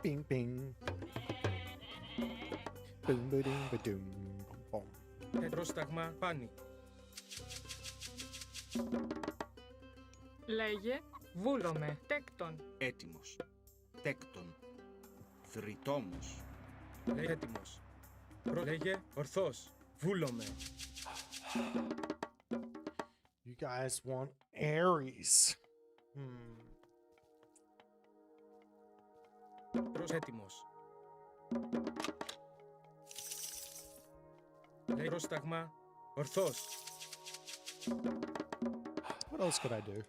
Bing bing. Boom boom boom boom. Πρόσταγμα πάνι. Λέγε, βούλομαι, τέκτον. Έτοιμος. Τέκτον. Θρητόμος. Λέγε έτοιμος. Λέγε ορθός. Βούλομαι. You guys want Aries. Έτοιμος. Λέγε πρόσταγμα ορθός. What else could I do?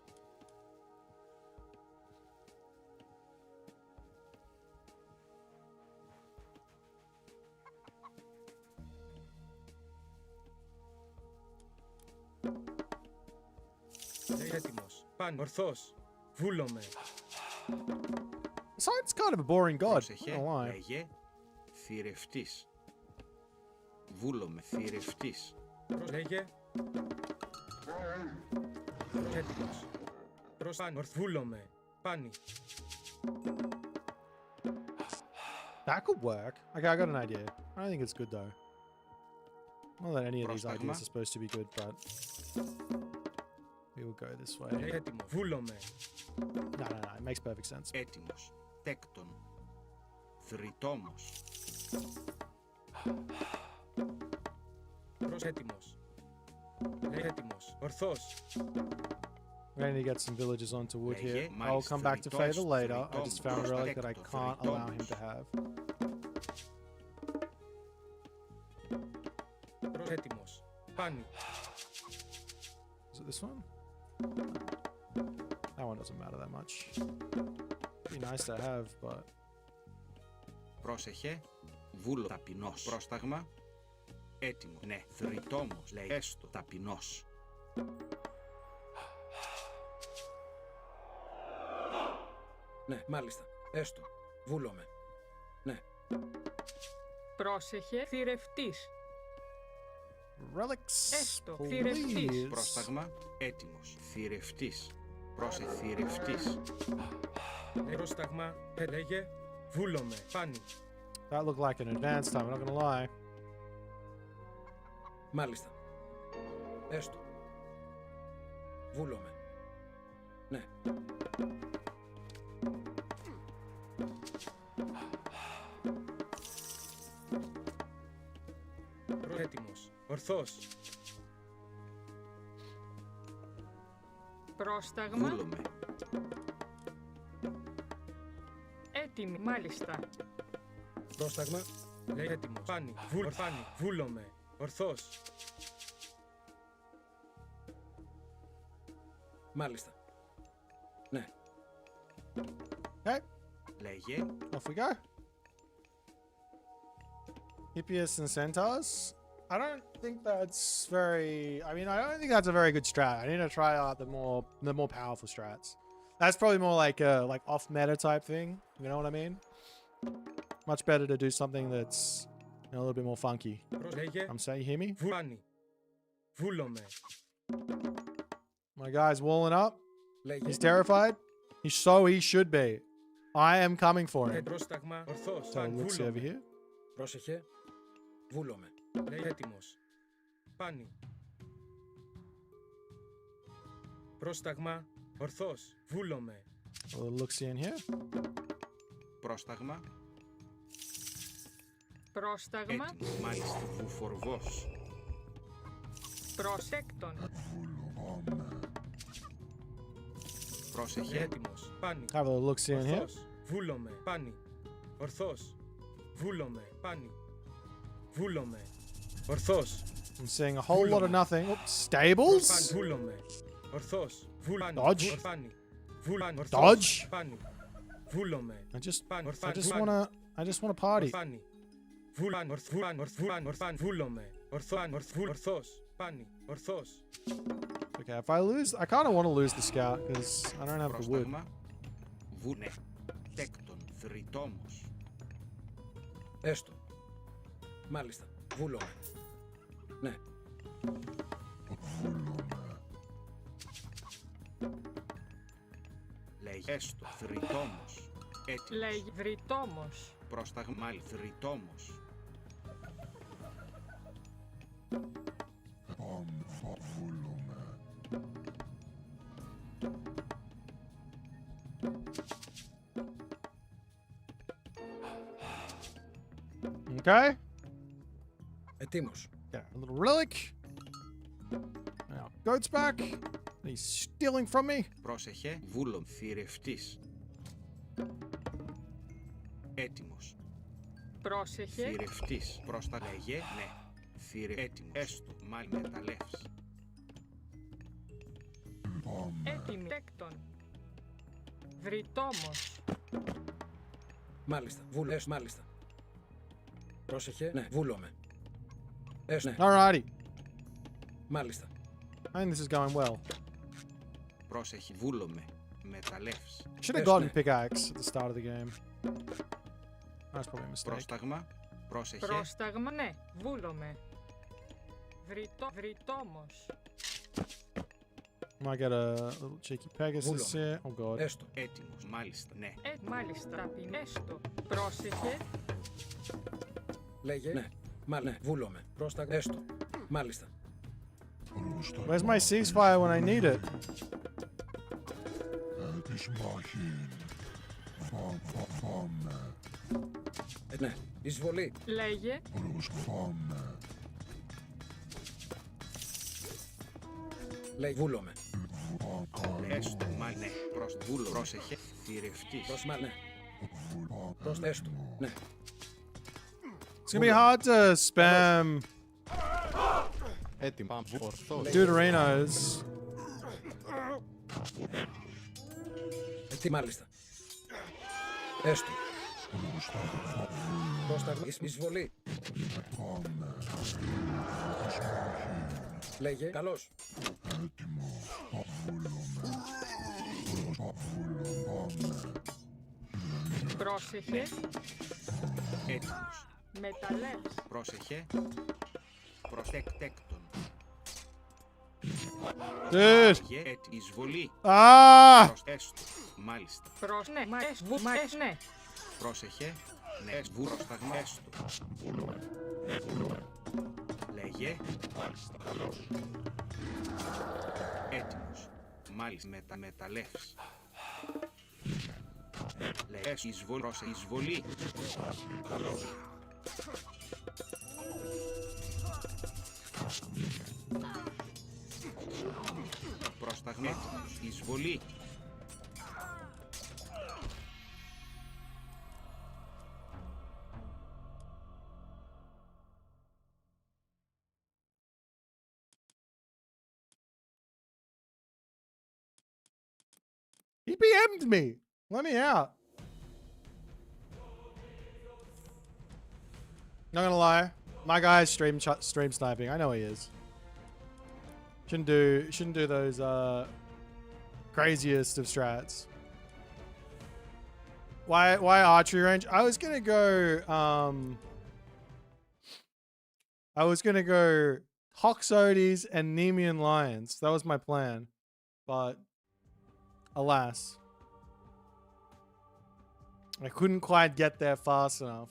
Λέγε έτοιμος. Πάνι. Ορθός. Βούλομαι. Poseidon's kind of a boring god. Not Πρόσεχε. gonna lie. Λέγε. Θηρευτής. Βούλομαι. Θηρευτής. Λέγε. Έτοιμος. Προς πάνι. Βούλομαι. Πάνι. That could work. Okay, I got an idea. I don't think it's good though. Not that any of these ideas are supposed to be good, but we will go this way. Λέγε έτοιμο. Βούλομαι. No, it makes perfect sense. Έτοιμος. Τέκτον. Θρητόμος. Προς έτοιμος. Λέγε έτοιμος. Ορθός. We're going to get some villagers onto wood here. Λέγε, I'll come back to Favor later. I just found a relic that I Θρητός, can't allow him to have. Προς έτοιμος. Πάνι. Is it this one? That one doesn't matter that much. Be nice to have, but... Πρόσεχε. Βούλο. Ταπεινός. Πρόσταγμα. Έτοιμο. Ναι. Θρητόμος. Λέει. Έστω. Ταπεινός. Ναι, μάλιστα. Έστω. Βούλομαι. Ναι. Πρόσεχε, θηρευτής. Relics, Έστω, θηρευτής. please. Πρόσταγμα. Έτοιμος. Θηρευτής. Πρόσε. Θηρευτής. Πρόσταγμα. Λέγε. Βούλομαι. Πάνι. That looked like an advanced time, I'm not gonna lie. Μάλιστα. Έστω. Βούλομαι. Ναι. Έτοιμος. Ορθός. Πρόσταγμα. Βούλομαι. Έτοιμη, μάλιστα. Πρόσταγμα. Λέγε έτοιμος. Πάνι. Πάνι. Βούλομαι. Ορθός. Μάλιστα. Ναι. Okay, Λέγε. off we go. Hippias and centaurs. I don't think that's very... I mean, I don't think that's a very good strat. I need to try out the more powerful strats. That's probably more like a off meta type thing. You know what I mean? Much better to do something that's a little bit more funky. Λέγε. I'm saying, you hear me? Πάνι. Βούλομαι. My guy's walling up. Λέγε. He's terrified. He should be. I am coming for him. Πρόσταγμα. Ορθός. So let's see over here. Πρόσεχε. Βούλομαι. Λέγε έτοιμος. Πάνι. Πρόσταγμα. Ορθός. Βούλομαι. Well, look see in here. Πρόσταγμα. Πρόσταγμα. Έτοιμο. Μάλιστα. Βουφορβός. Προσέκτον. Πρόσεχε. Έτοιμος. Πάνι. Have a look see in here. Ορθός. Βούλομαι. Πάνι. Ορθός. Βούλομαι. Πάνι. Βούλομαι. Ορθός. I'm seeing a whole lot of nothing. Oops, stables? Βούλομαι. Ορθός. Βούλανε. Dodge. Πάνι. Βούλανε. Dodge. Πάνι. Βούλομαι. I just Πάνι. wanna party. Πάνι. Βούλανε. Βούλανε. Βούλανε. Βούλανε. Βούλομαι. Ορθός. Πάνι. Ορθός. Okay, if I lose, I kind of want to lose the scout because I don't have the wood. Πρόσταγμα. Βουνε. Τέκτον. Θρητόμος. Έστω. Μάλιστα. Βούλομαι. Ναι. Λέγει. Έστω. Θρητόμος. Έτοιμος. Λέγει βρυτόμος. Πρόσταγμα. Θρητόμος. Okay. Ετοίμος. Yeah, a little relic. Now, goat's back. He's stealing from me. Πρόσεχε. Βούλων. Θηρευτής. Έτοιμος. Πρόσεχε. Θηρευτής. Πρόσταγμα. Λέγε. Ναι. Έτοιμος. Έστω. Μάλ μεταλλεύς. Έτοιμη. Τέκτον. Βρυτόμος. Μάλιστα. Έστω. Μάλιστα. Πρόσεχε. Ναι. Βούλομαι. Έστω. Ναι. Alrighty. Μάλιστα. I think this is going well. Πρόσεχε. Βούλομαι. Μεταλλεύς. Should have gotten pickaxe at the start of the game. That's probably a mistake. Πρόσταγμα. Πρόσεχε. Πρόσταγμα. Ναι. Βούλομαι. Βρυτόμος. Might get a little cheeky Pegasus here. Oh god. Έστω. Έτοιμος. Μάλιστα. Ναι. Μάλιστα. Έστω. Πρόσεχε. Λέγε. Ναι. Ναι. Βούλομαι. Πρόσταγμα. Έστω. Μάλιστα. Where's my ceasefire when I need it? Ναι. Εισβολή. Λέγε. Λέγε. Βούλομαι. Έστω. Μάλ. Ναι. Βούλο. Πρόσεχε. Θηρευτής. Πρόσμα. Ναι. Πρόστα. Έστω. Ναι. It's gonna be hard to spam Έτοιμα. Ορθός. Deuterinos. Μάλιστα. Έστω. Πρόσταγμα. Εισβολή. Λέγε. Καλώς. Πρόσεχε. Έτοιμος. Μεταλλεύς. Πρόσεχε. Προστέκτον. Dude. Εισβολή. Ah! Έστω. Μάλιστα. Ναι. Ναι. Πρόσεχε. Ναι. Πρόσταγμα. Έστω. Λέγε. Έτοιμος. Μάλιστα. Μεταλλεύς. Λέγε. Εισβολή. Εισβολή. Πρόσταγμα. Έτοιμος. Εισβολή. He BM'd me. Let me out. Not gonna lie, my guy's stream sniping. I know he is. Shouldn't do those craziest of strats. Why archery range? I was gonna go Hoxodes and Nemean Lions. That was my plan. But alas, I couldn't quite get there fast enough.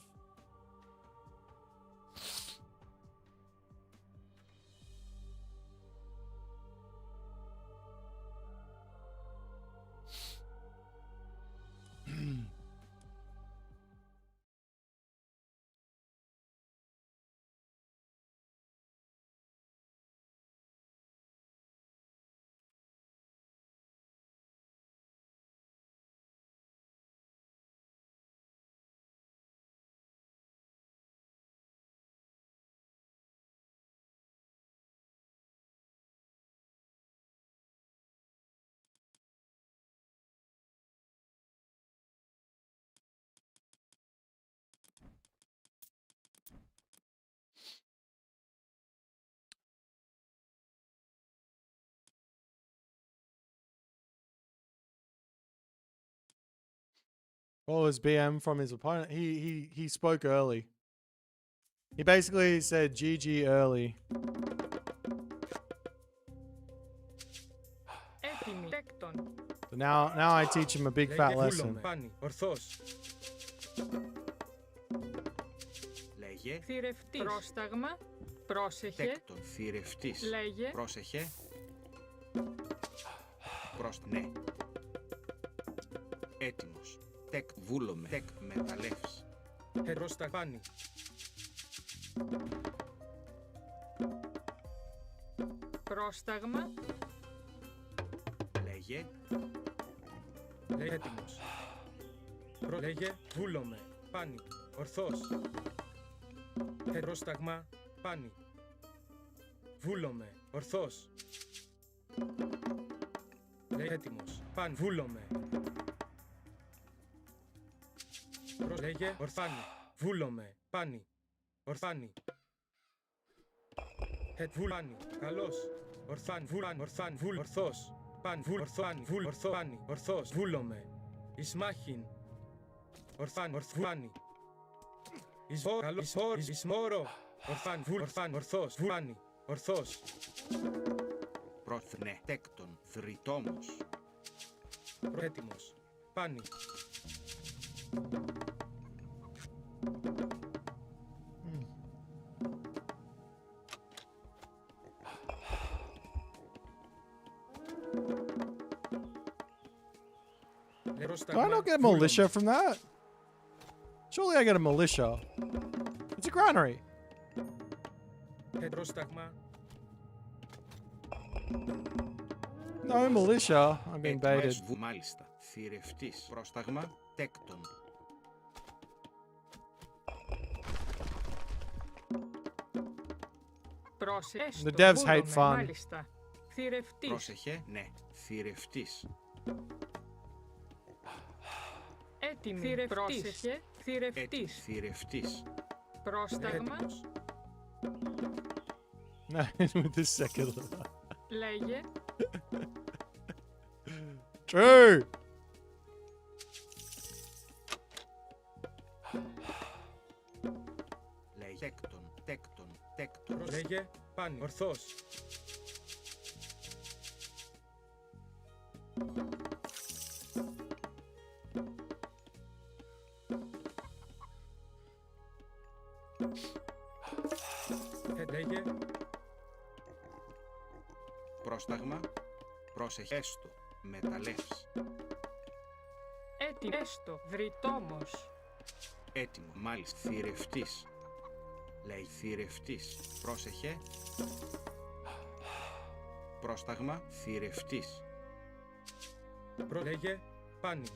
What was BM from his opponent? He spoke early. He basically said GG early. Έτοιμη. Τέκτον. So now I teach him a big fat lesson. Πάνι. Ορθώς. Λέγε. Θηρευτής. Πρόσταγμα. Πρόσεχε. Τέκτον. Θηρευτής. Λέγε. Πρόσεχε. Ναι. Έτοιμος. Τεκ. Βούλομαι. Τεκ. Μεταλλεύς. Πρόστα. Πάνι. Πρόσταγμα. Λέγε. Λέγε έτοιμος. Λέγε. Βούλομαι. Πάνι. Ορθώς. Πρόσταγμα. Πάνι. Βούλομαι. Ορθώς. Λέγε έτοιμος. Πάνι. Βούλομαι. Λέγε. Ορθάνι. Βούλομαι. Πάνι. Ορθάνι. Βούλάνι. Καλώς. Ορθάνι. Βούλάνι. Ορθάνι. Βούλ. Ορθώς. Πάνι. Βούλ. Ορθάνι. Βούλ. Ορθάνι. Ορθώς. Βούλομαι. Ισμάχιν. Ορθάνι. Ορθάνι. Ισβό. Καλώς. Ισβό. Ισμόρο. Ορθάνι. Βούλ. Ορθάνι. Ορθώς. Βούλάνι. Ορθώς. Πρόθνε. Τέκτον. Θρητόμος. Έτοιμος. Πάνι. Do I not get militia from that? Surely I get a militia. It's a granary. Πρόσταγμα. No militia. I'm being baited. Μάλιστα. Θηρευτής. Πρόσταγμα. Τέκτον. Πρόσεχε. The devs hate fun. Μάλιστα. Θηρευτής. Πρόσεχε. Ναι. Θηρευτής. Έτοιμη. Θηρευτής. Πρόσεχε. Θηρευτής. Θηρευτής. Πρόσταγμα. No, with this second. Λέγε. True. Λέγε. Τέκτον. Τέκτον. Τέκτον. Λέγε. Πάνι. Ορθώς. Λέγε. Πρόσταγμα. Πρόσεχε. Έστω. Μεταλλεύς. Έτοιμη. Έστω. Βρυτόμος. Έτοιμο. Μάλιστα. Θηρευτής. Λέει θηρευτής. Πρόσεχε. Πρόσταγμα. Θηρευτής. Λέγε. Πάνι.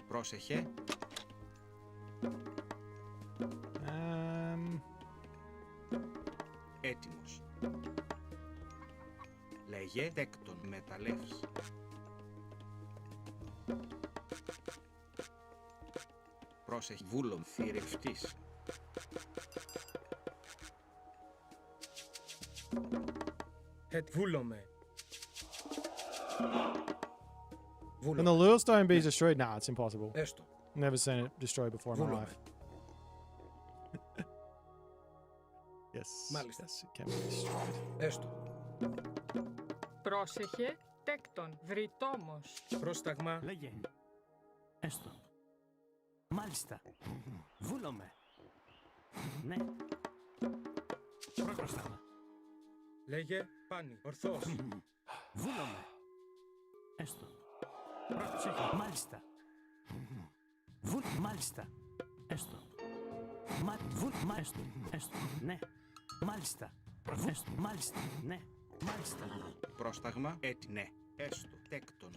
Πρόσεχε. Έτοιμος. Λέγε. Τέκτον. Μεταλλεύς. Πρόσεχε. Βούλομ. Θηρευτής. Βούλομαι. Can the lure stone be destroyed? Nah, it's impossible. Έστω. Never seen it destroyed before in my Βούλομαι. life. Yes. Μάλιστα. Yes, it can be destroyed. Έστω. Πρόσεχε. Τέκτον. Βρυτόμος. Πρόσταγμα. Λέγε. Έστω. Μάλιστα. Βούλομαι. Ναι. Πρόσταγμα. Λέγε. Πάνι. Ορθώς. Βούλομαι. Έστω. Πρόσεχε. Μάλιστα. Μάλιστα. Έστω. Έστω. Έστω. Ναι. Μάλιστα. Έστω. Μάλιστα. Ναι. Μάλιστα. Πρόσταγμα. Ναι. Έστω. Τέκτον.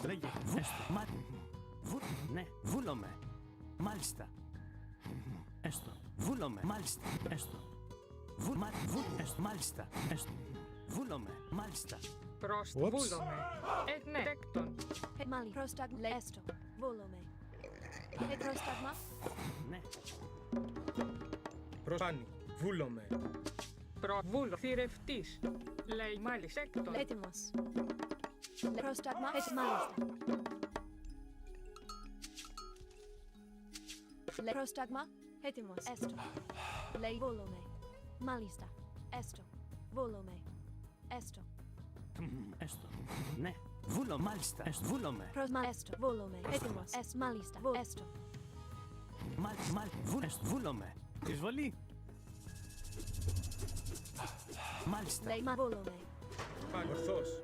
Λέγε. Έστω. Ναι. Βούλομαι. Μάλιστα. Έστω. Βούλομαι. Μάλιστα. Έστω. Έστω. Μάλιστα. Έστω. Βούλομαι. Μάλιστα. Βούλομαι. Ναι, τέκτον. Μάλι. Πρόσταγμα. Λέει έστω. Βούλομαι. Πρόσταγμα. Ναι. Προσάνι. Βούλομαι. Προβούλο. Θηρευτής. Λέει μάλιστα τέκτον. Έτοιμος. Πρόσταγμα. Μάλιστα. Πρόσταγμα. Έτοιμος. Έστω. Λέει βούλομαι. Μάλιστα. Έστω. Βούλομαι. Έστω. Έστω. Ναι. Βούλο, μάλιστα. Βούλομαι. Έστω. Βούλομαι. Έτοιμος. Μάλιστα. Έστω. Βούλομαι. Εισβολή. Μάλιστα. Λέει βούλομαι. Παν ορθός.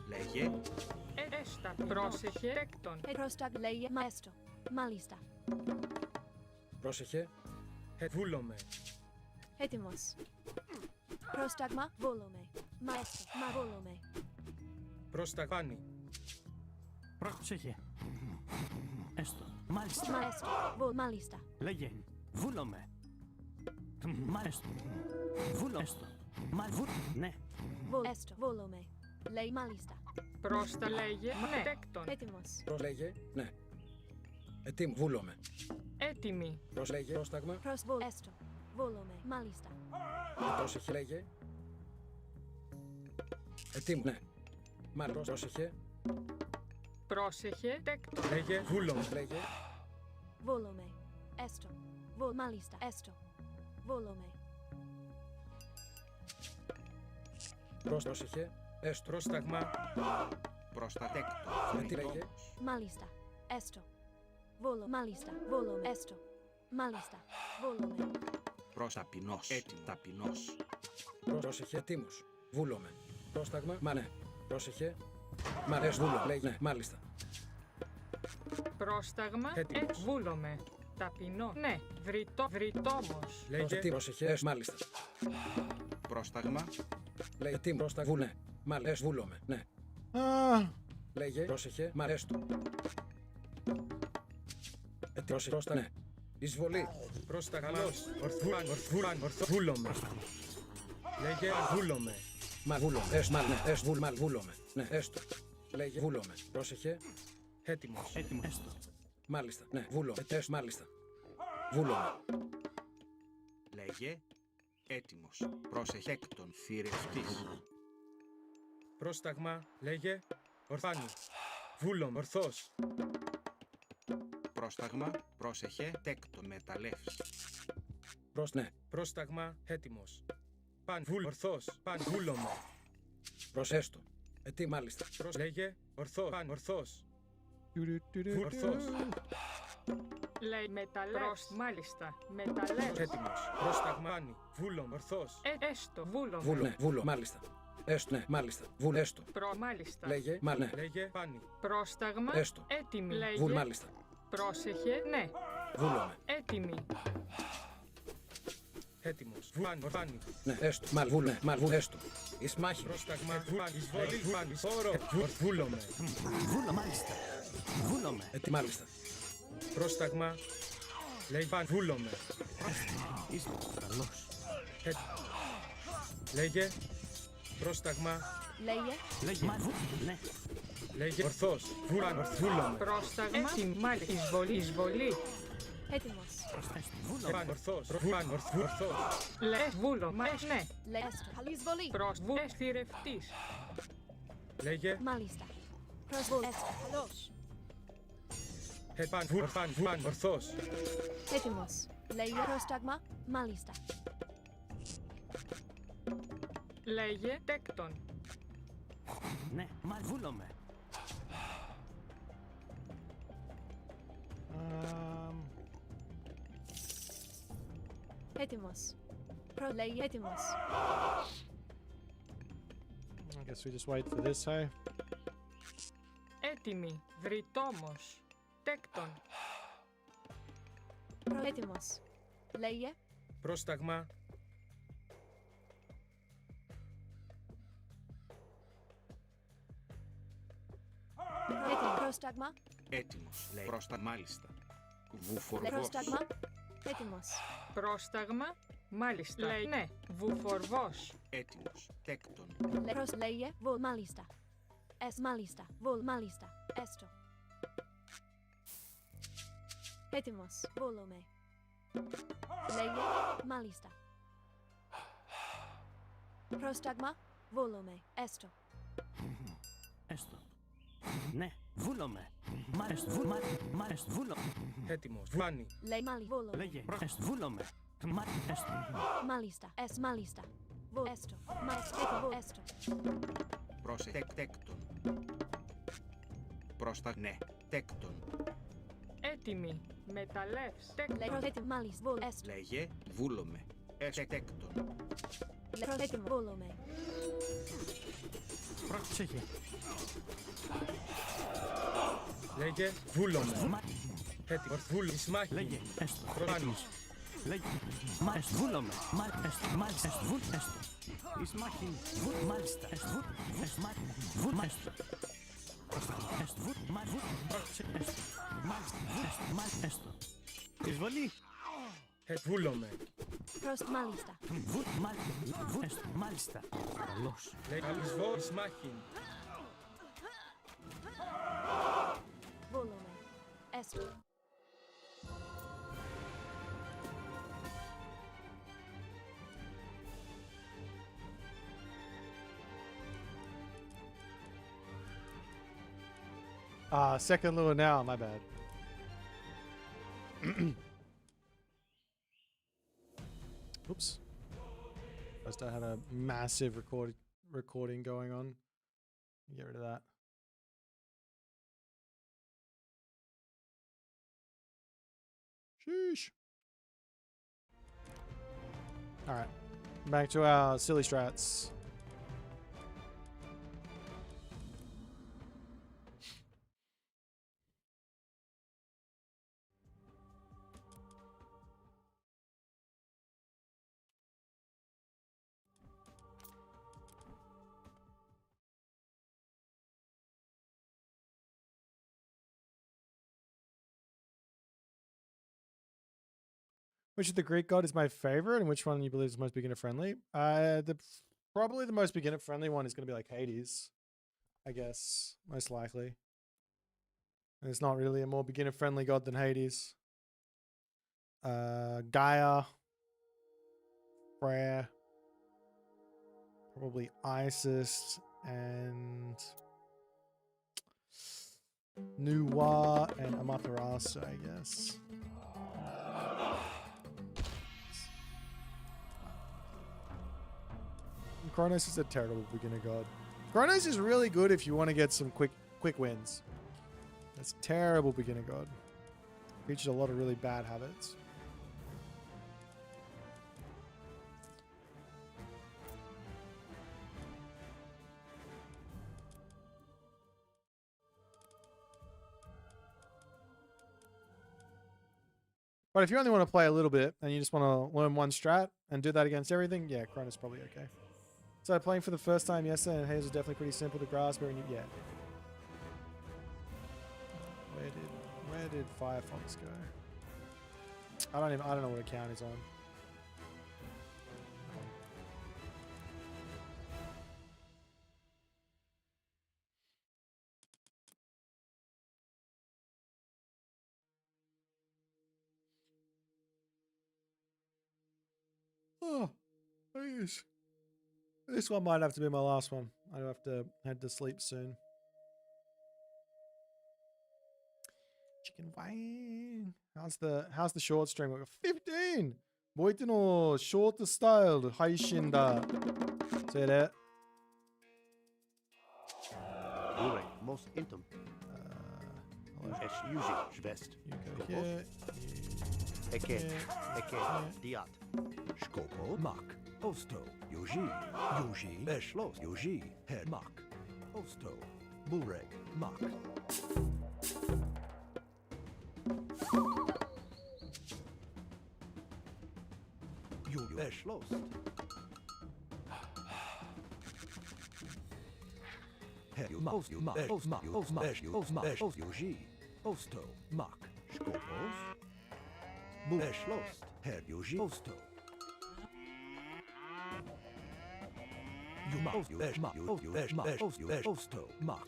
Λέγε. Έστα. Πρόσεχε. Τέκτον. Πρόσταγμα. Λέει έστω. Μάλιστα. Πρόσεχε. Βούλομαι. Έτοιμος. Πρόσταγμα. Βούλομαι. Έστω. Βούλομαι. Προσταγμάνι. Πρόσεχε. Έστω. Μάλιστα. Έστω. Μάλιστα. Λέγε. Βούλομαι. Μάλιστα. Βούλο. Έστω. Ναι. Έστω. Βούλομαι. Λέει μάλιστα. Πρόστα λέγε. Ναι. Τέκτον. Έτοιμος. Προσλέγε. Ναι. Ετοίμ. Βούλομαι. Έτοιμη. Προσλέγε. Πρόσταγμα. Έστω. Βούλομαι. Μάλιστα. Πρόσεχε. Λέγε. Ετοίμ. Ναι. Μάλλον. Πρόσεχε. Πρόσεχε. Τέκτον. Λέγε. Βούλομαι. Λέγε. Βούλομαι. Έστω. Μάλιστα. Έστω. Βούλομαι. Πρόσεχε. Έστω. Πρόσταγμα. Προστατέκτο. Τι λέγε. Μάλιστα. Έστω. Μάλιστα. Βούλομαι. Έστω. Μάλιστα. Βούλομαι. Ταπεινός. Έτοιμο. Ταπεινός. Πρόσεχε. Ετοίμος. Βούλομαι. Πρόσταγμα. Μα ναι. Πρόσεχε. Μ' αρέσει. Βούλομαι. Λέγε. Ναι. Μάλιστα. Πρόσταγμα. Έτοιμος. Βούλομαι. Ταπεινό. Ναι. Βρυτόμος. Λέγε. Πρόσεχε. Μάλιστα. Πρόσταγμα. Λέγε. Τι πρόσταγμα. Βούλε. Μάλιστα. Βούλομαι. Ναι. Λέγε. Πρόσεχε. Μ' αρέσει. Πρόσεχε. Ναι. Εισβολή. Πρόσταγμα. Βούλομαι. Λέγε. Βούλομαι. Μα βούλομαι. Βούλομαι. Ναι. Έστω. Λέγε. Βούλομαι. Πρόσεχε. Έτοιμος. Έτοιμο. Έστω. Μάλιστα. Ναι. Βούλομαι. Μάλιστα. Βούλομαι. Λέγε. Έτοιμος. Προσεχέκτον. Θηρευτής. Πρόσταγμα. Λέγε. Ορθάνι. Βούλομαι. Ορθός. Πρόσταγμα. Πρόσεχε. Τέκτον. Μεταλλεύς. Ναι. Πρόσταγμα. Έτοιμος. Παν. Ορθός. Παν. Βούλομαι. Προσέστο. Τι μάλιστα. Λέγε. Ορθός. Παν. Ορθός. Ορθός. Λέει μεταλλεύς. Μάλιστα. Μεταλλεύς. Έτοιμος. Πρόσταγμα. Πάνι. Βούλομαι. Ορθός. Έστω. Βούλομαι. Βούλο. Ναι. Βούλο. Μάλιστα. Έστω. Ναι. Μάλιστα. Βούλ. Έστω. Μάλιστα. Λέγε. Μα ναι. Λέγε. Πάνι. Πρόσταγμα. Έστω. Έτοιμη. Βούλ. Λέγε. Μάλιστα. Πρόσεχε. Ναι. Βούλομαι. Έτοιμη. Έτοιμος. Ορθάνι. Ναι. Έστω. Βούλ. Ναι. Βούλ. Έστω. Ισμάχη. Πρόσταγμα. Εισβολή. Όρο. Βούλομαι. Βούλο, μάλιστα. Βούλομαι. Μάλιστα. Πρόσταγμα. Λέγε. Παν. Βούλομαι. Είσαι καλός. Λέγε. Πρόσταγμα. Λέγε. Ναι. Λέγε. Ορθός. Βούλομαι. Πρόσταγμα. Έτοιμη. Μάλιστα. Εισβολή. Έτοιμος. Παν. Ορθός. Ορθός. Λε. Βούλομαι. Ναι. Λέει έστω. Καλή εισβολή. Προσβούλες θηρευτής. Λέγε. Μάλιστα. Προσβούλ. Έστω. Καλώς. Παν. Ορθός. Έτοιμος. Λέγε. Πρόσταγμα. Μάλιστα. Λέγε. Τέκτον. Ναι. Βούλομαι. Έτοιμος. Λέγε. Έτοιμος. I guess we just wait for this, hey? Έτοιμη. Βρυτόμος. Τέκτον. Έτοιμος. Λέγε. Πρόσταγμα. Έτοιμο. Πρόσταγμα. Έτοιμος. Λέει. Μάλιστα. Βουφορβός. Πρόσταγμα. Έτοιμος. Πρόσταγμα. Μάλιστα. Λέει ναι. Βουφορβός. Έτοιμος. Τέκτον. Leros leie vol malista. Es malista vol malista. Esto. Έτοιμος. Volome. Leie malista. Prostagma volome. Esto. Esto. Ναι, βούλομαι. Μάλιστα, βούλομαι. Έτοιμος. Φάνη. Lei mali volome. Λέγε, βούλομαι. Malista. Es malista. Vol esto. Mal esto. Τέκτον. Πρόστα. Ναι. Τέκτον. Έτοιμη. Μεταλλεύς. Leros etim malis vol esto. Λέγε. Βούλομαι. Τέκτον. Leros etim volome. Πρόσεχε. Λέγε. Βούλομαι. Έτοιμος. Βούλω. Ισμάχη. Λέγε, έστω. Φάνη. Έτοιμος. Λέγε, βούλομαι. Μάλιστα, έστω. Εις μάχην, μάλιστα, έστω. Μάλιστα. Έστω. Εισβολή. Βούλομαι. Prost malista. Μάλιστα. Καλώς. Λέγε. Αλυσβό. Ισμάχη. Volome. Esto. Second lure now, my bad. Oops. First I had a massive recording going on. Get rid of that. Sheesh. Alright. Back to our silly strats. Which of the Greek god is my favorite, and which one you believe is most beginner friendly? Probably the most beginner friendly one is going to be like Hades, I guess, most likely. And it's not really a more beginner friendly god than Hades. Gaia, Freya, probably Isis, and Nuwa and Amaterasu, I guess. Kronos is a terrible beginner god. Kronos is really good if you want to get some quick wins. That's a terrible beginner god. Features a lot of really bad habits. But if you only want to play a little bit and you just want to learn one strat and do that against everything, yeah, Kronos is probably okay. So playing for the first time yesterday, and Hades was definitely pretty simple to grasp. Yeah. Where did Firefox go? I don't know what account he's on. Oh, please. This one might have to be my last one. I have to head to sleep soon. Chicken wing. How's the short stream? We got 15. Boit no short style haishin da. See that? Most intim. Es usually best. You go here. Eke, diat. Skopo, mak. Osto, Yoji, Beshlos, Yoji, Head Mak, Osto, Burek, Mak. You Beshlos. Head Most, Yoji, Osto, Mak, Skopos, Beshlos, Head Yoji, Osto. You ma you esh ma you esh ma you esh osto mak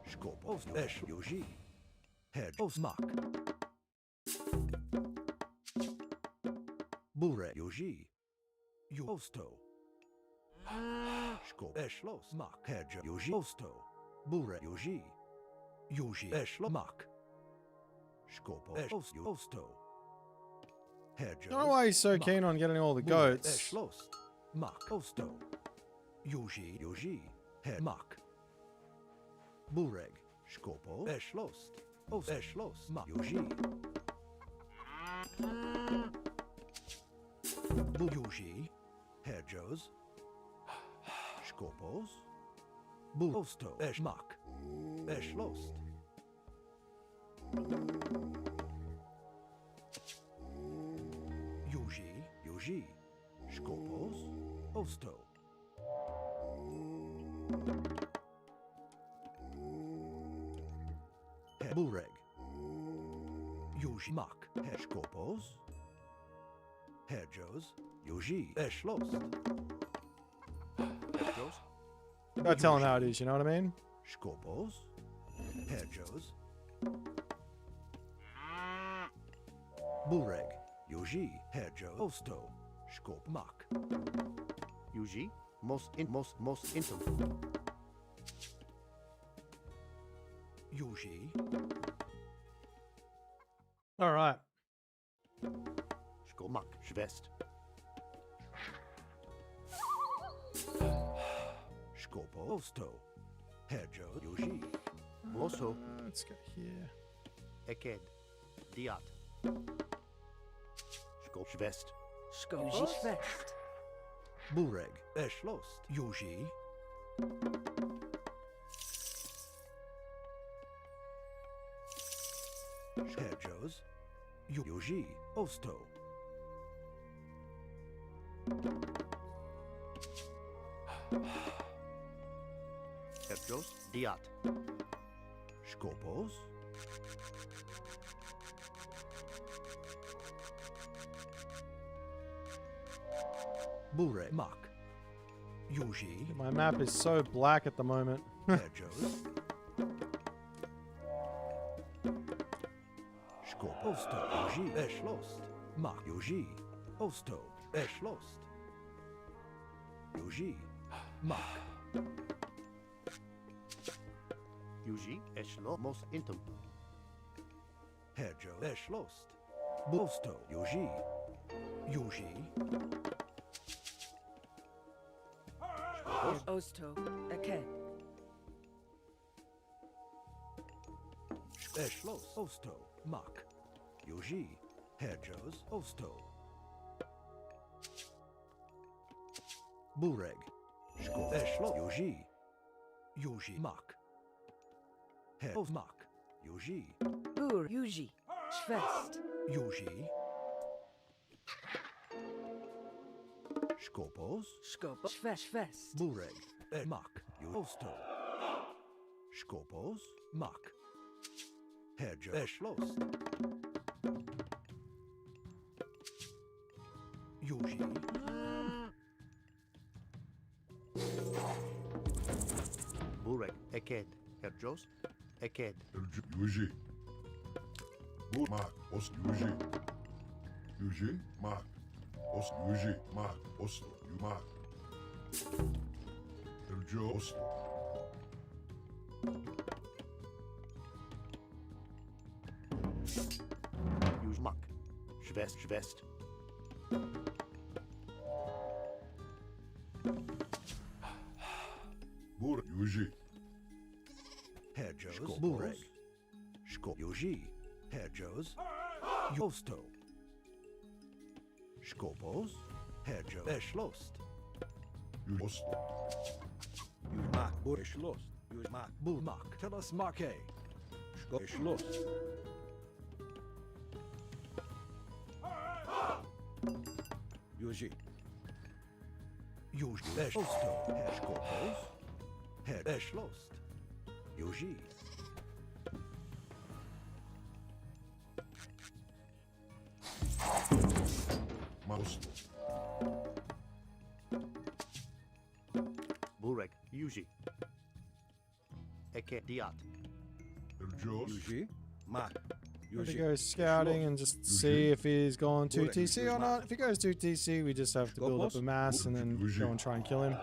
skopos esh yuji head os mak bure yuji you osto skop esh los mak head yuji osto bure yuji yuji esh lo mak skopo esh osto head I don't know why he's so keen on getting all the goats. esh los mak osto Yuji, head mak. Bureg, skopo, eschlost, os eschlos, mak, Yuji. Yuji, hedjos, skopos, buosto, mak, eschlost. Yuji, skopos, osto. Bureg. Yuji mak. Heskopos. Hedjos. Yuji. Eschlost. Hedjos. Gotta tell him how it is, you know what I mean? Skopos. Hedjos. Bureg. Yuji. Hedjos. Osto. Skop mak. Yuji. Most intim. Yuji. All right. Skomak, Schwest. Skopo, Osto. Hedjo, Yuji. Moso. Let's go here. Eked. Diat. Skop, Schwest. Yuji Schwest. Bureg, Eschlost, Yuji. Hedjos, Yuji, Osto. Hedjos, Diat. Skopos. Bure mak. Yuji. My map is so black at the moment. Hedjos. Skop Osto. Yuji. Eschlost. Mak. Yuji. Osto. Eschlost. Yuji. Mak. Yuji. Eschlo. Most intim. Hedjo. Eschlost. Bosto. Yuji. Yuji. Osto. Eked. Eschlos. Osto. Mak. Yuji. Hedjos. Osto. Bureg. Skop. Eschlo. Yuji. Yuji. Mak. Hed. Mak. Yuji. Bur. Yuji. Schwest. Yuji. Skopos. Skop. Schwest. Bureg. Mak. Osto. Skopos. Mak. Hedge. Eschlost. Yuji. Bureg. Eked. Hedjos. Eked. Yuji. Bu mak. Os Yuji. Yuji. Mak. Os Yuji. Mak. Osto. Yu mak. Eljo Osto. Yuj mak. Schwest. Bur Yuji. Hedjos. Bureg. Skop. Yuji. Hedjos. Osto. Skopos. Hedjo. Eschlost. Osto. Yuj mak. Bur eschlost. Yuj mak. Bulmak. Tell us Marke. Skop eschlost. Yuji. Yuji. Osto. Skopos. Hed. Eschlost. Yuji. Osto. Bureg. Yuji. Eke Diat. Yuji. Mak. We're gonna go scouting and just see if he's gone 2 TC or not. If he goes 2 TC, we just have to build up a mass and then go and try and kill him.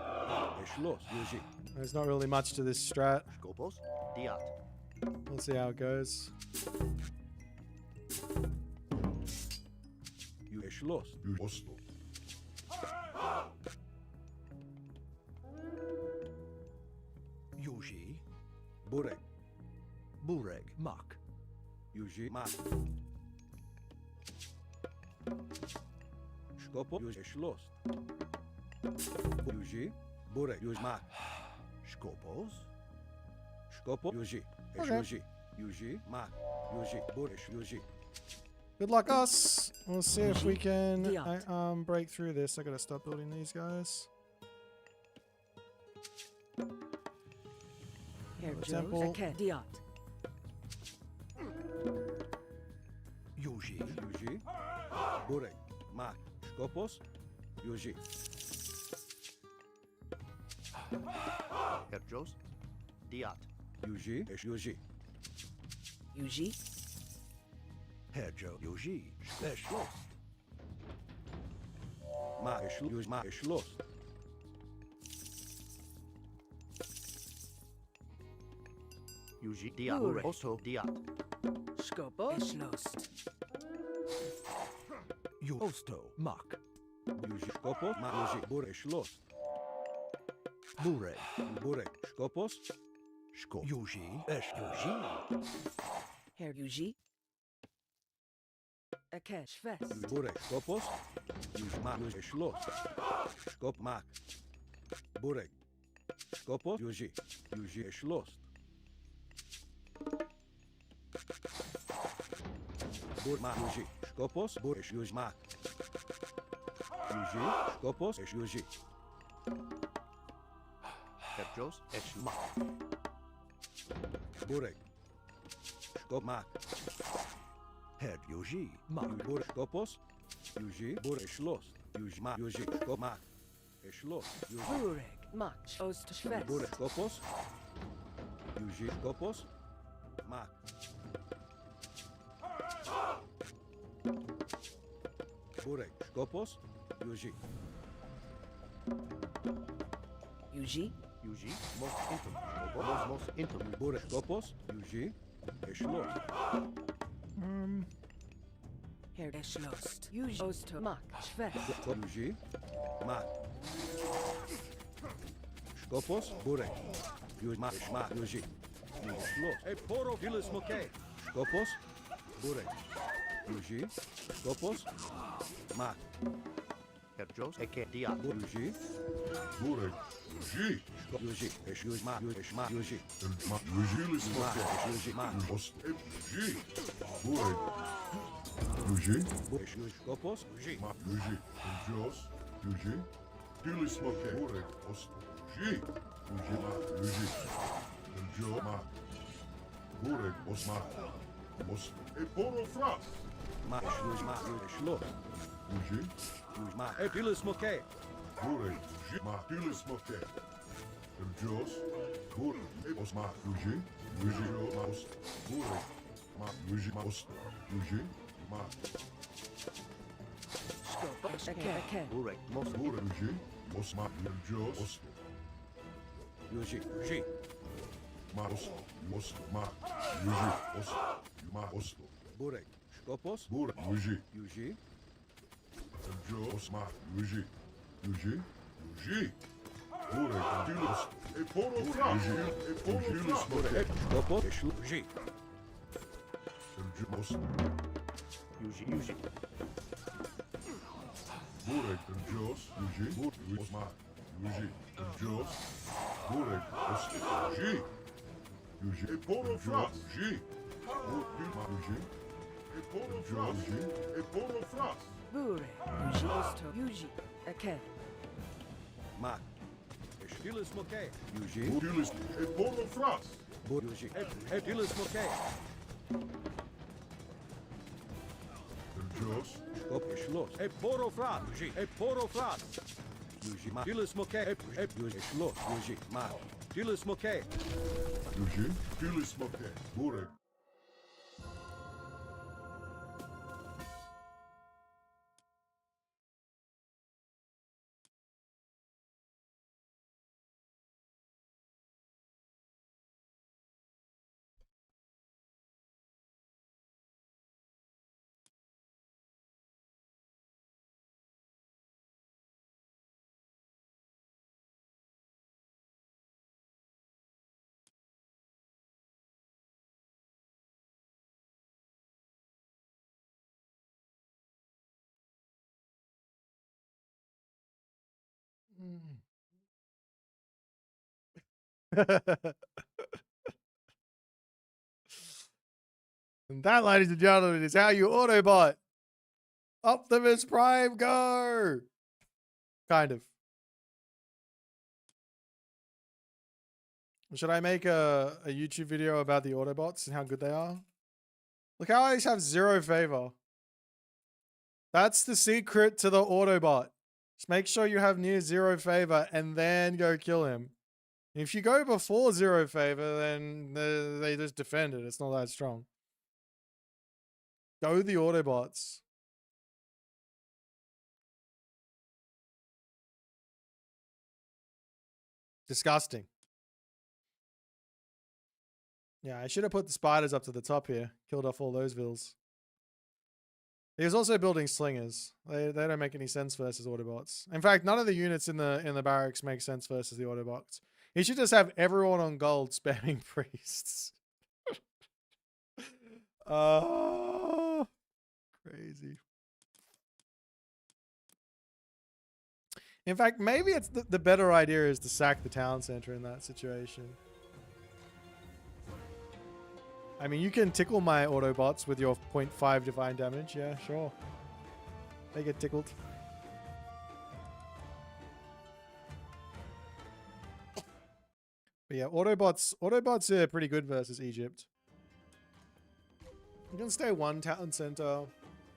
There's not really much to this strat. Skopos. Diat. We'll see how it goes. You is lost. You Oslo. Yuji. Burek. Bureg. Mak. Yuji. Mak. Skopo. You is lost. Yuji. Burek. Yuji. Mak. Skopos. Skopo. Yuji. Okay. Yuji. Yuji. Mak. Yuji. Burek. Yuji. Good luck, us. We'll see if we can break through this. I gotta stop building these guys. Temple. Eke Diat. Yuji. Yuji. Burek. Mak. Skopos. Yuji. Herjos. Diat. Yuji. Is Yuji. Yuji. Herjo. Yuji. Schloss. Ma is Yuji. Ma is lost. Yuji. Diat. Burek. Osto. Diat. Skopos. Lost. Osto. Mak. Yuji. Skopos. Ma Yuji. Burek is lost. Bureg. Burek. Skopos. Skop. Yuji. Yuji. Her Yuji. Eke Schwest. Burek. Skopos. Yuji. Ma Yuji is lost. Skop. Mak. Burek. Skopos. Yuji. Yuji is lost. Burek. Ma Yuji. Skopos. Burek is Yuji. Mak. Yuji. Skopos is Yuji. Herjos. Mak. Burek. Skop. Mak. Her Yuji. Mak. Burek. Skopos. Yuji. Burek is lost. Yuji. Ma Yuji. Skop. Mak. Is lost. Yuji. Bureg. Mak. Ost Schwest. Burek. Skopos. Yuji. Skopos. Mak. Burek. Skopos. Yuji. Yuji. Yuji. Most intim. Skopos. Most intim. Burek. Skopos. Yuji. Is lost. Her Lost. Yuji. Osto. Mak. Schwest. Yuji. Mak. Skopos. Burek. Yuji. Mak. Mak. Yuji. Is lost. E poro filis moke. Skopos. Burek. Yuji. Skopos. Mak. Herjos. Eke Diat. Yuji. Burek. Yuji. Yuji. Is Yuji. Mak. Is Mak. Yuji. Mak. Yuji is Mak. moke. Is Yuji. Mak. Oslo. Yuji. Burek. Yuji. Is Yuji. Skopos. Yuji. Mak. Yuji. Herjos. Yuji. Tilis moke. Burek. Oslo. Yuji. Yuji. Mak. Yuji. Herjo. Mak. Burek. Osma. Oslo. E poro fras. Mak. Is Yuji. Mak. Yuji. Is lost. Yuji. Yuji. Mak. E filis moke. Burek. Yuji. Mak. Tilis moke. Herjos. Burek. Osma. Yuji. Yuji. Os. Burek. Mak. Yuji. Os. Yuji. Mak. Skopos. Eke. Burek. Most Burek. Yuji. Osma. Herjos. Oslo. Yuji. Yuji. Mak. Oslo. Mak. Yuji. Oslo. Mak. Oslo. Burek. Skopos. Burek. Yuji. Yuji. Herjos. Osma. Yuji. Yuji. Yuji. Burek. Tilis. E poro fras. E poro fras. Burek. Skopos. Is Yuji. Herjos. Yuji. Yuji. Burek. Herjos. Yuji. Burek. Osma. Yuji. Herjos. Burek. Oslo. Yuji. Yuji. E poro fras. Yuji. Yuji. E poro fras. Yuji. E poro fras. Bureg. Yuji. Osto. Yuji. Eke. Mak. Is Tilis moke. Yuji. Tilis. E poro fras. Yuji. E tilis moke. Herjos. Skop is lost. E poro fras. E poro fras. Yuji ma. Dilas moke. Yuji shlos. Yuji ma. Dilas moke. Yuji, Dilis Moke, Burek. And that, ladies and gentlemen, is how you Autobot. Optimus Prime, go! Kind of. Should I make a YouTube video about the Autobots and how good they are? Look how I just have 0 favor. That's the secret to the Autobot. Just make sure you have near 0 favor and then go kill him. If you go before 0 favor, then they just defend it. It's not that strong. Go the Autobots. Disgusting. Yeah, I should have put the spiders up to the top here. Killed off all those vills. He was also building slingers. They don't make any sense versus Autobots. In fact, none of the units in the barracks make sense versus the Autobots. He should just have everyone on gold spamming priests. Crazy. In fact, maybe it's the better idea is to sack the town center in that situation. I mean, you can tickle my Autobots with your 0.5 divine damage. Yeah, sure. They get tickled. But yeah, Autobots are pretty good versus Egypt. You can stay 1 town center.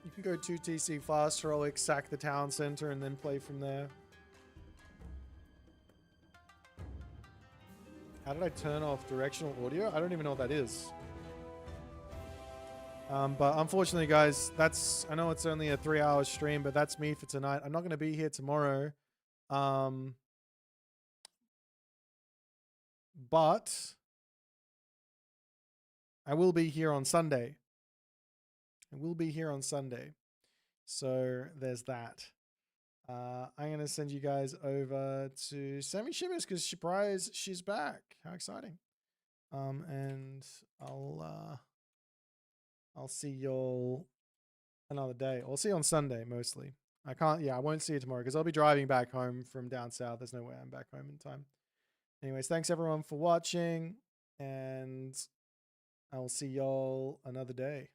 You can go 2 TC fast heroic, sack the town center, and then play from there. How did I turn off directional audio? I don't even know what that is. But unfortunately, guys, I know it's only a 3-hour stream, but that's me for tonight. I'm not going to be here tomorrow. But I will be here on Sunday. So there's that. I'm going to send you guys over to Sammy Shimmers because she's back. How exciting. And I'll see y'all another day. I'll see you on Sunday mostly. I won't see you tomorrow because I'll be driving back home from down south. There's no way I'm back home in time. Anyways, thanks everyone for watching, and I'll see y'all another day.